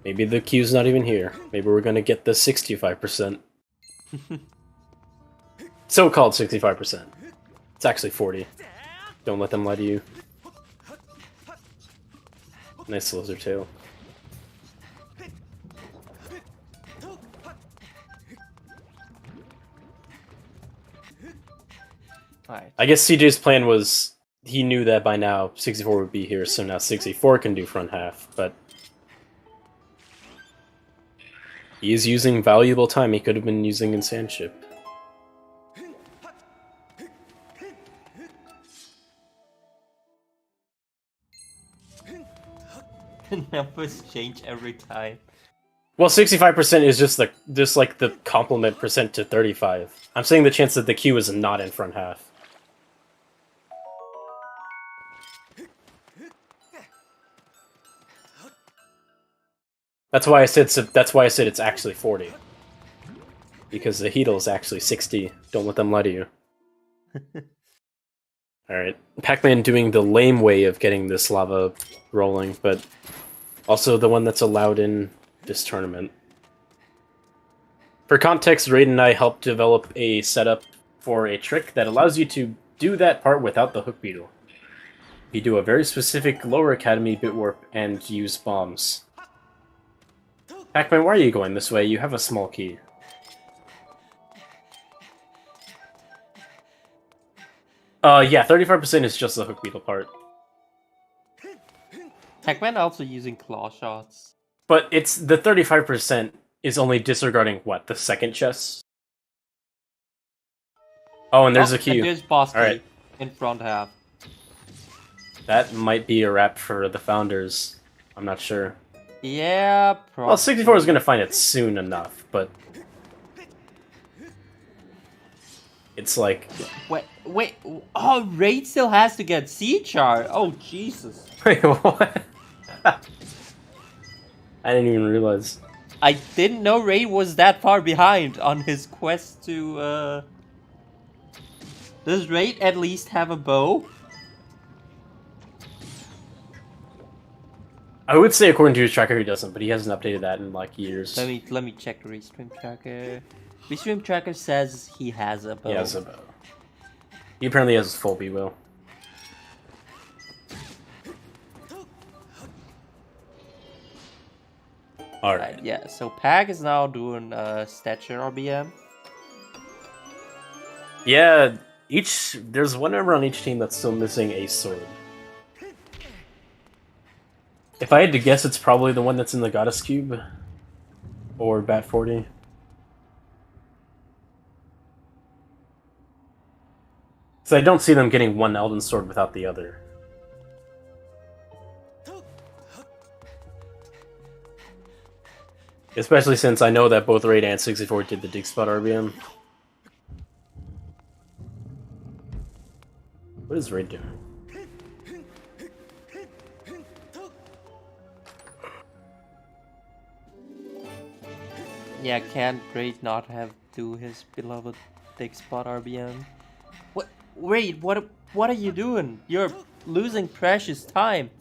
Maybe the queue's not even here. Maybe we're gonna get the 65%. So-called 65%. It's actually 40. Don't let them lie to you. Nice lizard tail. Alright. I guess CJ's plan was, he knew that by now 64 would be here, so now 64 can do front half, but... he is using valuable time he could have been using in Sandship. The numbers change every time. Well, 65% is just like the complement percent to 35. I'm saying the chance that the queue is not in front half. That's why I said it's actually 40. Because the Heedle is actually 60. Don't let them lie to you. Alright. Pac-Man doing the lame way of getting this lava rolling, but also the one that's allowed in this tournament. For context, Raid and I helped develop a setup for a trick that allows you to do that part without the hook beetle. You do a very specific lower academy bit warp and use bombs. Pac-Man, why are you going this way? You have a small key. Yeah, 35% is just the hook beetle part. Pac-Man also using claw shots. But it's the 35% is only disregarding what, the second chest? Oh, and there's a queue. And there's boss key Alright. in front half. That might be a wrap for the founders. I'm not sure. Yeah, probably. Well, 64 is gonna find it soon enough, but it's like Wait. Oh, Raid still has to get C-chart. Oh, Jesus. wait, what? I didn't even realize. I didn't know Raid was that far behind on his quest to, Does Raid at least have a bow? I would say according to his tracker he doesn't, but he hasn't updated that in like years. Let me check the Restream tracker. Restream tracker says he has a bow. He has a bow. He apparently has a full B-Will. Alright. Yeah, so Pag is now doing stature RBM. Yeah, there's one member on each team that's still missing a sword. If I had to guess, it's probably the one that's in the Goddess Cube. Or Bat 40. So I don't see them getting one Elden Sword without the other. Especially since I know that both Raid and 64 did the dig spot RBM. What is Raid doing? Yeah, can't Raid not have do his beloved dig spot RBM? What? Raid, what are you doing? You're losing precious time.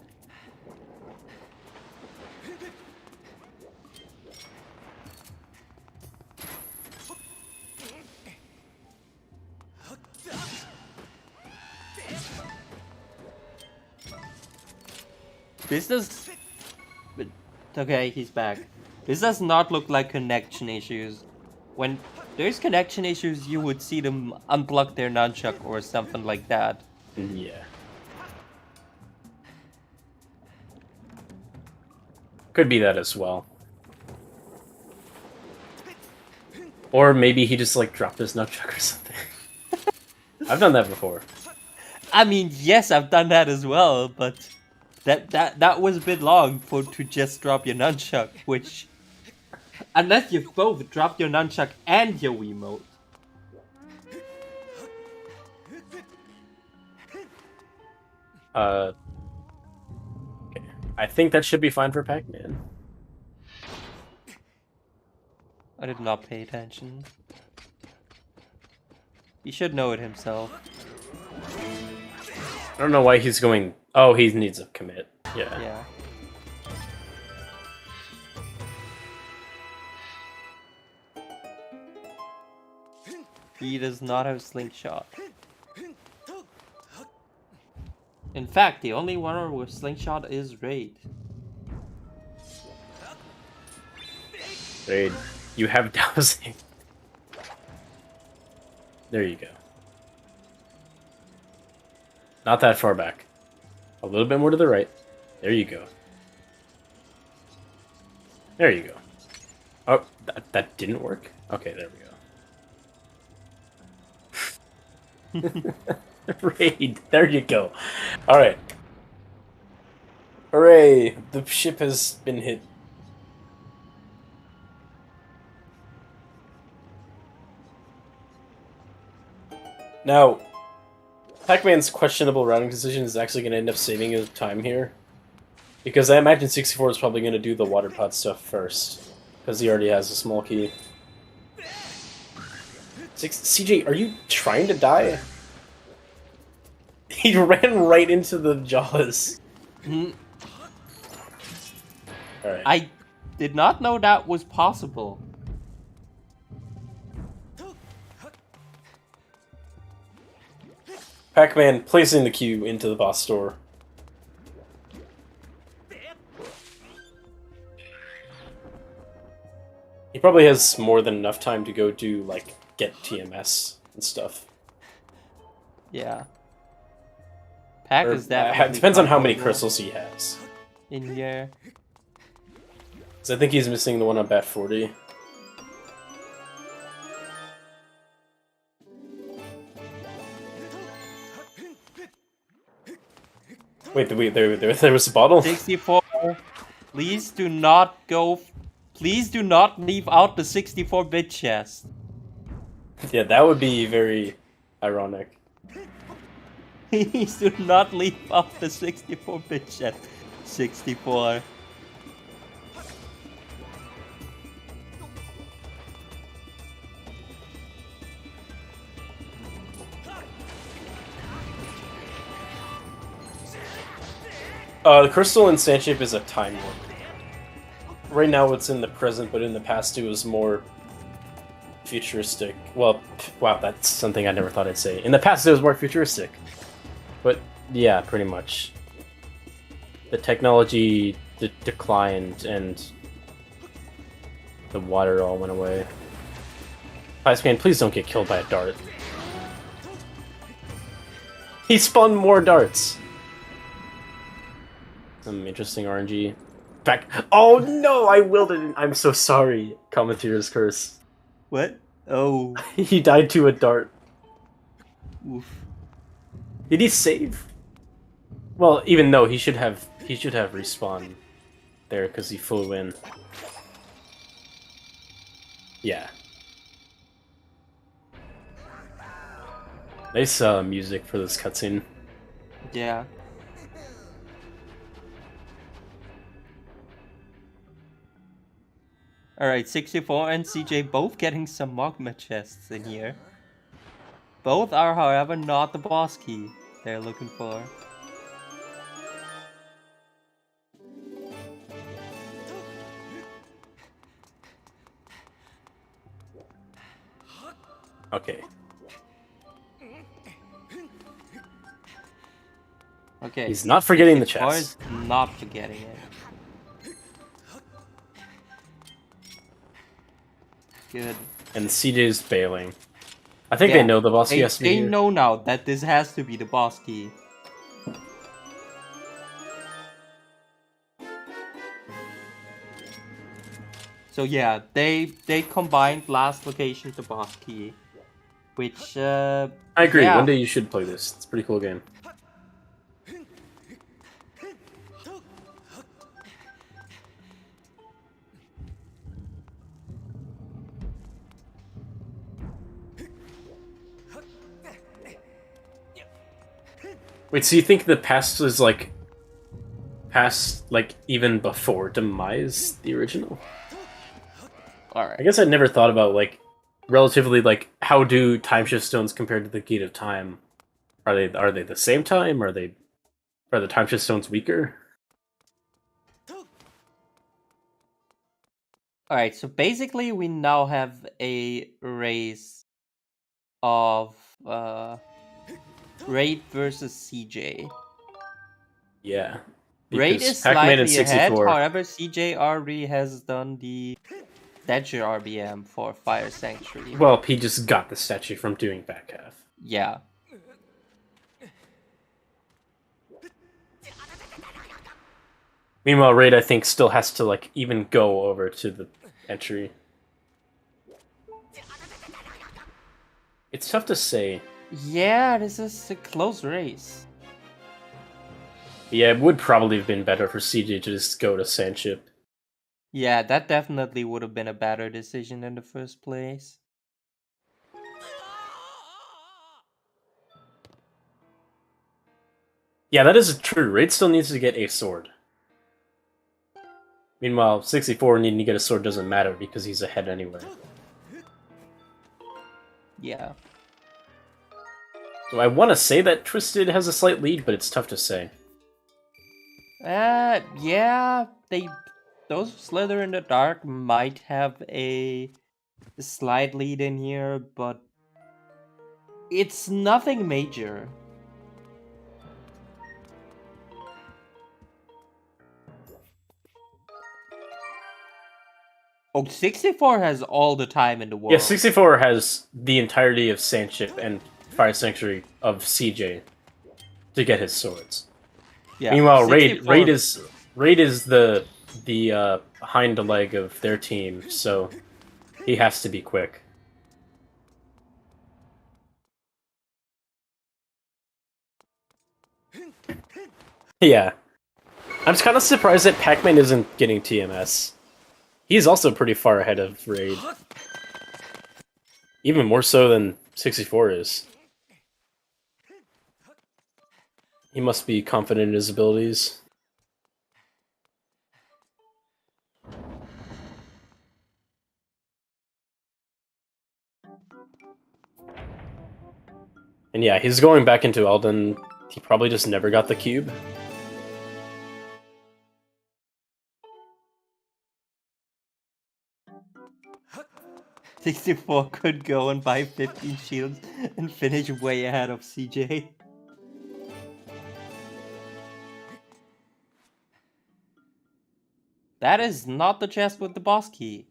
This does... Okay, he's back. This does not look like connection issues. When there's connection issues, you would see them unblock their nunchuck or something like that. Yeah. Could be that as well. Or maybe he just like dropped his nunchuck or something. I've done that before. I mean, yes, I've done that as well, but that was a bit long to just drop your nunchuck, which, unless you've both dropped your nunchuck and your Wiimote. Okay. I think that should be fine for Pac-Man. I did not pay attention. He should know it himself. I don't know why he's going... Oh, he needs a commit. Yeah. Yeah. He does not have slingshot. In fact, the only one with slingshot is Raid. Raid, you have dowsing. There you go. Not that far back. A little bit more to the right. There you go. There you go. Oh, that didn't work? Okay, there we go. Raid, there you go. Alright. Hooray! The ship has been hit. Now, Pac-Man's questionable routing decision is actually going to end up saving his time here. Because I imagine 64 is probably going to do the water pot stuff first. Because he already has a small key. CJ, are you trying to die? He ran right into the jaws. Mm. Alright. I did not know that was possible. Pac-Man placing the cue into the boss store. He probably has more than enough time to go do, like, get TMS and stuff. Yeah. Pac Or, is definitely... depends on how many crystals he has. in here. So I think he's missing the one on bat 40. Wait, there was a bottle? 64. Please do not go. Please do not leave out the 64-bit chest. Yeah, that would be very ironic. Please do not leave out the 64-bit chest. 64. The crystal in Sandship is a time warp. Right now it's in the present, but in the past it was more futuristic. Well, wow, that's something I never thought I'd say. In the past it was more futuristic. But yeah, pretty much. The technology declined and the water all went away. Iceman, please don't get killed by a dart. He spawned more darts! Some interesting RNG. Back. Oh no, I willed it. I'm so sorry. Commentator's curse. What? Oh. He died to a dart. Oof. Did he save? Well, even though he should have respawned there because he flew in. Yeah. Nice music for this cutscene. Yeah. Alright, 64 and CJ both getting some magma chests in here. Both are, however, not the boss key they're looking for. Okay. Okay. He's not forgetting the 64 chest. is not forgetting it. Good. And CJ's bailing. I think they know the boss key has to be They here. know now that this has to be the boss key. So yeah, they combined last location to boss key, which I agree. yeah. One day you should play this. It's a pretty cool game. Wait, so you think the past is like even before Demise the original? Alright. I guess I'd never thought about like relatively like how do time shift stones compared to the Gate of Time? Are they the same time? Are the time shift stones weaker? Alright, so basically we now have a race of Raid versus CJ. Yeah. Raid Because is Pac-Man in slightly ahead, 64 however CJ already has done the statue RBM for Fire Sanctuary. Well, he just got the statue from doing back half. Yeah. Meanwhile, Raid I think still has to like even go over to the entry. It's tough to say. Yeah, this is a close race. Yeah, it would probably have been better for CJ to just go to Sandship. Yeah, that definitely would have been a better decision in the first place. Yeah, that is true. Raid still needs to get a sword. Meanwhile, 64 needing to get a sword doesn't matter because he's ahead anyway. Yeah. So I want to say that Twisted has a slight lead, but it's tough to say. Yeah, those Slither in the Dark might have a slight lead in here, but it's nothing major. Oh, 64 has all the time in the world. Yeah, 64 has the entirety of Sandship and Fire Sanctuary of CJ to get his swords. Yeah, Meanwhile, 64 Raid is Raid is the hind leg of their team, so he has to be quick. Yeah. I'm just kind of surprised that Pac-Man isn't getting TMS. He's also pretty far ahead of Raid. Even more so than 64 is. He must be confident in his abilities. And yeah, he's going back into Elden. He probably just never got the cube. '64 could go and buy 15 shields and finish way ahead of CJ. That is not the chest with the boss key.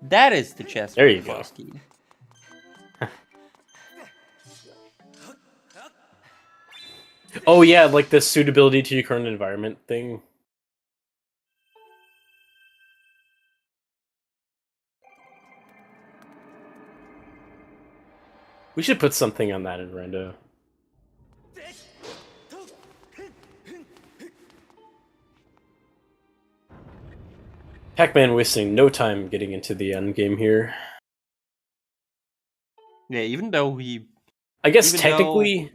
That is the chest There with you the go. boss key. Oh yeah, like the suitability to your current environment thing. We should put something on that in Rando. Pac-Man wasting no time getting into the end game here. Yeah, even though he... I guess Even technically,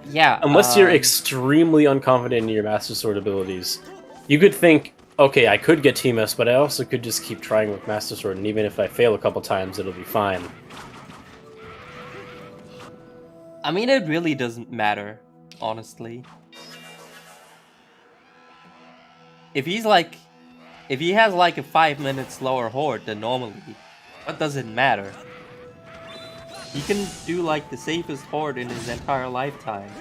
Yeah, unless you're extremely unconfident in your Master Sword abilities, you could think, okay, I could get TMS, but I also could just keep trying with Master Sword, and even if I fail a couple times, it'll be fine. I mean, it really doesn't matter, honestly. If he has like a 5 minute slower horde than normally, what does it matter? He can do like the safest horde in his entire lifetime.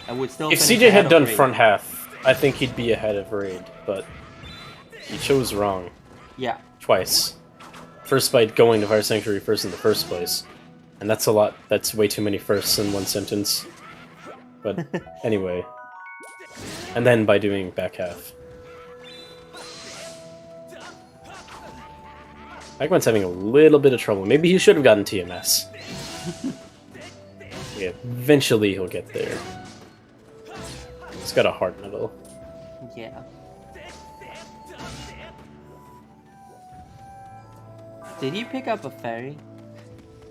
And would still If finish CJ ahead had of done Raid. front half, I think he'd be ahead of Raid, but he chose wrong. Yeah. Twice. First by going to Fire Sanctuary first in the first place. And that's a lot. That's way too many firsts in one sentence. But anyway. And then by doing back half. Pac-Man's having a little bit of trouble. Maybe he should have gotten TMS. Yeah, eventually he'll get there. He's got a heart medal. Yeah. Did he pick up a fairy?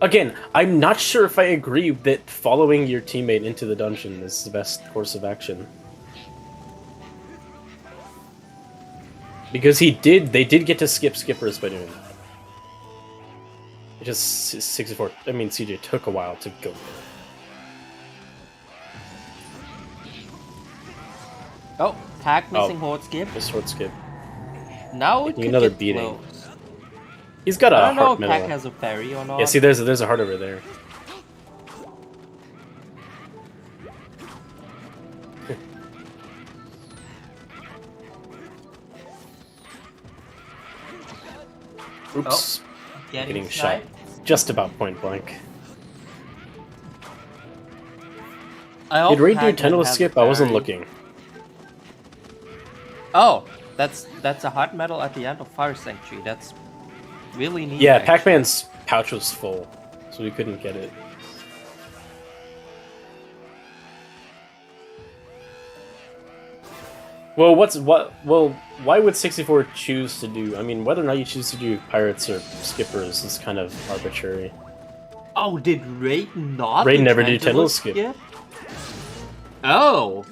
Again, I'm not sure if I agree that following your teammate into the dungeon is the best course of action. Because they did get to skip skippers by doing that. It just 64. I mean, CJ took a while to go there. Oh, Pac missing horde skip. The sword skip. Now it Taking could another get beating. close. He's got a I don't know heart if Pac medal. has a fairy or not. Yeah, see, there's a heart over there. Oops. Getting shot just about point blank. Did Raid do a tentacle skip? I wasn't looking. Oh, that's a hot metal at the end of Fire Sanctuary. That's really neat. Yeah, actually. Pac-Man's pouch was full, so we couldn't get it. Well, why would 64 choose to do... I mean, whether or not you choose to do pirates or skippers is kind of arbitrary. Oh, did Raid not? Raid never did tentacle skip. Oh.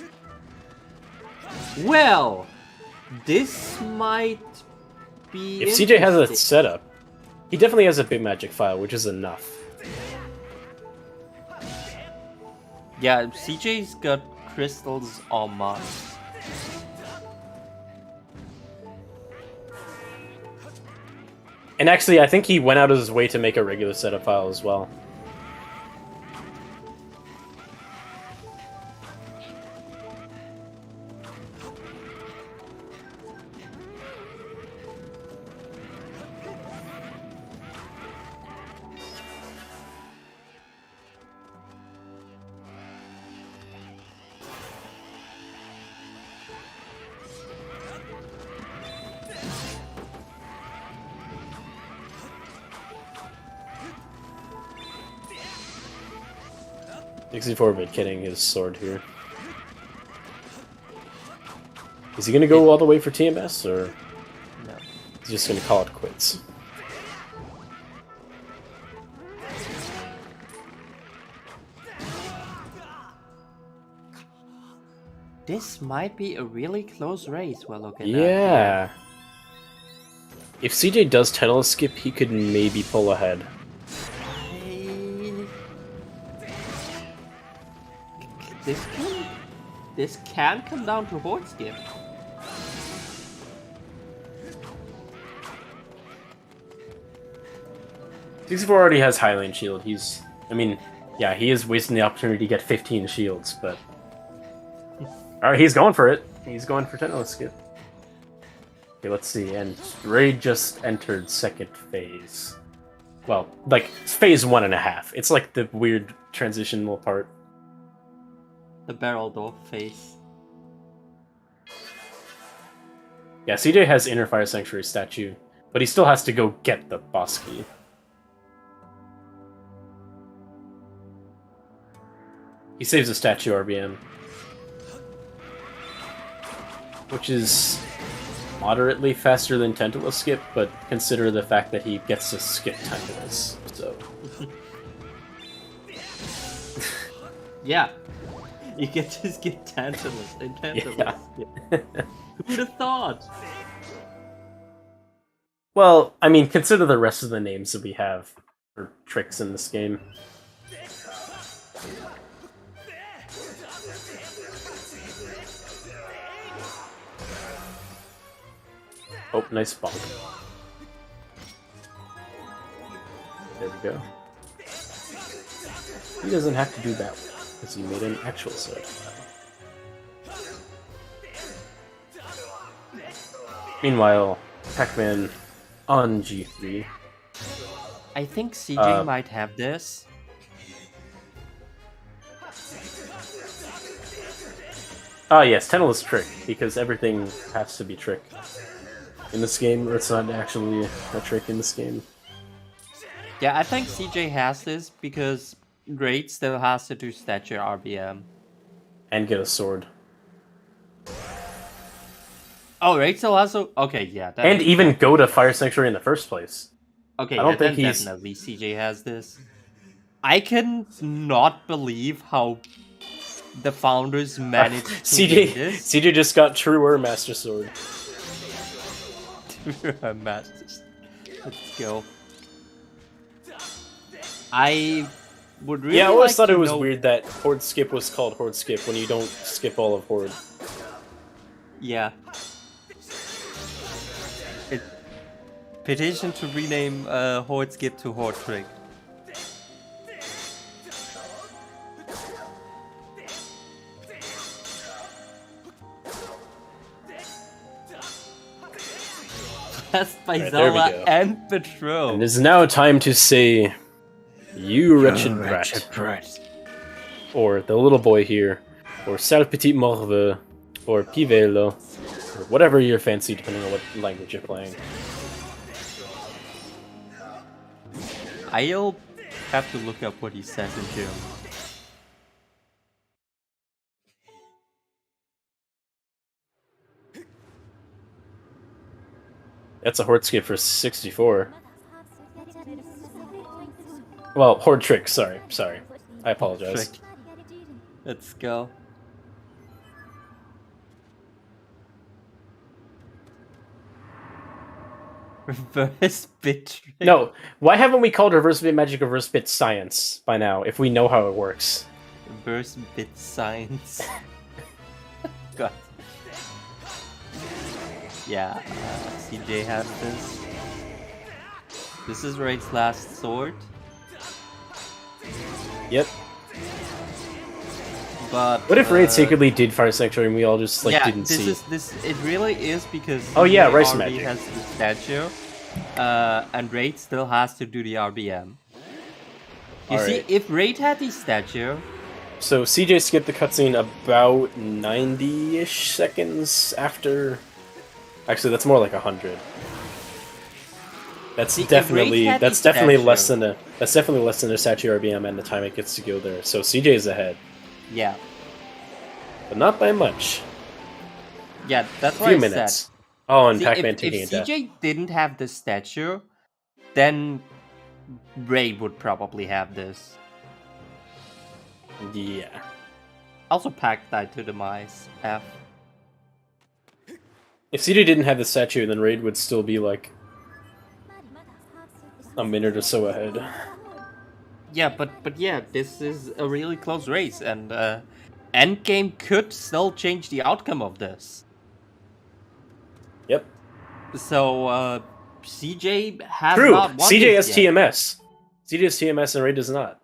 Well, this might be... If CJ has a setup, he definitely has a big magic file, which is enough. Yeah, CJ's got crystals en masse. And actually, I think he went out of his way to make a regular setup file as well. 64-bit getting his sword here. Is he gonna go all the way for TMS, or No. he's just gonna call it quits? This might be a really close race. Well, look at that. Yeah. If CJ does tunnel skip, he could maybe pull ahead. This can come down to horde skip. Sixty-four already has Highland shield. I mean, yeah, he is wasting the opportunity to get 15 shields, but alright, he's going for it. He's going for tunnel skip. Okay, let's see. And Ray just entered second phase. Well, like phase 1.5. It's like the weird transitional part. The barrel door phase. Yeah, CJ has Inner Fire Sanctuary statue, but he still has to go get the boss key. He saves a statue RBM, which is moderately faster than Tentacle skip, but consider the fact that he gets to skip Tentacles, so... Yeah. You get to skip Tantalus and Tantalus. Yeah. Who'd have thought? Well, I mean, consider the rest of the names that we have for tricks in this game. Oh, nice bonk. There we go. He doesn't have to do that because he made an actual sword. Meanwhile, Pac-Man on G3. I think CJ might have this. Ah, yes, Tennel is trick, because everything has to be trick in this game, or it's not actually a trick in this game. Yeah, I think CJ has this because Great still has to do statue RBM. And get a sword. Oh, Great still has to... Okay, yeah. And even go to Fire Sanctuary in the first place. Okay, I don't think then he's... definitely CJ has this. I can not believe how the founders managed to get this. CJ just got Truer Master Sword. Masters. Let's go. I would really Yeah, I always like thought to it was know... weird that Horde Skip was called Horde Skip when you don't skip all of Horde. Yeah. Petition to rename Horde Skip to Horde Trick. Blessed by Zelda and Petro. And it is now time to say, you wretched brat. Or the little boy here. Or sale petit morveux. Or pivelo. Or whatever you're fancy, depending on what language you're playing. I'll have to look up what he says in German. That's a Horde Skip for 64. Well, Horde Trick, sorry. I apologize. Trick. Let's go. Reverse bit trick. No, why haven't we called reverse bit magic reverse bit science by now, if we know how it works? Reverse bit science. God. Yeah, CJ has this. This is Raid's last sword. Yep. But what if Raid secretly did Fire Sanctuary and we all just like yeah, didn't see? It really is because oh yeah, CJ Rice already Magic has the statue, and Raid still has to do the RBM. You see, if Raid had the statue. So CJ skipped the cutscene about 90-ish seconds after. Actually, that's more like 100. That's See, if definitely Raid had that's a definitely statue- less than a statue RBM and the time it gets to go there. So CJ is ahead, Yeah, but not by much. yeah, that's A why few I minutes. said. Oh, and See, Pac-Man if taking a death. CJ didn't have the statue, then Raid would probably have this. Yeah. Also, Pac died to demise. F. If CJ didn't have the statue, then Raid would still be like a minute or so ahead. Yeah, but yeah, this is a really close race, and Endgame could still change the outcome of this. Yep. So CJ has True. not won CJ this has yet. TMS. CJ has TMS and Raid does not.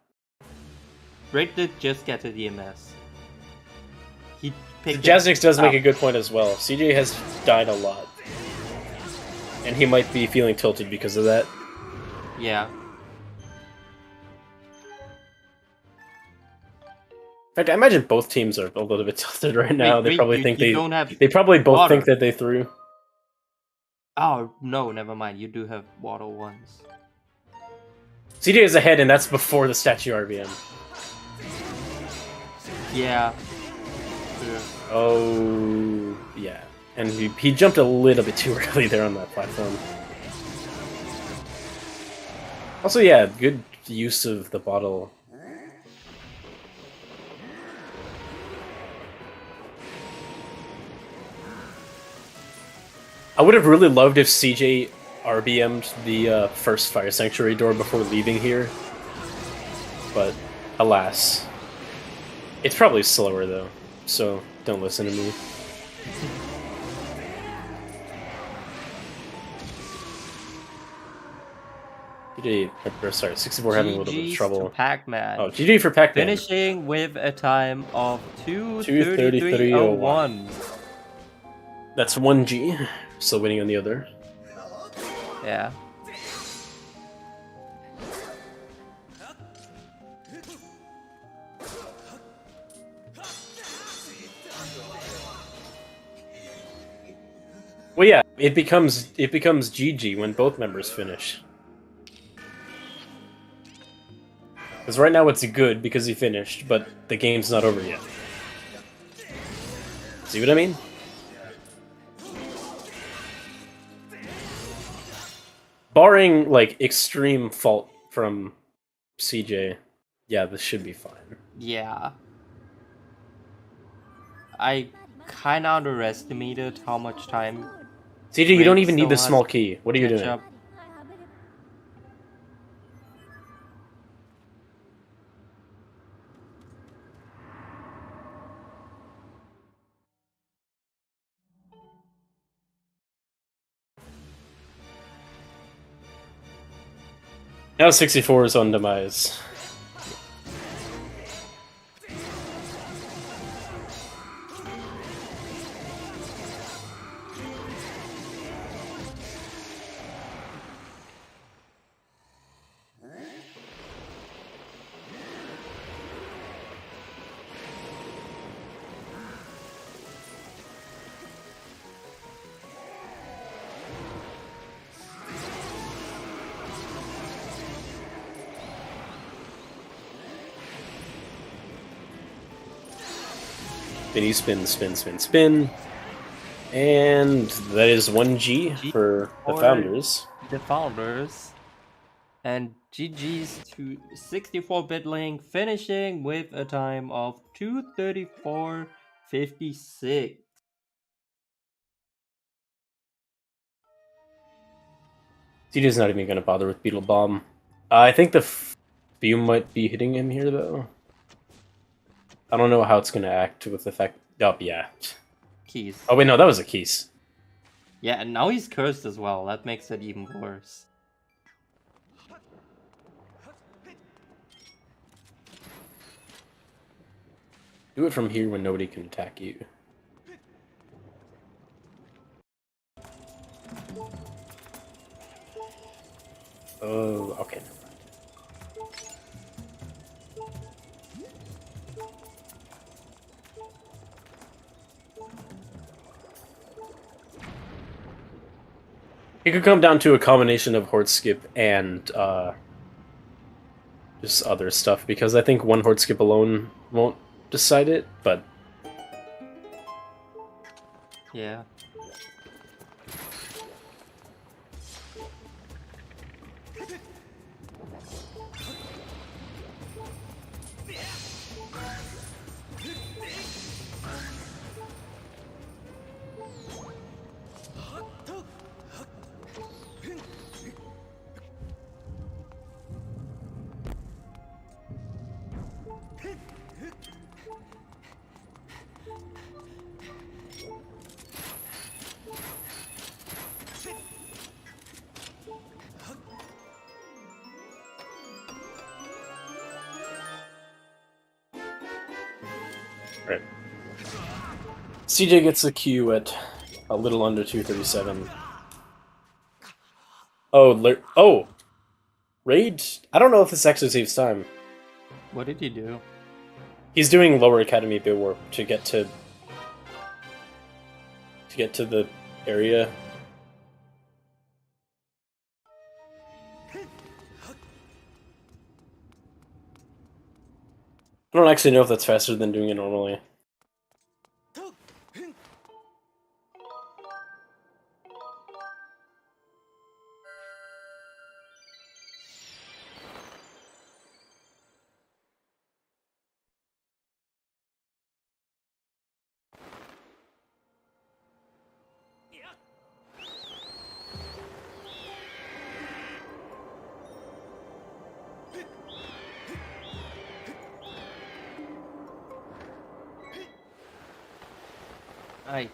Raid did just get to DMS. He picked Jaznix does make up. a good point as well. CJ has died a lot. And he might be feeling tilted because of that. Yeah. In fact, I imagine both teams are a little bit tilted right now. They Wait, probably you- think you don't have they probably both water. think that they threw. Oh no, never mind. You do have water ones. CJ is ahead, and that's before the statue RBM. Yeah. Oh, yeah. And he jumped a little bit too early there on that platform. Also, yeah, good use of the bottle. I would have really loved if CJ RBM'd the first Fire Sanctuary door before leaving here. But, alas. It's probably slower, though, so don't listen to me. GG, or sorry, 64 having a little bit of GG's trouble. to Pac-Man. Oh, GG for Pac-Man. Finishing with a time of 2:33.01. 2:33.01. That's 1G. Still waiting on the other. Yeah. Well, yeah, it becomes GG when both members finish. Because right now it's good because he finished, but the game's not over yet. See what I mean? Barring, like, extreme fault from CJ, yeah, this should be fine. Yeah. I kinda underestimated how much time. CJ, you don't Raid even need the still small has key. What are you catch doing? up. Now 64 is on demise. Spinny spin, spin, spin, spin. And that is 1G for the For founders. The founders. And GG's to 64-bit Link, finishing with a time of 2:34.56. CJ's not even going to bother with Beetle Bomb. I think the Fume might be hitting him here, though. I don't know how it's going to act with the fact... Oh, yeah. Keys. Oh, wait, no, that was a Keys. Yeah, and now he's cursed as well. That makes it even worse. Do it from here when nobody can attack you. Oh, okay. It could come down to a combination of horde skip and just other stuff, because I think one horde skip alone won't decide it, but... Yeah. Right. CJ gets a Q at a little under 237. Oh, Raid? I don't know if this actually saves time. What did you do? He's doing lower academy bit warp to get to the area. I don't actually know if that's faster than doing it normally. Right.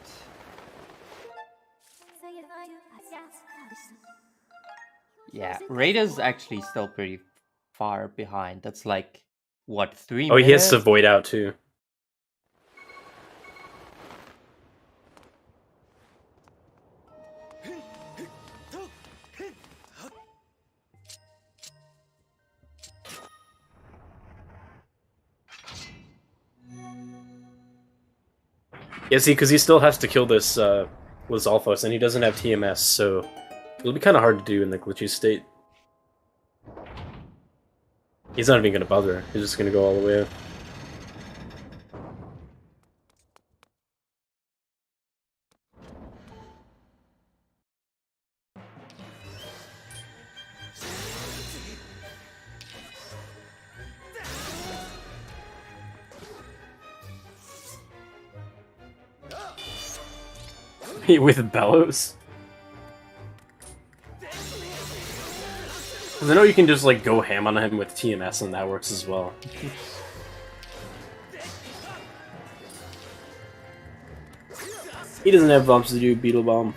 Yeah, Raider's actually still pretty far behind. That's like, what, 3 Oh, minutes? he has to void out too. Yeah, see, because he still has to kill this Lizalfos, and he doesn't have TMS, so it'll be kind of hard to do in the glitchy state. He's not even going to bother. He's just going to go all the way up. With Bellows? Because I know you can just, like, go ham on him with TMS, and that works as well. He doesn't have bumps to do Beetle Bomb.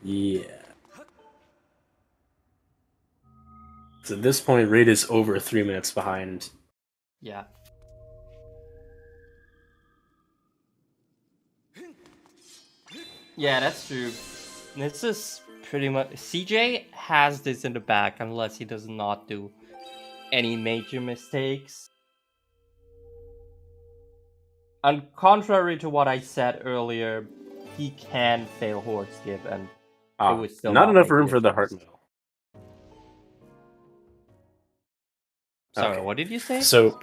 Yeah. So at this point, Raid is over 3 minutes behind. Yeah. Yeah, that's true. This is pretty much... CJ has this in the back unless he does not do any major mistakes. And contrary to what I said earlier, he can fail Horde Skip and it would still not enough make room a for the difference. heart medal. Sorry, Okay. what did you say? So,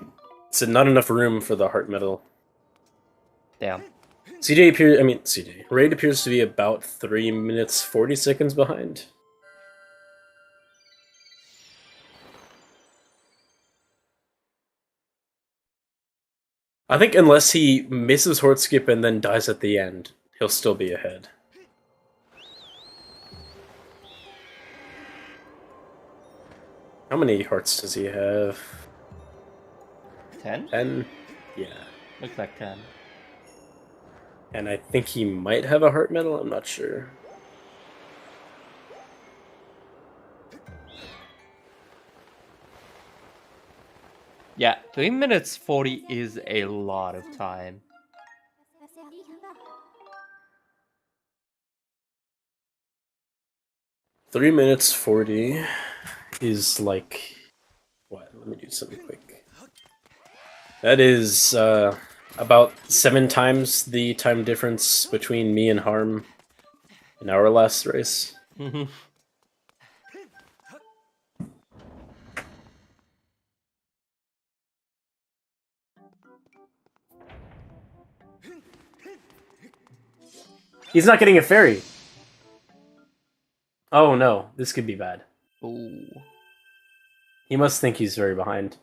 it's not enough room for the heart medal. Damn. Raid appears to be about 3 minutes 40 seconds behind. I think unless he misses Horde Skip and then dies at the end, he'll still be ahead. How many hearts does he have? 10? 10? Yeah. Looks like 10. And I think he might have a heart medal, I'm not sure. Yeah, 3 minutes 40 is a lot of time. Three minutes 40 is like... What? Let me do something quick. That is about 7 times the time difference between me and Harm in our last race. He's not getting a fairy! Oh no, this could be bad. Ooh. He must think he's very behind.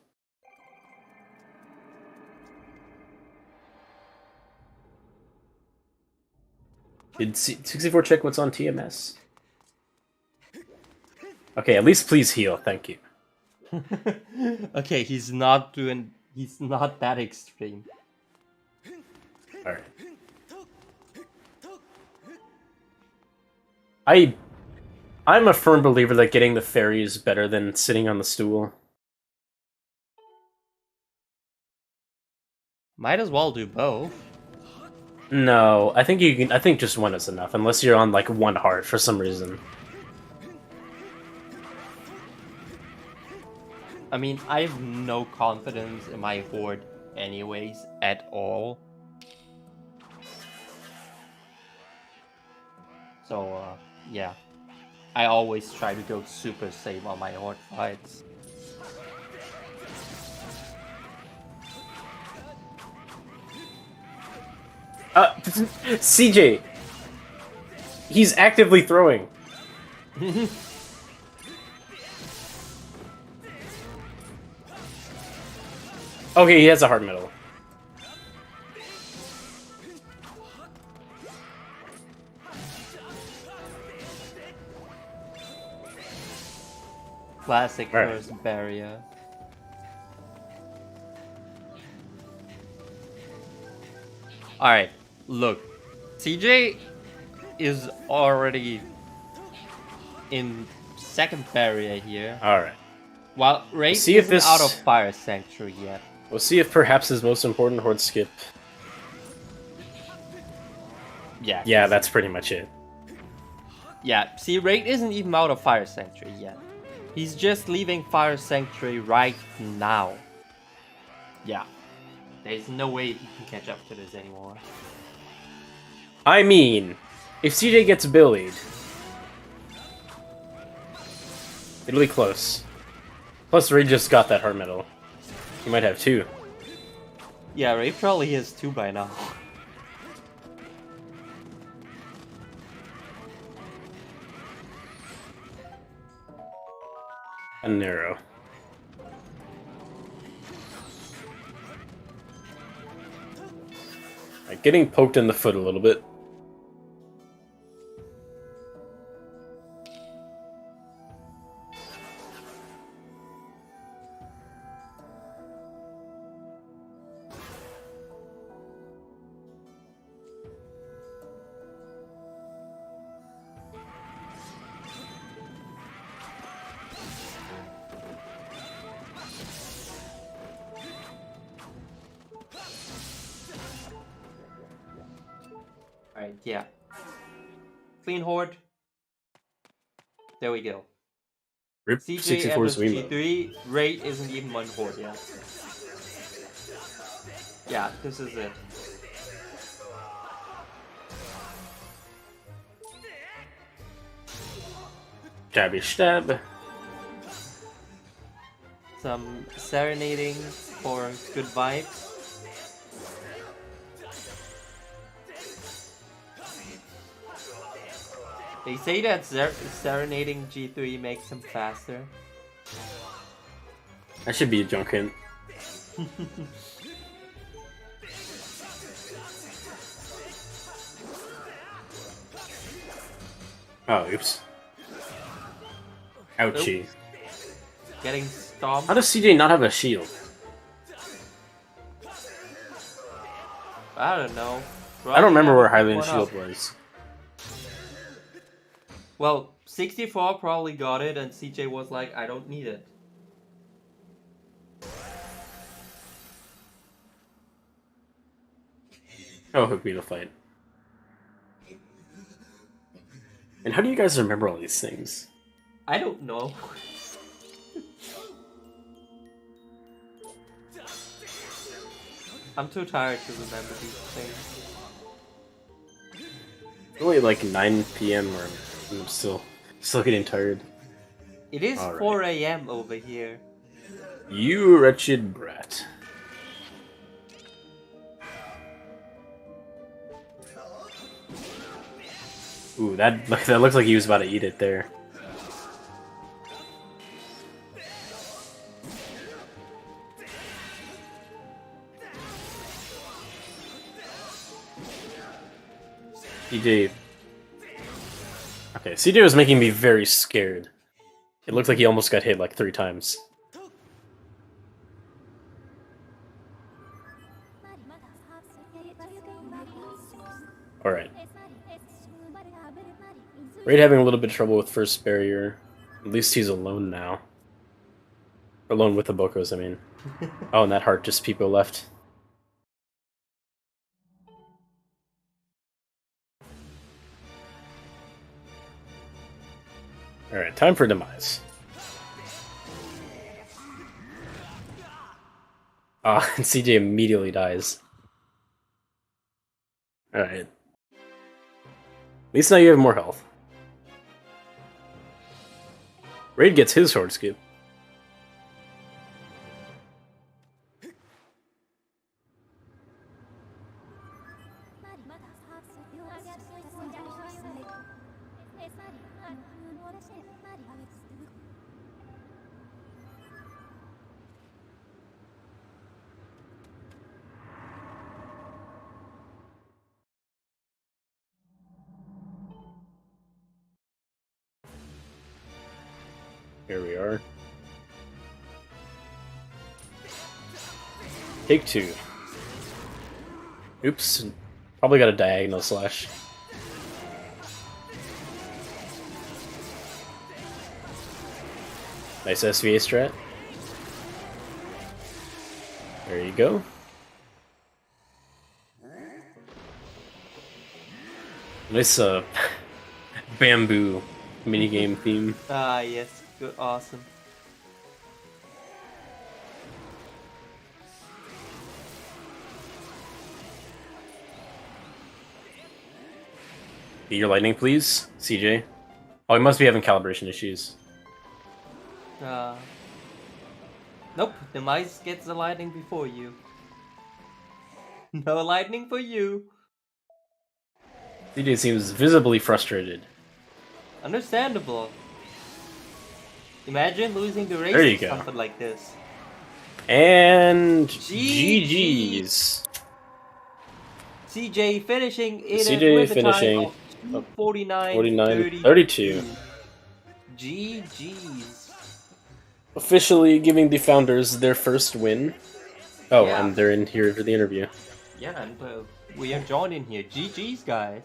Did 64 check what's on TMS? Okay, at least please heal, thank you. Okay, he's not that extreme. Alright. I'm a firm believer that getting the fairy is better than sitting on the stool. Might as well do both. No, I think you can. I think just one is enough, unless you're on like one heart for some reason. I mean, I have no confidence in my horde anyways, at all. So, yeah. I always try to go super safe on my horde fights. CJ! He's actively throwing. Okay, he has a heart medal. Classic Right. first barrier. Alright, look. CJ is already in second barrier here. Alright. While Raid see if isn't this- out of Fire Sanctuary yet. We'll see if perhaps his most important horde skip. Yeah. Yeah, that's pretty much it. Yeah, see, Raid isn't even out of Fire Sanctuary yet. He's just leaving Fire Sanctuary right now. Yeah. There's no way he can catch up to this anymore. I mean, if CJ gets billied, it'll be close. Plus, Ray just got that heart medal. He might have 2. Yeah, Raid probably has 2 by now. A narrow. Right, getting poked in the foot a little bit. Alright, yeah. Clean horde. There we go. Rip CJ 64's enters Wiimote. G3. Raid isn't even one horde yet. Yeah, this is it. Stabby stab. Some serenading for good vibes. They say that serenading G3 makes him faster. That should be a junk hint. Oh, oops. Ouchie. getting stomped. How does CJ not have a shield? I don't know. I don't remember where Probably Hylian's one up. shield was. Well, 64 probably got it, and CJ was like, I don't need it. Oh, hook me to fight. And how do you guys remember all these things? I don't know. I'm too tired to remember these things. It's only like 9 p.m. or I'm still getting tired. It is All right. 4 a.m. over here. You wretched brat. Ooh, that looks like he was about to eat it there. CJ. Okay, CJ was making me very scared. It looked like he almost got hit like 3 times. Alright. Raid having a little bit of trouble with first barrier. At least he's alone now. Alone with the Bokos, I mean. Oh, and that heart just people left. Alright, time for demise. Ah, and CJ immediately dies. Alright. At least now you have more health. Raid gets his sword skip. Here we are. Take 2. Oops. Probably got a diagonal slash. Nice SVA strat. There you go. Nice bamboo minigame theme. Ah, yes. Good, awesome. Get your lightning, please, CJ. Oh, he must be having calibration issues. Nope, the mice gets the lightning before you. No lightning for you. CJ seems visibly frustrated. Understandable. Imagine losing the race There you or go. something like this. And GG. GG's. CJ finishing it CJ with a finishing time of 49, 49, 32. GG's. Officially giving the founders their first win. Oh, Yeah. and they're in here for the interview. Yeah, and we are joining here. GG's, guys.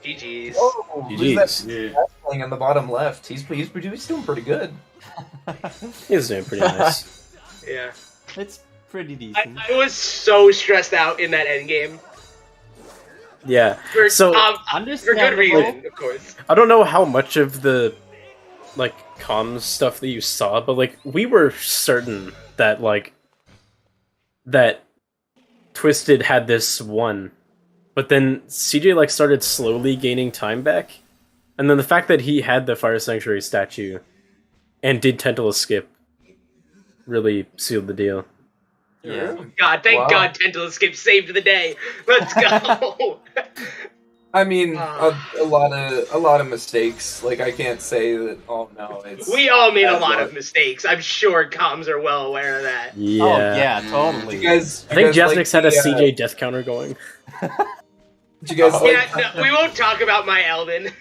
GG's. Oh, GG's. who's that playing on the bottom left? He's doing pretty good. He's doing pretty nice. Yeah. It's pretty decent. I was so stressed out in that endgame. Yeah. For, So for good Understandable. reason, of course. I don't know how much of the like comms stuff that you saw, but like we were certain that that Twisted had this one. But then CJ like started slowly gaining time back. And then the fact that he had the Fire Sanctuary statue and did Tentacle skip really sealed the deal. Yeah. God, thank Wow. God Tentacle Skip saved the day. Let's go. I mean, a lot of mistakes. Like I can't say that. Oh no, it's We all made a That's lot right. of mistakes. I'm sure comms are well aware of that. Yeah. Oh, yeah, totally. You guys, I think you guys Jasmix had a the, CJ death counter going. Did you guys Yeah, like? no, we won't talk about my Elden. Did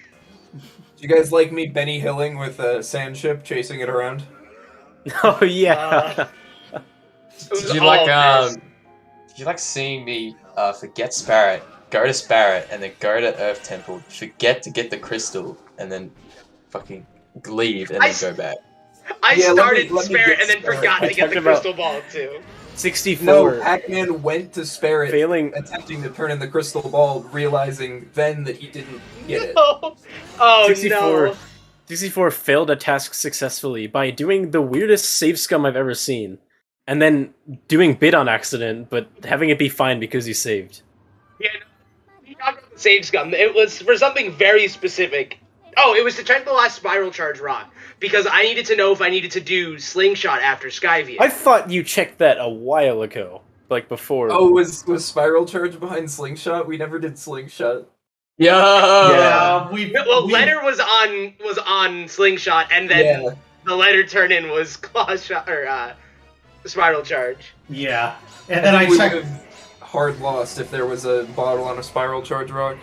you guys like me Benny Hilling with a Sandship chasing it around? Oh yeah. It was Did you all like this. did you like seeing me forget Sparrow, go to Sparrow, and then go to Earth Temple, forget to get the crystal, and then fucking leave and then go back? I Yeah, started let me Spirit get and then Spirit. forgot I to get talked the about- crystal ball too. 64. No, Pac-Man went to spare it, Failing. attempting to turn in the crystal ball, realizing then that he didn't get it. Oh 64. no. 64 failed a task successfully by doing the weirdest save scum I've ever seen, and then doing bid on accident, but having it be fine because he saved. Yeah, no, we talked about the save scum. It was for something very specific. Oh, it was to check the last spiral charge rock because I needed to know if I needed to do slingshot after Skyview. I thought you checked that a while ago, like before. Oh, was Spiral Charge behind Slingshot? We never did Slingshot. Yeah. Well, Leonard was on slingshot, and then Yeah. the Leonard turn in was claw shot or spiral charge. Yeah, and then I we checked. would have hard lost if there was a bottle on a Spiral Charge rock.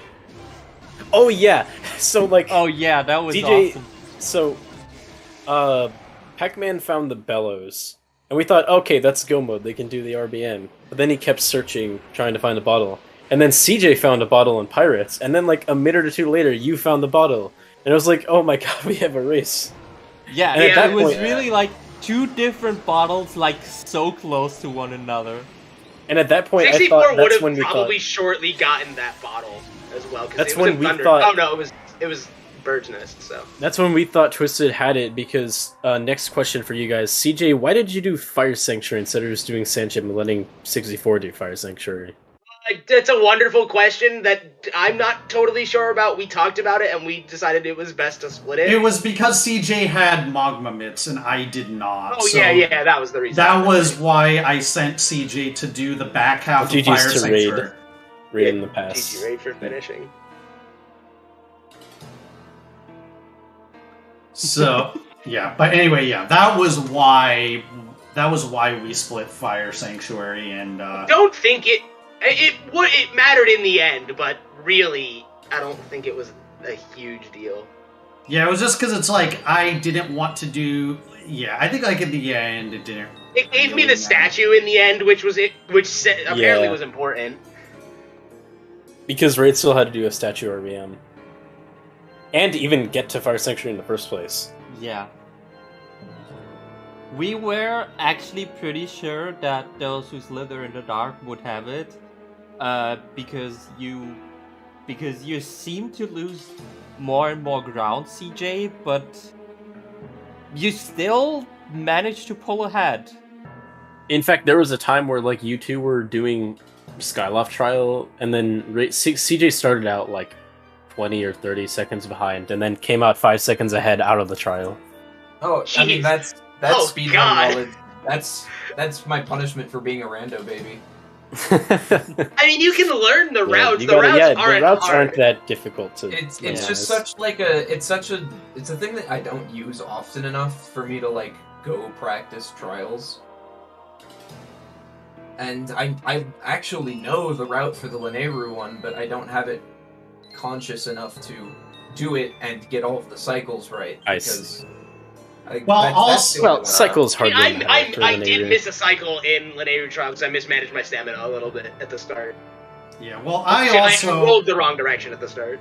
Oh yeah, so like Oh yeah, that was DJ. awesome. So, Pac-Man found the bellows, and we thought, okay, that's go mode. They can do the RBM. But then he kept searching, trying to find a bottle. And then CJ found a bottle in Pirates, and then like a minute or two later, you found the bottle, and it was like, oh my god, we have a race. Yeah, And at that it was point- really like two different bottles, like so close to one another. And at that point, I 64 thought would that's have when we probably thought. shortly gotten that bottle as well. 'Cause That's it was when in we Thunder. thought- Oh no, it was Bird's Nest. So That's when we thought Twisted had it, because next question for you guys. CJ, why did you do Fire Sanctuary instead of just doing Sandship and letting 64 do Fire Sanctuary? it's a wonderful question that I'm not totally sure about. We talked about it and we decided it was best to split it. It was because CJ had Magma Mitts and I did not. Oh so yeah, that was the reason. That was why I sent CJ to do the back half of GG's Fire to Sanctuary. Raid in the past. GG Raid for finishing. So yeah, but anyway, yeah, that was why we split Fire Sanctuary, and Don't think it mattered in the end, but really, I don't think it was a huge deal. yeah, it was just because it's like I didn't want to do. Yeah, I think like in the end it didn't. It gave me really the statue in the end, which apparently Yeah. was important. Because Raid still had to do a statue RBM. And even get to Fire Sanctuary in the first place. Yeah. We were actually pretty sure that those who slither in the dark would have it, because you seem to lose more and more ground, CJ, but you still managed to pull ahead. In fact, there was a time where like you two were doing Skyloft Trial, and then CJ started out like 20 or 30 seconds behind, and then came out 5 seconds ahead out of the trial. Oh, I mean Jeez. that's Oh, speedrun God. knowledge. That's my punishment for being a rando baby. I mean, you can learn the routes. you The gotta- routes aren't the routes hard. aren't that difficult to. It's be just honest. such like it's a thing that I don't use often enough for me to like go practice trials. And I actually know the route for the Lineru one, but I don't have it conscious enough to do it and get all of the cycles right. I Because Well, that's also- the- Well, cycle's hard. I, game I, for I Linear. did miss a cycle in Linear Trial because I mismanaged my stamina a little bit at the start. Yeah, well, I I rolled the wrong direction at the start.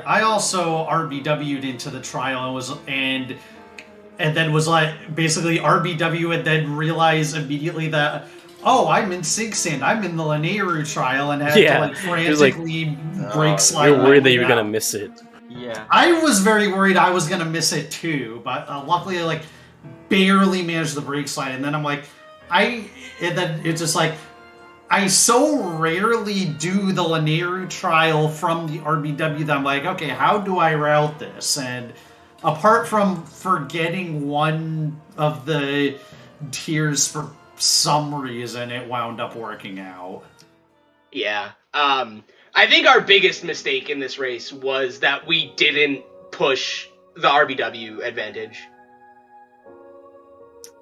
also RBW'd into the trial and then was like basically RBW and then realized immediately that I'm in Sig Sand, I'm in the Linearu trial and had Yeah, to like it was like, frantically break slide. You're my worried that way you were gonna out. miss it. Yeah. I was very worried I was gonna miss it too, but luckily I like barely managed the break slide, and then I'm like, and then it's just like I so rarely do the Linearu trial from the RBW that I'm like, okay, how do I route this? And apart from forgetting one of the tiers for some reason, it wound up working out. Yeah. I think our biggest mistake in this race was that we didn't push the RBW advantage.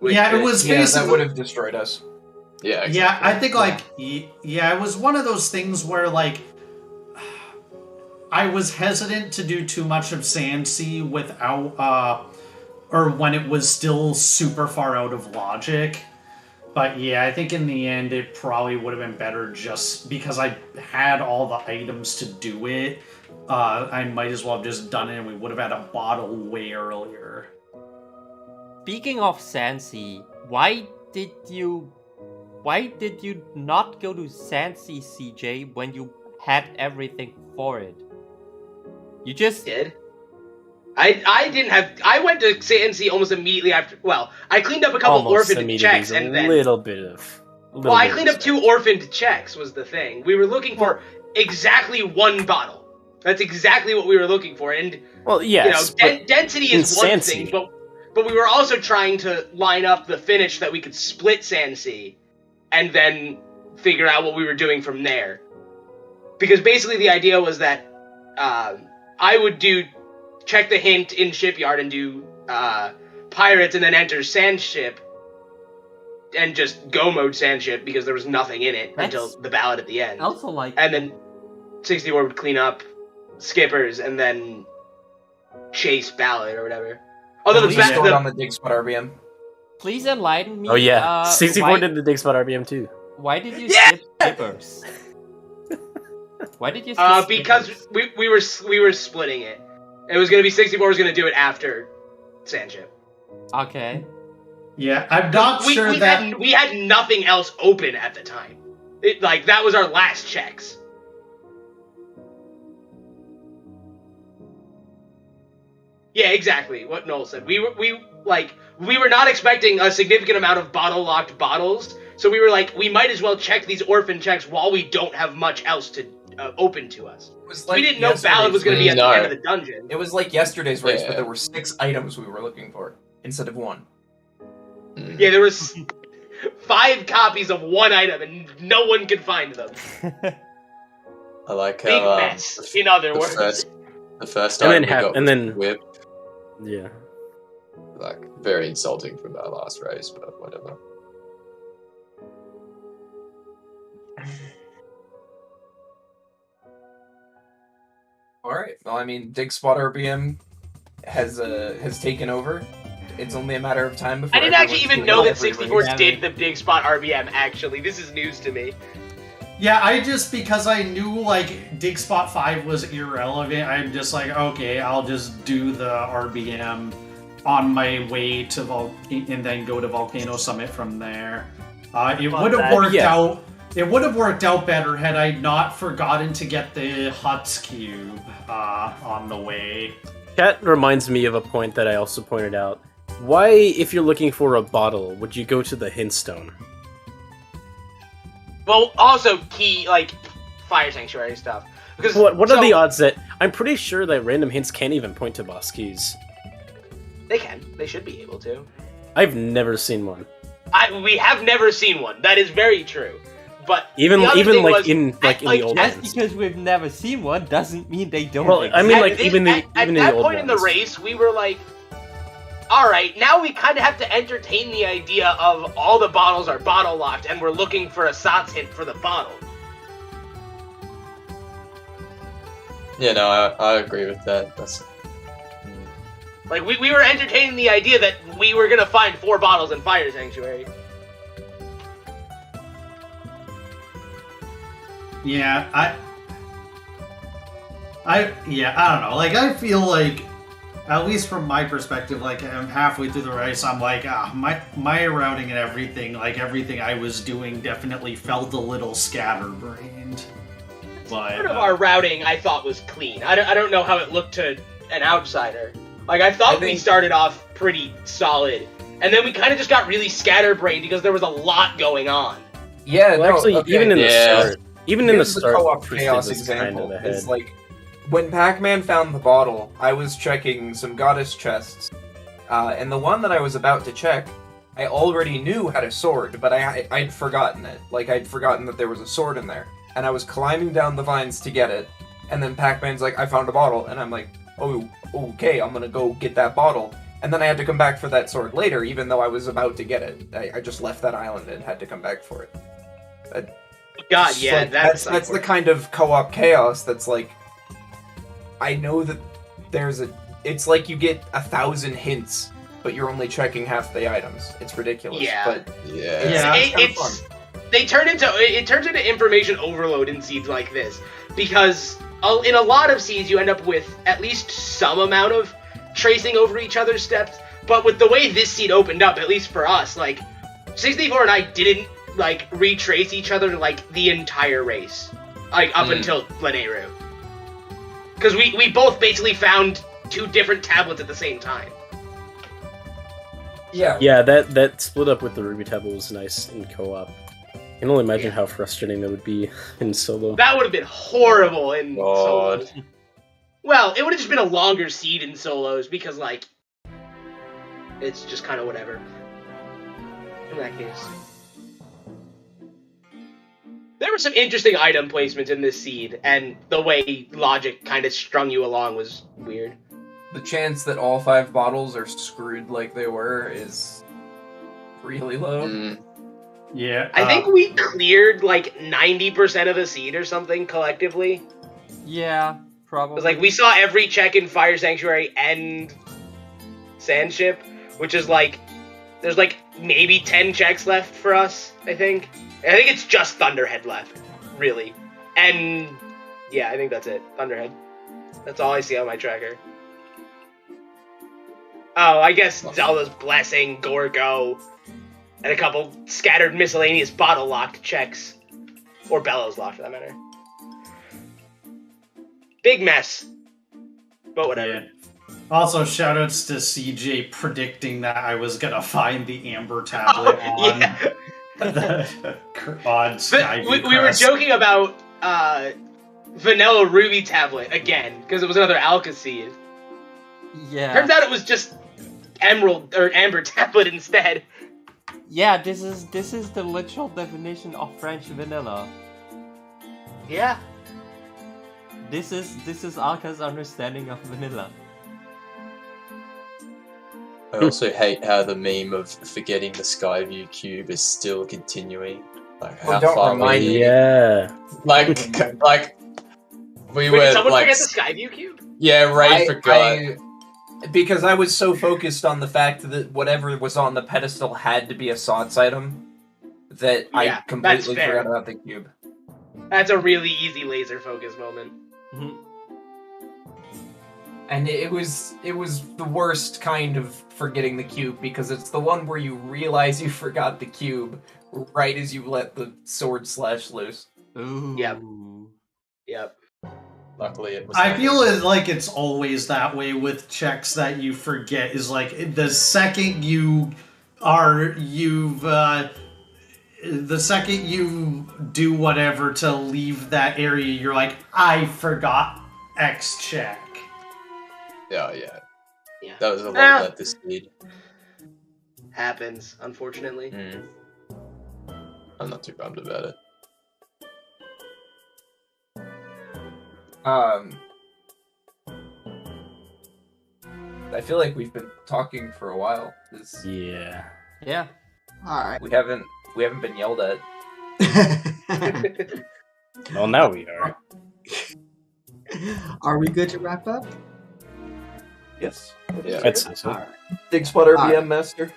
Yeah, it was Yeah, basically. that would have destroyed us. Yeah. Yeah, I think like yeah, it was one of those things where like I was hesitant to do too much of Sandsea without or when it was still super far out of logic. But yeah, I think in the end it probably would have been better just because I had all the items to do it. I might as well have just done it and we would have had a bottle way earlier. Speaking of Sansi, why did you not go to Sansi, CJ, when you had everything for it? You just did. I didn't have. I went to CNC almost immediately after. Well, I cleaned up a couple orphaned checks and then. Well, I cleaned up 2 orphaned checks was the thing. We were looking for exactly 1 bottle. That's exactly what we were looking for, and well, yes, density is one thing, but we were also trying to line up the finish that we could split Sansi, and then figure out what we were doing from there. Because basically the idea was that I would check the hint in Shipyard and do Pirates and then enter Sandship and just go mode Sandship because there was nothing in it until the ballot at the end. Also like... And then 64 would clean up Skippers and then chase ballot or whatever. Although the on the dig spot RBM. Please enlighten me. Oh yeah, 64 did the dig spot RBM too. Why did you skip Skippers? Why did you skip because we were splitting it. It was gonna be 64 was gonna do it after Sandship. Okay. Yeah, I'm not sure that we had nothing else open at the time. That was our last checks. Yeah, exactly what Noel said. We were not expecting a significant amount of bottle-locked bottles, so we were like, we might as well check these orphan checks while we don't have much else to open to us. We didn't know Ballad was going to be at the end of the dungeon. It was like yesterday's race, but there were 6 items we were looking for instead of 1. Yeah, there was 5 copies of 1 item, and no one could find them. I like big mess. In other words, the first item we got was whip. Yeah. Like, very insulting from our last race, but whatever. Alright, well, I mean, dig spot RBM has taken over. It's only a matter of time before... I didn't actually even know that 64 did the dig spot RBM, actually. This is news to me. Yeah, because I knew, dig spot 5 was irrelevant, I'm just like, okay, I'll just do the RBM on my way to and then go to Volcano Summit from there. It would have worked out... It would have worked out better had I not forgotten to get the Huts Cube on the way. That reminds me of a point that I also pointed out. Why, if you're looking for a bottle, would you go to the Hint Stone? Well, also key, Fire Sanctuary stuff. Because what are the odds that... I'm pretty sure that random hints can't even point to boss keys. They can. They should be able to. I've never seen one. We have never seen one. That is very true. But even in the old just ones. because we've never seen one doesn't mean they don't. Well, exist. I mean, at that point in the race, we were like, all right, now we kind of have to entertain the idea of all the bottles are bottle locked, and we're looking for a Sots hint for the bottle. Yeah, no, I agree with that. That's we were entertaining the idea that we were gonna find 4 bottles in Fire Sanctuary. Yeah, I don't know. I feel like, at least from my perspective, I'm halfway through the race, I'm like, my routing and everything, everything I was doing definitely felt a little scatterbrained. But part of our routing, I thought, was clean. I don't know how it looked to an outsider. I thought we started off pretty solid, and then we kind of just got really scatterbrained because there was a lot going on. Yeah, well, actually, even in the start. Even in the start, co-op chaos example is when Pac-Man found the bottle, I was checking some goddess chests, and the one that I was about to check, I already knew had a sword, but I'd forgotten it. I'd forgotten that there was a sword in there, and I was climbing down the vines to get it, and then Pac-Man's like, I found a bottle, and I'm like, oh, okay, I'm gonna go get that bottle, and then I had to come back for that sword later, even though I was about to get it. I just left that island and had to come back for it. God, yeah, that's the kind of co-op chaos that's I know that it's you get 1,000 hints but you're only checking half the items. It's ridiculous. Yeah. But It's it turns into information overload in seeds like this, because in a lot of seeds you end up with at least some amount of tracing over each other's steps, but with the way this seed opened up, at least for us, like 64 and I didn't like retrace each other like the entire race, like up until Leneru, because we both basically found 2 different tablets at the same time. Yeah, that split up with the Ruby tablet was nice in co-op. I can only imagine how frustrating that would be in solo. That would have been horrible in solos. Well, it would have just been a longer seed in solos, because, like, it's just kind of whatever. In that case. There were some interesting item placements in this seed, and the way logic kind of strung you along was weird. The chance that all 5 bottles are screwed like they were is really low. Yeah. I think we cleared like 90% of the seed or something collectively. Yeah, probably. It was like we saw every check in Fire Sanctuary and Sandship, which is like there's like maybe 10 checks left for us, I think. I think it's just Thunderhead left, really. And yeah, I think that's it. Thunderhead. That's all I see on my tracker. Oh, I guess Zelda's Blessing, Gorgo, and a couple scattered miscellaneous bottle-locked checks. Or Bellows-locked, for that matter. Big mess. But whatever. Yeah. Also, shoutouts to CJ predicting that I was gonna find the Amber tablet on Skyview. We were joking about Vanilla Ruby tablet again, because it was another Alka seed. Yeah. Turns out it was just Emerald or Amber tablet instead. Yeah, this is the literal definition of French vanilla. Yeah. This is Alka's understanding of vanilla. I also hate how the meme of forgetting the Skyview cube is still continuing. Like how far we... Yeah. Like we were did someone like forget the Skyview cube? Yeah, Ray forgot. Because I was so focused on the fact that whatever was on the pedestal had to be a SOTS item that I completely forgot about the cube. That's a really easy laser focus moment. And it was the worst kind of forgetting the cube, because it's the one where you realize you forgot the cube right as you let the sword slash loose. Ooh. Yep. Luckily, it was. I feel like it's always that way with checks that you forget. Is like the second you do whatever to leave that area, you're like, I forgot X check. Yeah. That was a lot of this speed. Happens, unfortunately. I'm not too bummed about it. I feel like we've been talking for a while. Yeah. All right. We haven't been yelled at. Well, now we are. Are we good to wrap up? Yes. Yeah. I'd say so. All right. Big Sputter All BM right. Master.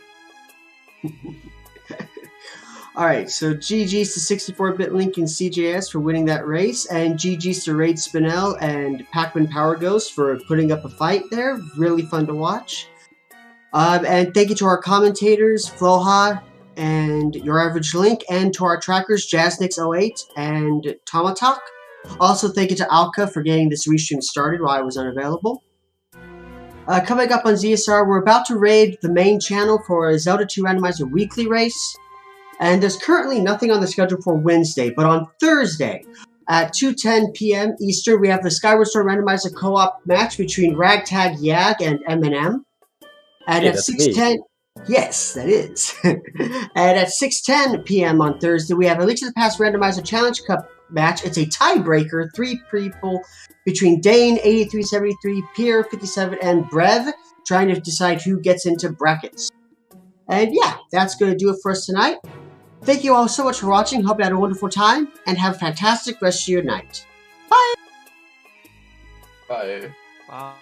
All right, so GG's to 64-bit Link and CJS for winning that race, and GG's to Raid Spinel and Pac-Man Power Ghost for putting up a fight there. Really fun to watch. And thank you to our commentators, Floha and Your Average Link, and to our trackers, Jazznix08 and Tomatok. Also, thank you to Alka for getting this restream started while I was unavailable. Coming up on ZSR, we're about to raid the main channel for a Zelda 2 Randomizer weekly race. And there's currently nothing on the schedule for Wednesday, but on Thursday at 2:10 p.m. Eastern, we have the Skyward Sword Randomizer co-op match between Ragtag Yag and Eminem. And at 6:10, yes, that is. And at 6:10 p.m. on Thursday, we have a Link to the Past Randomizer Challenge Cup match. It's a tiebreaker, 3 people between Dane, 8373, Pierre, 57, and Brev, trying to decide who gets into brackets. And yeah, that's going to do it for us tonight. Thank you all so much for watching. Hope you had a wonderful time, and have a fantastic rest of your night. Bye! Bye. Bye.